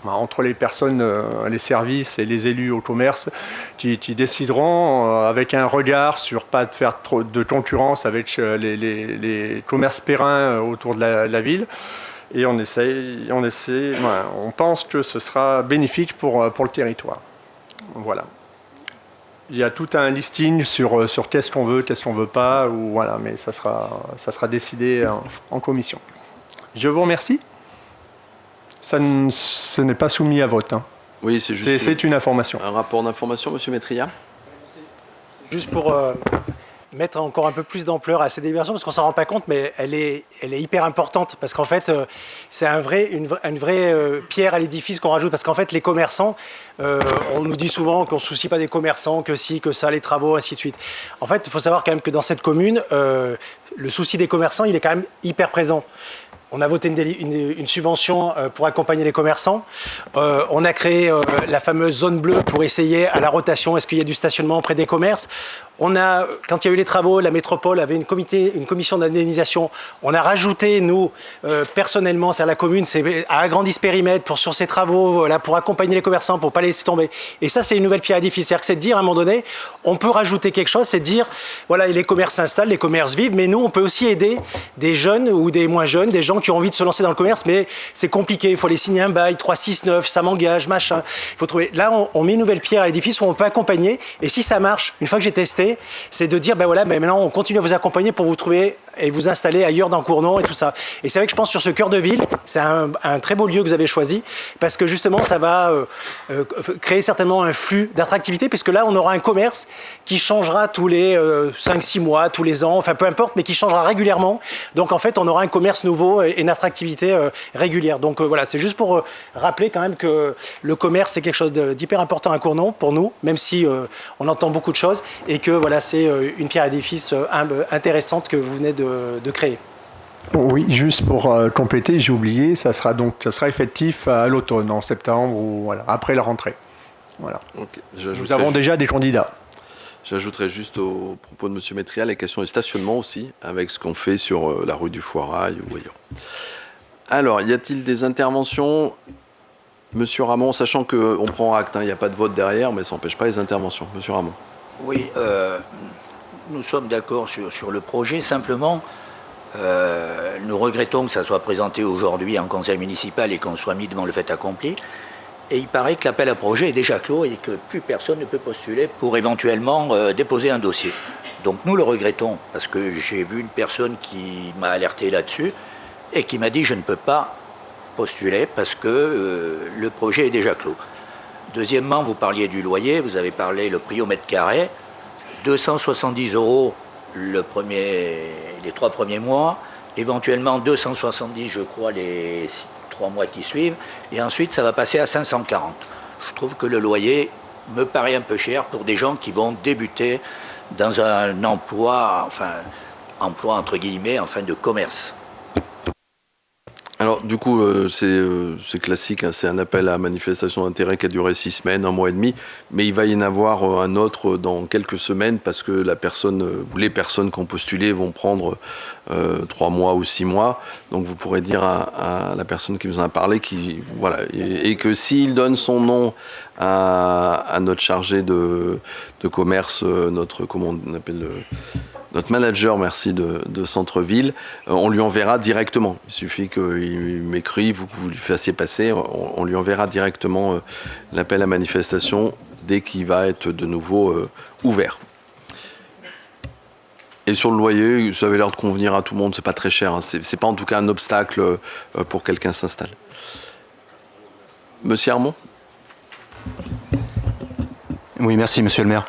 entre les personnes, les services et les élus au commerce qui décideront avec un regard sur pas de faire trop de concurrence avec les commerces périns autour de la ville. Et on pense que ce sera bénéfique pour le territoire. Voilà. Il y a tout un listing sur qu'est-ce qu'on veut pas, voilà, mais ça sera décidé en commission. Je vous remercie. Ce n'est pas soumis à vote. Hein. Oui, c'est juste c'est une information. Un rapport d'information, Monsieur Métria. Juste pour mettre encore un peu plus d'ampleur à cette délibération, parce qu'on ne s'en rend pas compte, mais elle est hyper importante, parce qu'en fait, c'est une vraie pierre à l'édifice qu'on rajoute, parce qu'en fait, les commerçants, on nous dit souvent qu'on ne se soucie pas des commerçants, que si, que ça, les travaux, ainsi de suite. En fait, il faut savoir quand même que dans cette commune, le souci des commerçants, il est quand même hyper présent. On a voté une subvention pour accompagner les commerçants. On a créé la fameuse zone bleue pour essayer à la rotation, est-ce qu'il y a du stationnement près des commerces. Quand il y a eu les travaux, la métropole avait une commission d'indemnisation. On a rajouté, nous, personnellement, c'est-à-dire la commune, c'est à agrandi ce périmètre sur ces travaux, voilà, pour accompagner les commerçants, pour ne pas les laisser tomber. Et ça, c'est une nouvelle pierre à l'édifice. C'est-à-dire que c'est de dire, à un moment donné, on peut rajouter quelque chose, c'est de dire, voilà, les commerces s'installent, les commerces vivent, mais nous, on peut aussi aider des jeunes ou des moins jeunes, des gens qui ont envie de se lancer dans le commerce, mais c'est compliqué, il faut les signer un bail, 3, 6, 9, ça m'engage, machin. Il faut trouver. Là, on met une nouvelle pierre à l'édifice où on peut accompagner, et si ça marche, une fois que j'ai testé, c'est de dire, ben voilà, ben maintenant on continue à vous accompagner pour vous trouver et vous installer ailleurs dans Cournon et tout ça. Et c'est vrai que je pense sur ce cœur de ville, c'est un très beau lieu que vous avez choisi, parce que justement ça va créer certainement un flux d'attractivité, puisque là on aura un commerce qui changera tous les 5-6 mois, tous les ans, enfin peu importe, mais qui changera régulièrement. Donc en fait on aura un commerce nouveau et une attractivité régulière. Donc voilà, c'est juste pour rappeler quand même que le commerce c'est quelque chose d'hyper important à Cournon pour nous, même si on entend beaucoup de choses, et que voilà, c'est une pierre à l'édifice intéressante que vous venez de créer. Oui, juste pour compléter, j'ai oublié, ça sera effectif à l'automne, en septembre, ou voilà, après la rentrée. Voilà. Okay. Nous avons déjà des candidats. J'ajouterais juste au propos de M. Métria les questions des stationnements aussi, avec ce qu'on fait sur la rue du Foirail ou ailleurs. Alors, y a-t-il des interventions? Monsieur Ramon, sachant qu'on prend acte, il n'y a pas de vote derrière, mais ça n'empêche pas les interventions. Monsieur Ramon. Oui, nous sommes d'accord sur le projet. Simplement, nous regrettons que ça soit présenté aujourd'hui en conseil municipal et qu'on soit mis devant le fait accompli. Et il paraît que l'appel à projet est déjà clos et que plus personne ne peut postuler pour éventuellement déposer un dossier. Donc nous le regrettons, parce que j'ai vu une personne qui m'a alerté là-dessus et qui m'a dit « je ne peux pas postuler parce que le projet est déjà clos ». Deuxièmement, vous parliez du loyer, vous avez parlé le prix au mètre carré, 270 € les 3 premiers mois, éventuellement 270 je crois les 3 mois qui suivent, et ensuite ça va passer à 540. Je trouve que le loyer me paraît un peu cher pour des gens qui vont débuter dans un emploi, emploi entre guillemets, de commerce. Alors du coup, c'est classique, c'est un appel à manifestation d'intérêt qui a duré 6 semaines, 1 mois et demi, mais il va y en avoir un autre dans quelques semaines parce que les personnes qui ont postulé vont prendre 3 mois ou 6 mois. Donc vous pourrez dire à la personne qui vous en a parlé et que s'il donne son nom à notre chargé de commerce, notre manager, de centre-ville, on lui enverra directement. Il suffit qu'il m'écrive ou que vous lui fassiez passer, on lui enverra directement l'appel à manifestation dès qu'il va être de nouveau ouvert. Et sur le loyer, ça avait l'air de convenir à tout le monde, c'est pas très cher, c'est pas en tout cas un obstacle pour quelqu'un s'installe. Monsieur Armand ? Oui, merci Monsieur le maire.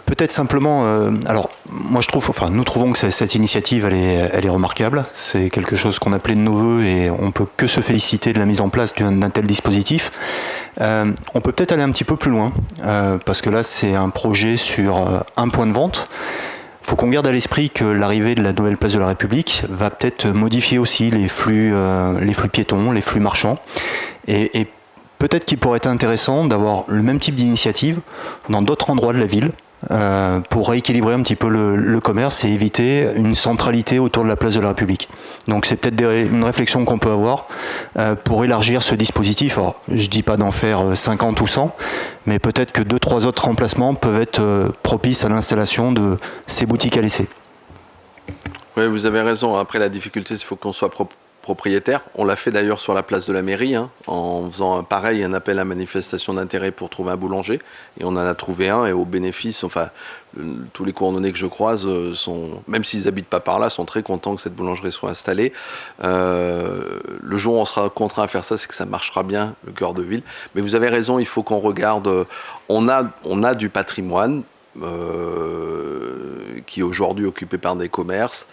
Peut-être simplement, alors moi je trouve, enfin nous trouvons que cette initiative elle est remarquable. C'est quelque chose qu'on appelait de nos voeux et on peut que se féliciter de la mise en place d'un tel dispositif. On peut peut-être aller un petit peu plus loin parce que là c'est un projet sur un point de vente. Il faut qu'on garde à l'esprit que l'arrivée de la nouvelle place de la République va peut-être modifier aussi les flux piétons, les flux marchands et peut-être qu'il pourrait être intéressant d'avoir le même type d'initiative dans d'autres endroits de la ville pour rééquilibrer un petit peu le commerce et éviter une centralité autour de la place de la République. Donc c'est peut-être une réflexion qu'on peut avoir pour élargir ce dispositif. Alors, je ne dis pas d'en faire 50 ou 100, mais peut-être que 2-3 autres remplacements peuvent être propices à l'installation de ces boutiques à l'essai. Oui, vous avez raison. Après, la difficulté, c'est qu'il faut qu'on soit propriétaire. On l'a fait d'ailleurs sur la place de la mairie, en faisant pareil, un appel à manifestation d'intérêt pour trouver un boulanger. Et on en a trouvé un, et au bénéfice, enfin, tous les couronnés que je croise, même s'ils n'habitent pas par là, sont très contents que cette boulangerie soit installée. Le jour où on sera contraint à faire ça, c'est que ça marchera bien, le cœur de ville. Mais vous avez raison, il faut qu'on regarde. On a du patrimoine qui est aujourd'hui occupé par des commerces.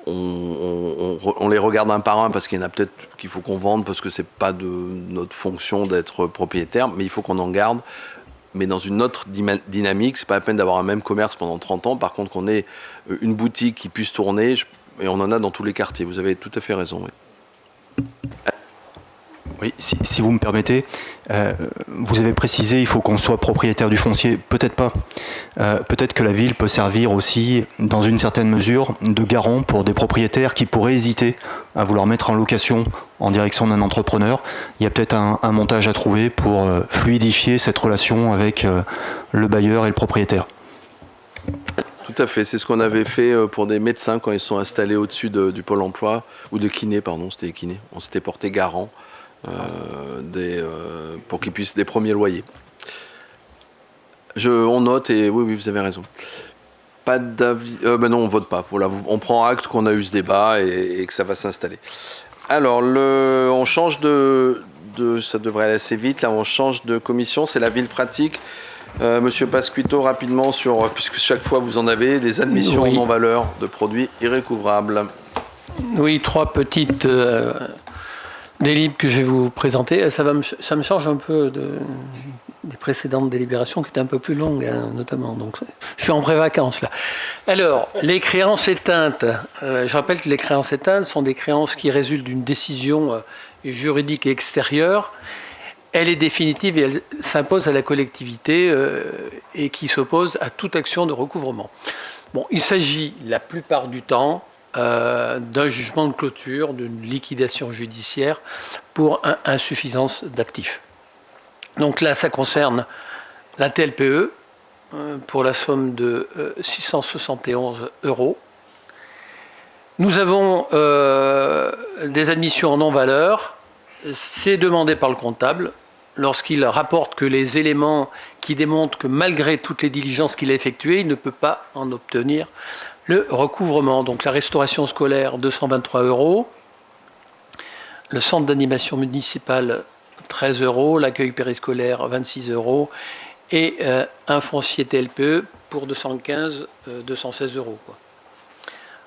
On les regarde un par un parce qu'il y en a peut-être qu'il faut qu'on vende parce que c'est pas de notre fonction d'être propriétaire, mais il faut qu'on en garde, mais dans une autre dynamique. C'est pas la peine d'avoir un même commerce pendant 30 ans. Par contre, qu'on ait une boutique qui puisse tourner, et on en a dans tous les quartiers. Vous avez tout à fait raison. Oui. Oui, si vous me permettez, vous avez précisé il faut qu'on soit propriétaire du foncier. Peut-être pas. Peut-être que la ville peut servir aussi, dans une certaine mesure, de garant pour des propriétaires qui pourraient hésiter à vouloir mettre en location en direction d'un entrepreneur. Il y a peut-être un montage à trouver pour fluidifier cette relation avec le bailleur et le propriétaire. Tout à fait, c'est ce qu'on avait fait pour des médecins quand ils sont installés au-dessus du pôle emploi, ou de kinés, pardon, c'était des kinés. On s'était porté garant pour qu'ils puissent des premiers loyers. On note et oui, vous avez raison. Pas d'avis. Non, on vote pas. On prend acte qu'on a eu ce débat et que ça va s'installer. Alors, on change ça devrait aller assez vite. Là, on change de commission. C'est la ville pratique. Monsieur Pasquito, rapidement puisque chaque fois vous en avez des admissions non valeur de produits irrécouvrables. Oui, 3 petites délibes que je vais vous présenter. Ça me change un peu des précédentes délibérations qui étaient un peu plus longues, notamment. Donc, je suis en pré-vacances là. Alors, les créances éteintes. Je rappelle que les créances éteintes sont des créances qui résultent d'une décision juridique extérieure. Elle est définitive et elle s'impose à la collectivité et qui s'oppose à toute action de recouvrement. Bon, il s'agit la plupart du temps d'un jugement de clôture, d'une liquidation judiciaire pour insuffisance d'actifs. Donc là, ça concerne la TLPE pour la somme de 671 €. Nous avons des admissions en non-valeur. C'est demandé par le comptable lorsqu'il rapporte que les éléments qui démontrent que malgré toutes les diligences qu'il a effectuées, il ne peut pas en obtenir le recouvrement. Donc la restauration scolaire, 223 €. Le centre d'animation municipale, 13 €. L'accueil périscolaire, 26 €. Et un foncier TLPE pour 216 €.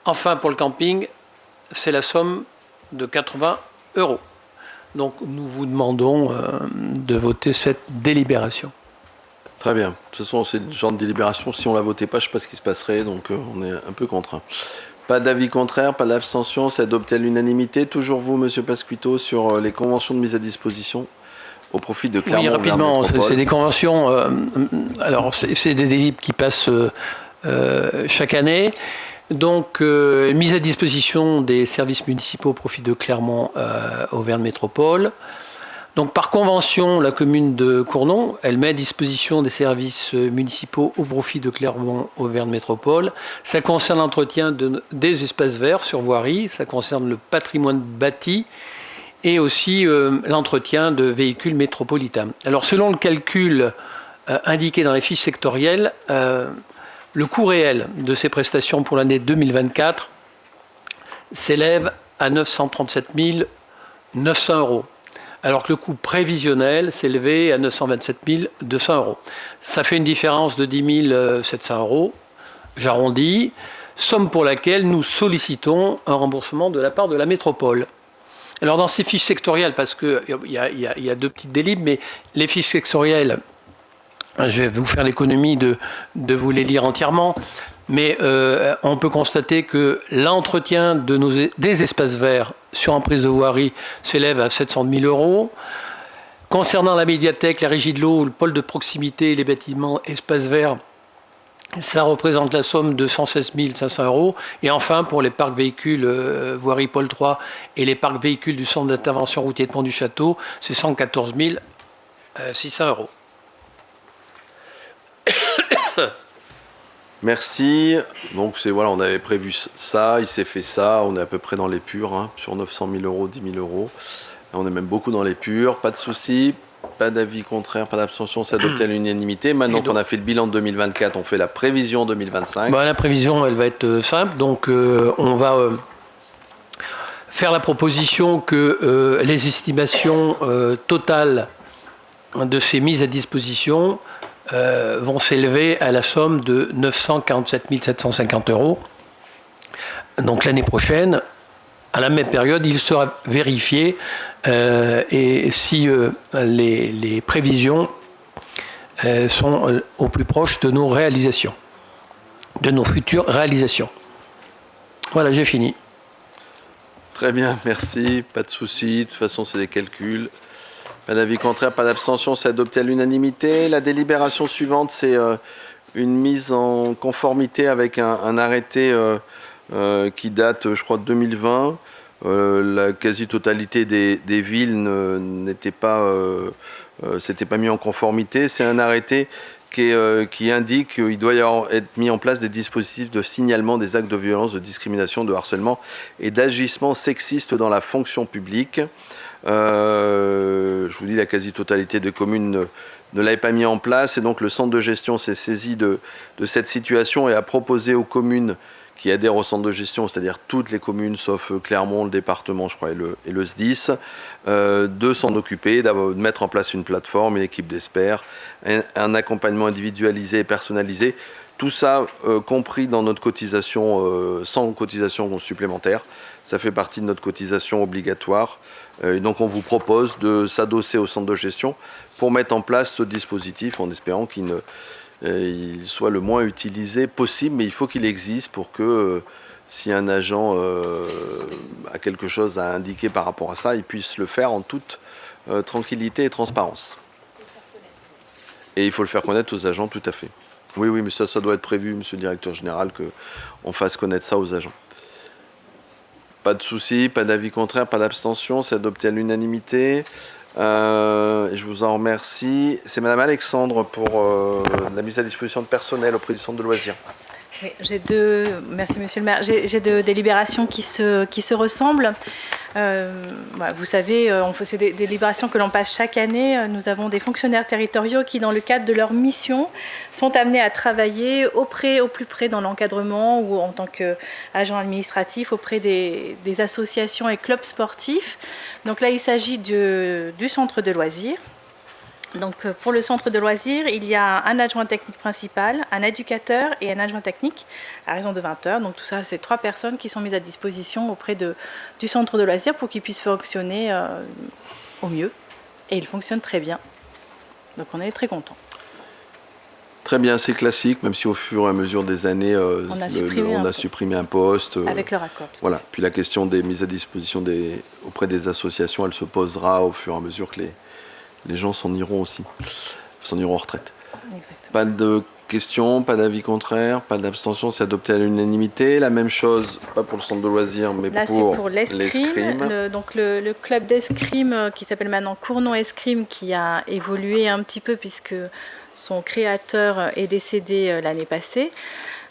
Enfin, pour le camping, c'est la somme de 80 €. Donc nous vous demandons de voter cette délibération. Très bien. De toute façon, c'est le genre de délibération. Si on ne la votait pas, je ne sais pas ce qui se passerait. Donc on est un peu contraint. Pas d'avis contraire, pas d'abstention. C'est adopté à l'unanimité. Toujours vous, Monsieur Pasquito, sur les conventions de mise à disposition au profit de Clermont. Oui, rapidement. C'est des conventions. Alors, c'est des délibes qui passent chaque année. Donc, mise à disposition des services municipaux au profit de Clermont Auvergne Métropole. Donc, par convention, la commune de Cournon, elle met à disposition des services municipaux au profit de Clermont Auvergne Métropole. Ça concerne l'entretien des espaces verts sur voirie, ça concerne le patrimoine bâti et aussi l'entretien de véhicules métropolitains. Alors, selon le calcul indiqué dans les fiches sectorielles, le coût réel de ces prestations pour l'année 2024 s'élève à 937 900 €. alors que le coût prévisionnel s'élevait à 927 200 €. Ça fait une différence de 10 700 €, j'arrondis, somme pour laquelle nous sollicitons un remboursement de la part de la métropole. Alors dans ces fiches sectorielles, parce qu'il y a deux petites délibres, mais les fiches sectorielles, je vais vous faire l'économie de vous les lire entièrement, mais on peut constater que l'entretien des espaces verts sur emprise de voirie s'élève à 700 000 €. Concernant la médiathèque, la régie de l'eau, le pôle de proximité, les bâtiments espaces verts, ça représente la somme de 116 500 €. Et enfin, pour les parcs véhicules voirie Pôle 3 et les parcs véhicules du centre d'intervention routier de Pont-du-Château, c'est 114 600 €. Merci. Donc voilà, on avait prévu ça, il s'est fait ça, on est à peu près dans les purs, hein, sur 900 000 €, 10 000 €. On est même beaucoup dans les purs, pas de souci, pas d'avis contraire, pas d'abstention, c'est adopté à l'unanimité. Maintenant qu'on a fait le bilan de 2024, on fait la prévision 2025. La prévision, elle va être simple, donc on va faire la proposition que les estimations totales de ces mises à disposition vont s'élever à la somme de 947 750 €. Donc l'année prochaine, à la même période, il sera vérifié et si les prévisions sont au plus proche de nos réalisations, de nos futures réalisations. Voilà, j'ai fini. Très bien, merci, pas de souci, de toute façon c'est des calculs. Pas d'avis contraire, pas d'abstention, c'est adopté à l'unanimité. La délibération suivante, c'est une mise en conformité avec un arrêté qui date, je crois, de 2020. La quasi-totalité des villes s'était pas mis en conformité. C'est un arrêté qui indique qu'il doit y avoir, être mis en place des dispositifs de signalement des actes de violence, de discrimination, de harcèlement et d'agissement sexiste dans la fonction publique. Je vous dis, la quasi-totalité des communes ne l'avait pas mis en place et donc le centre de gestion s'est saisi de cette situation et a proposé aux communes qui adhèrent au centre de gestion, c'est-à-dire toutes les communes sauf Clermont, le département, je crois, et le SDIS, de s'en occuper, de mettre en place une plateforme, une équipe d'experts, un accompagnement individualisé et personnalisé. Tout ça compris dans notre cotisation, sans cotisation supplémentaire. Ça fait partie de notre cotisation obligatoire. Et donc on vous propose de s'adosser au centre de gestion pour mettre en place ce dispositif en espérant qu'il soit le moins utilisé possible, mais il faut qu'il existe pour que si un agent a quelque chose à indiquer par rapport à ça, il puisse le faire en toute tranquillité et transparence. Et il faut le faire connaître aux agents, tout à fait. Oui, mais ça doit être prévu, monsieur le directeur général, qu'on fasse connaître ça aux agents. Pas de souci, pas d'avis contraire, pas d'abstention, c'est adopté à l'unanimité. Je vous en remercie. C'est Madame Alexandre pour la mise à disposition de personnel auprès du centre de loisirs. Oui, merci Monsieur le maire, j'ai deux délibérations qui se ressemblent. Vous savez, c'est des délibérations que l'on passe chaque année. Nous avons des fonctionnaires territoriaux qui, dans le cadre de leur mission, sont amenés à travailler au plus près dans l'encadrement ou en tant qu'agent administratif auprès des associations et clubs sportifs. Donc là, il s'agit du centre de loisirs. Donc pour le centre de loisirs, il y a un adjoint technique principal, un éducateur et un adjoint technique à raison de 20 heures. Donc tout ça, c'est 3 personnes qui sont mises à disposition auprès du centre de loisirs pour qu'ils puissent fonctionner au mieux. Et il fonctionne très bien. Donc on est très contents. Très bien, c'est classique, même si au fur et à mesure des années, on a supprimé un poste. Avec leur accord. Voilà. Puis la question des mises à disposition auprès des associations, elle se posera au fur et à mesure que les gens s'en iront aussi, s'en iront en retraite. Exactement. Pas de questions, pas d'avis contraire, pas d'abstention, c'est adopté à l'unanimité. La même chose, pas pour le centre de loisirs, mais là, pour l'escrime. Donc le club d'escrime qui s'appelle maintenant Cournon Escrime, qui a évolué un petit peu puisque son créateur est décédé l'année passée.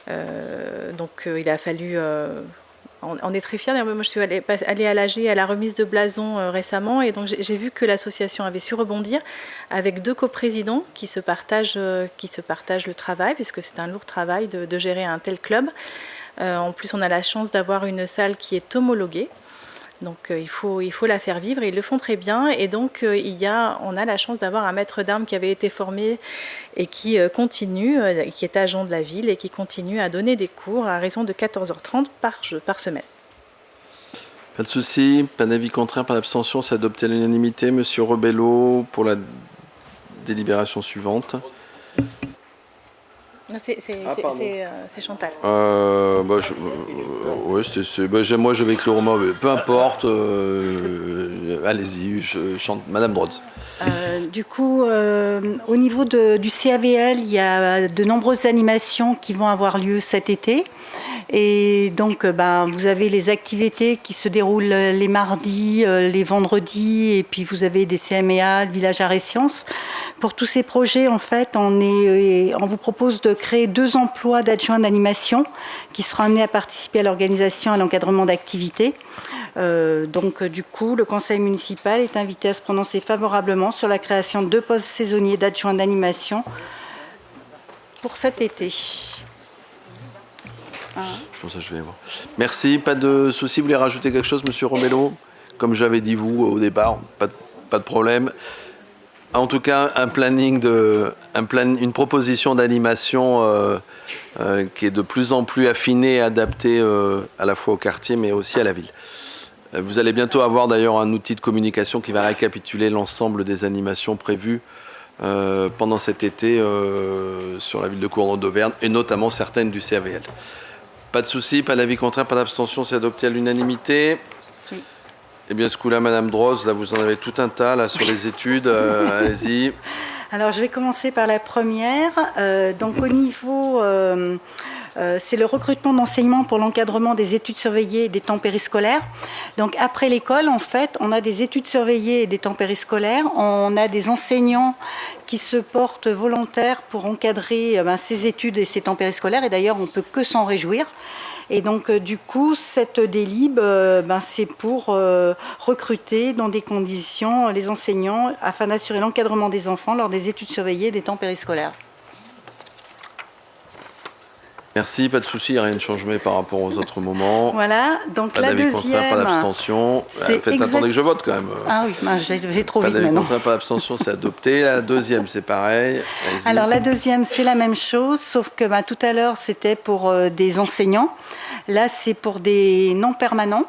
Donc il a fallu... On est très fiers. Moi, je suis allée à l'AG à la remise de blason récemment et donc j'ai vu que l'association avait su rebondir avec 2 coprésidents qui se partagent le travail puisque c'est un lourd travail de gérer un tel club. En plus, on a la chance d'avoir une salle qui est homologuée. Donc il faut la faire vivre et ils le font très bien. Et donc on a la chance d'avoir un maître d'armes qui avait été formé et qui continue, qui est agent de la ville et qui continue à donner des cours à raison de 14h30 par semaine. Pas de souci, pas d'avis contraire, pas d'abstention, c'est adopté à l'unanimité. Monsieur Rebello pour la délibération suivante. C'est Chantal. Moi je vais écrire au mot, peu importe. Allez-y, Madame Drodz. Du coup, au niveau du CAVL, il y a de nombreuses animations qui vont avoir lieu cet été. Et donc, vous avez les activités qui se déroulent les mardis, les vendredis, et puis vous avez des CMEA, le village Arts et Sciences. Pour tous ces projets, en fait, on vous propose de créer 2 emplois d'adjoints d'animation qui seront amenés à participer à l'organisation et à l'encadrement d'activités. Donc, du coup, le conseil municipal est invité à se prononcer favorablement sur la création de 2 postes saisonniers d'adjoints d'animation pour cet été. C'est pour ça que je vais voir. Merci, pas de souci. Vous voulez rajouter quelque chose, monsieur Romello? Comme j'avais dit vous au départ, pas de problème. En tout cas, une proposition d'animation qui est de plus en plus affinée et adaptée à la fois au quartier, mais aussi à la ville. Vous allez bientôt avoir d'ailleurs un outil de communication qui va récapituler l'ensemble des animations prévues pendant cet été sur la ville de Cournon d'Auvergne, et notamment certaines du CAVL. Pas de souci, pas d'avis contraire, pas d'abstention, c'est adopté à l'unanimité. Oui. Eh bien, ce coup-là, Madame Drodz, là, vous en avez tout un tas là, sur les études. Allez-y. Alors, je vais commencer par la première. Donc, au niveau... c'est le recrutement d'enseignants pour l'encadrement des études surveillées et des temps périscolaires. Donc, après l'école, en fait, on a des études surveillées et des temps périscolaires. On a des enseignants qui se portent volontaires pour encadrer ces études et ces temps périscolaires. Et d'ailleurs, on ne peut que s'en réjouir. Et donc, du coup, cette délib, c'est pour recruter dans des conditions les enseignants afin d'assurer l'encadrement des enfants lors des études surveillées et des temps périscolaires. Merci, pas de souci, rien de changement par rapport aux autres moments. Voilà, donc pas la deuxième. deuxième... Pas d'abstention. Attendez que je vote quand même. Ah oui, j'ai trop vite maintenant. Pas d'avis contraire, pas d'abstention, c'est adopté. La deuxième, c'est pareil. Alors la deuxième, c'est la même chose, sauf que tout à l'heure, c'était pour des enseignants. Là, c'est pour des non-permanents.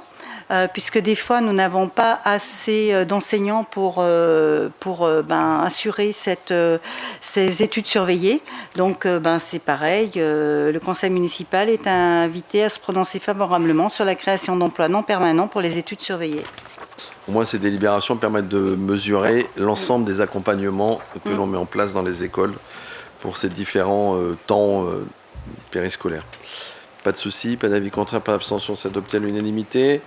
Puisque des fois nous n'avons pas assez d'enseignants pour assurer ces études surveillées. Donc c'est pareil, le conseil municipal est invité à se prononcer favorablement sur la création d'emplois non permanents pour les études surveillées. Au moins, ces délibérations permettent de mesurer l'ensemble des accompagnements que l'on met en place dans les écoles pour ces différents temps périscolaires. Pas de souci, pas d'avis contraire, pas d'abstention, c'est adopté à l'unanimité.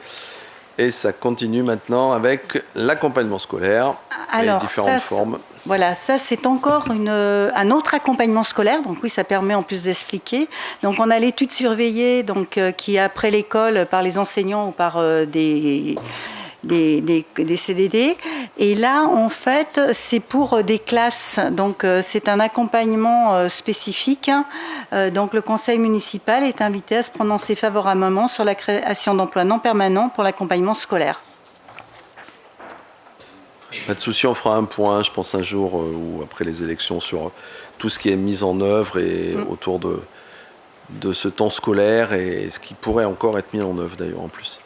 Et ça continue maintenant avec l'accompagnement scolaire. Alors, et différentes formes. Voilà, ça c'est encore un autre accompagnement scolaire. Donc oui, ça permet en plus d'expliquer. Donc on a l'étude surveillée, donc qui est après l'école par les enseignants ou par des CDD. Et là, en fait, c'est pour des classes. Donc, c'est un accompagnement spécifique. Donc, le conseil municipal est invité à se prononcer favorablement sur la création d'emplois non permanents pour l'accompagnement scolaire. Pas de souci, on fera un point, je pense, un jour ou après les élections sur tout ce qui est mis en œuvre et autour de ce temps scolaire et ce qui pourrait encore être mis en œuvre d'ailleurs en plus.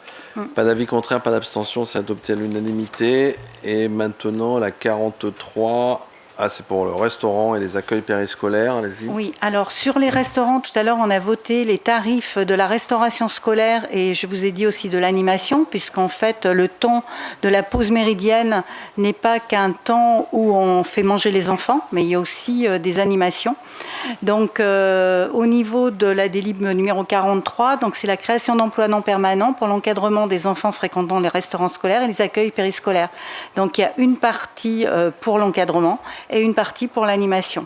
Pas d'avis contraire, pas d'abstention, c'est adopté à l'unanimité. Et maintenant, la 43, c'est pour le restaurant et les accueils périscolaires, allez-y. Oui, alors sur les restaurants, tout à l'heure, on a voté les tarifs de la restauration scolaire et je vous ai dit aussi de l'animation, puisqu'en fait, le temps de la pause méridienne n'est pas qu'un temps où on fait manger les enfants, mais il y a aussi des animations. Donc, au niveau de la délib numéro 43, donc c'est la création d'emplois non permanents pour l'encadrement des enfants fréquentant les restaurants scolaires et les accueils périscolaires. Donc, il y a une partie pour l'encadrement et une partie pour l'animation.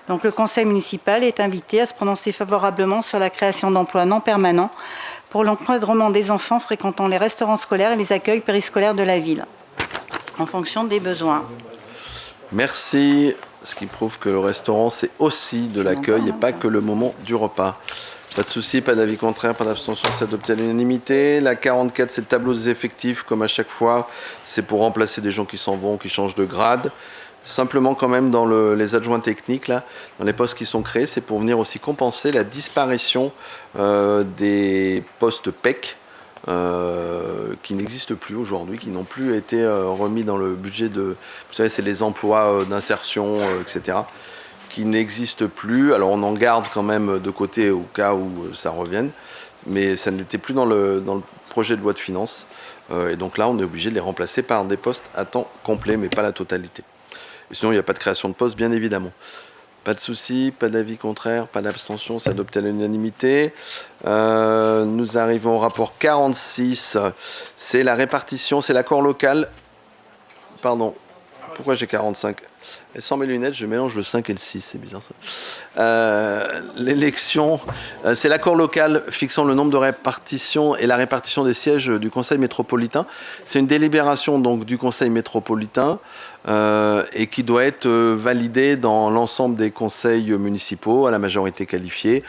Donc, le conseil municipal est invité à se prononcer favorablement sur la création d'emplois non permanents pour l'encadrement des enfants fréquentant les restaurants scolaires et les accueils périscolaires de la ville, en fonction des besoins. Merci. Ce qui prouve que le restaurant, c'est aussi de l'accueil et pas que le moment du repas. Pas de souci, pas d'avis contraire, pas d'abstention, c'est adopté à l'unanimité. La 44, c'est le tableau des effectifs, comme à chaque fois. C'est pour remplacer des gens qui s'en vont, qui changent de grade. Simplement quand même dans les adjoints techniques, là, dans les postes qui sont créés, c'est pour venir aussi compenser la disparition des postes PEC qui n'existent plus aujourd'hui, qui n'ont plus été remis dans le budget de... Vous savez, c'est les emplois d'insertion, etc., qui n'existent plus. Alors on en garde quand même de côté au cas où ça revienne, mais ça n'était plus dans le projet de loi de finances. Et donc là, on est obligé de les remplacer par des postes à temps complet, mais pas la totalité. Et sinon, il n'y a pas de création de poste, bien évidemment. Pas de souci, pas d'avis contraire, pas d'abstention, c'est adopté à l'unanimité. Nous arrivons au rapport 46. C'est la répartition, c'est l'accord local. Pardon, pourquoi j'ai 45 ? Et sans mes lunettes, je mélange le 5 et le 6, c'est bizarre ça. L'élection, c'est l'accord local fixant le nombre de répartitions et la répartition des sièges du Conseil métropolitain. C'est une délibération donc du Conseil métropolitain et qui doit être validée dans l'ensemble des conseils municipaux à la majorité qualifiée.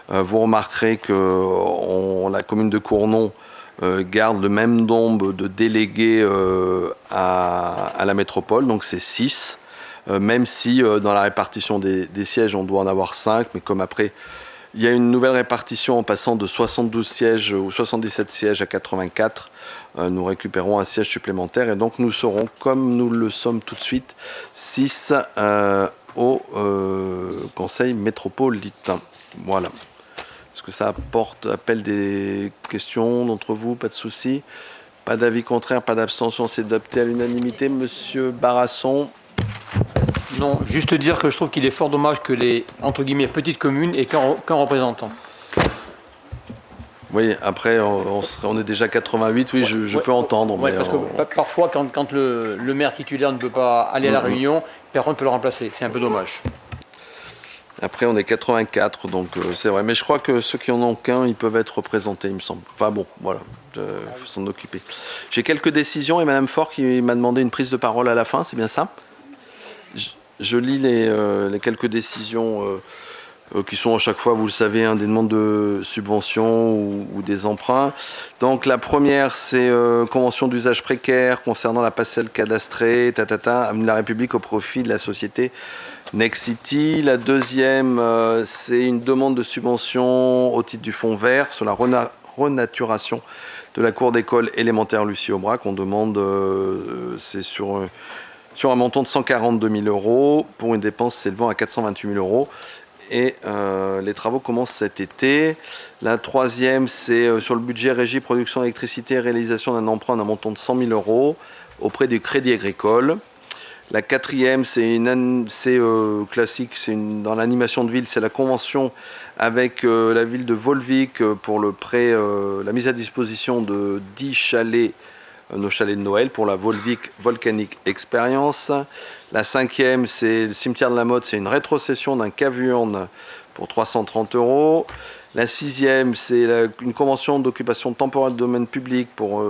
Vous remarquerez que la commune de Cournon garde le même nombre de délégués à la métropole, donc c'est 6. Même si dans la répartition des sièges, on doit en avoir 5, mais comme après, il y a une nouvelle répartition en passant de 72 sièges ou 77 sièges à 84, nous récupérons un siège supplémentaire et donc nous serons, comme nous le sommes tout de suite, 6 au Conseil métropolitain. Voilà. Est-ce que ça appelle des questions d'entre vous? Pas de souci. Pas d'avis contraire, pas d'abstention, c'est adopté à l'unanimité. Monsieur Barasson. Non, juste dire que je trouve qu'il est fort dommage que les, entre guillemets, petites communes aient qu'un représentant. Oui, après, on est déjà 88, oui, je peux entendre. Ouais, mais parce que parfois, quand le maire titulaire ne peut pas aller à la réunion, personne ne peut le remplacer. C'est un peu dommage. Après, on est 84, donc c'est vrai. Mais je crois que ceux qui en ont qu'un, ils peuvent être représentés, il me semble. Enfin bon, voilà, il faut s'en occuper. J'ai quelques décisions et Madame Faure qui m'a demandé une prise de parole à la fin, c'est bien ça? Je lis les quelques décisions qui sont à chaque fois, vous le savez, des demandes de subventions ou des emprunts. Donc la première, c'est convention d'usage précaire concernant la parcelle cadastrée, avenue de la République au profit de la société Nexity. La deuxième, c'est une demande de subvention au titre du fonds vert sur la renaturation de la cour d'école élémentaire Lucie Aubrac. On demande, c'est sur un montant de 142 000 € pour une dépense s'élevant à 428 000 €. Et les travaux commencent cet été. La troisième, c'est sur le budget régie, production d'électricité et réalisation d'un emprunt d'un montant de 100 000 € auprès du Crédit Agricole. La quatrième, c'est classique, dans l'animation de ville, c'est la convention avec la ville de Volvic pour le prêt, la mise à disposition de 10 chalets, nos chalets de Noël pour la Volvic Volcanic Experience. La cinquième, c'est le cimetière de la Motte, c'est une rétrocession d'un cave-urne pour 330 €. La sixième, c'est une convention d'occupation temporaire de domaine public pour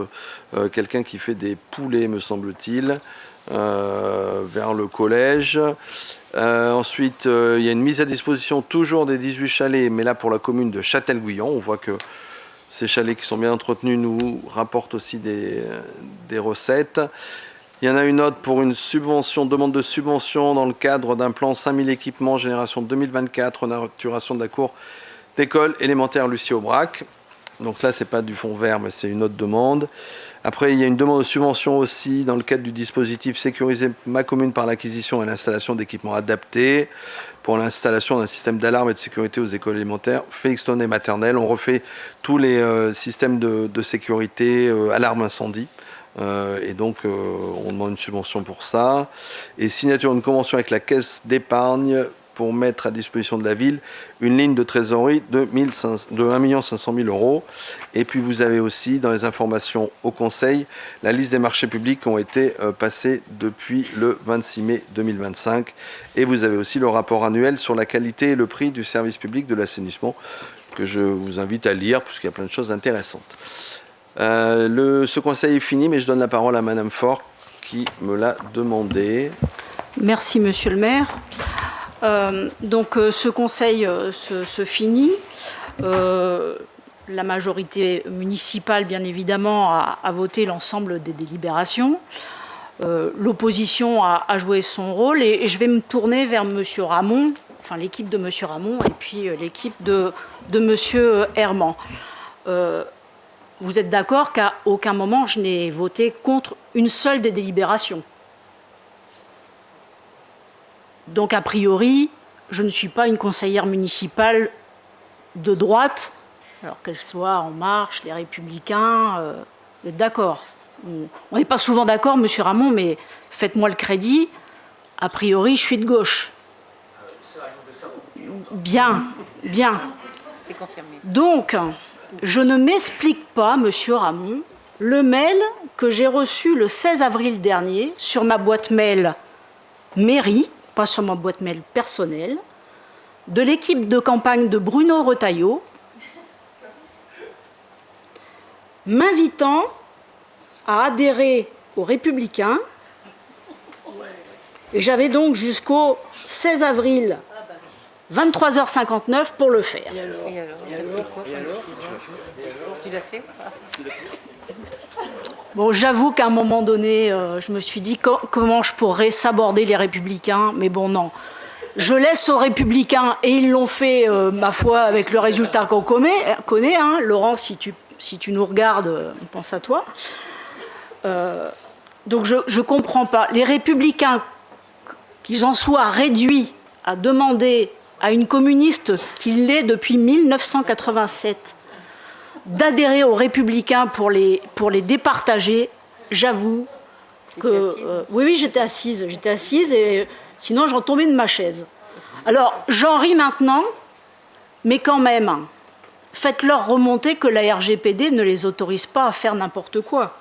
quelqu'un qui fait des poulets, me semble-t-il, vers le collège. Ensuite, il y a une mise à disposition toujours des 18 chalets, mais là pour la commune de Châtel-Guyon. On voit que ces chalets qui sont bien entretenus nous rapportent aussi des recettes. Il y en a une autre pour une subvention, demande de subvention dans le cadre d'un plan 5000 équipements génération 2024, renaturation de la cour d'école élémentaire Lucie Aubrac. Donc là, c'est pas du fonds vert, mais c'est une autre demande. Après, il y a une demande de subvention aussi dans le cadre du dispositif Sécuriser ma commune par l'acquisition et l'installation d'équipements adaptés pour l'installation d'un système d'alarme et de sécurité aux écoles élémentaires Félixton et maternelles. On refait tous les systèmes de sécurité, alarme incendie. Et donc, on demande une subvention pour ça. Et signature d'une convention avec la caisse d'épargne pour mettre à disposition de la ville une ligne de trésorerie de 1 500 000 €. Et puis vous avez aussi dans les informations au Conseil la liste des marchés publics qui ont été passés depuis le 26 mai 2025. Et vous avez aussi le rapport annuel sur la qualité et le prix du service public de l'assainissement que je vous invite à lire puisqu'il y a plein de choses intéressantes. Ce conseil est fini, mais je donne la parole à Madame Faure qui me l'a demandé. Merci Monsieur le maire. Donc ce conseil se finit. La majorité municipale, bien évidemment, a voté l'ensemble des délibérations. L'opposition a joué son rôle et je vais me tourner vers M. Ramon, enfin l'équipe de M. Ramon et puis l'équipe de M. Herman. Vous êtes d'accord qu'à aucun moment je n'ai voté contre une seule des délibérations. Donc a priori, je ne suis pas une conseillère municipale de droite, alors qu'elle soit En Marche, les Républicains, vous êtes d'accord? On n'est pas souvent d'accord, M. Ramon, mais faites-moi le crédit, a priori, je suis de gauche. Bien, bien. C'est confirmé. Donc, je ne m'explique pas, M. Ramon, le mail que j'ai reçu le 16 avril dernier sur ma boîte mail mairie, pas sur ma boîte mail personnelle, de l'équipe de campagne de Bruno Retailleau, m'invitant à adhérer aux Républicains. Et j'avais donc jusqu'au 16 avril, 23h59 pour le faire. Et alors, tu l'as fait ou pas? Bon, j'avoue qu'à un moment donné, je me suis dit comment je pourrais saborder les Républicains, mais bon, non. Je laisse aux Républicains, et ils l'ont fait, ma foi, avec le résultat qu'on connaît. Hein. Laurent, si tu nous regardes, on pense à toi. Donc je ne comprends pas. Les Républicains, qu'ils en soient réduits à demander à une communiste qui l'est depuis 1987 d'adhérer aux Républicains pour les départager, j'avoue que... oui, j'étais assise et sinon j'en tombais de ma chaise. Alors, j'en ris maintenant, mais quand même, faites-leur remonter que la RGPD ne les autorise pas à faire n'importe quoi.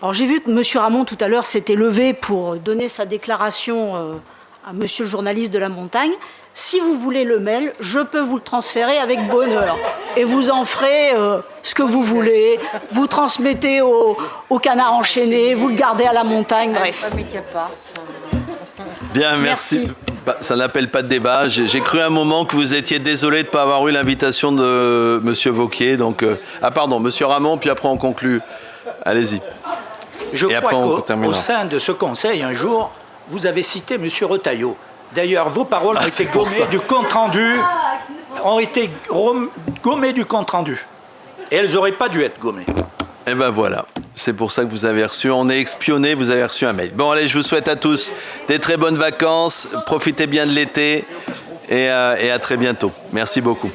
Alors j'ai vu que M. Ramon tout à l'heure s'était levé pour donner sa déclaration à monsieur le journaliste de La Montagne. Si vous voulez le mail, je peux vous le transférer avec bonheur. Et vous en ferez ce que vous voulez. Vous transmettez au Canard enchaîné, vous le gardez à La Montagne, bref. Bien, merci. Bah, ça n'appelle pas de débat. J'ai cru un moment que vous étiez désolé de ne pas avoir eu l'invitation de monsieur Wauquiez. Donc, pardon, monsieur Ramon, puis après on conclut. Allez-y. Je crois qu'au sein de ce conseil, un jour, vous avez cité M. Retailleau. D'ailleurs, vos paroles ont été gommées du compte-rendu, Et elles n'auraient pas dû être gommées. Et ben voilà, c'est pour ça que vous avez reçu, on est espionné, vous avez reçu un mail. Bon allez, je vous souhaite à tous des très bonnes vacances, profitez bien de l'été et à très bientôt. Merci beaucoup.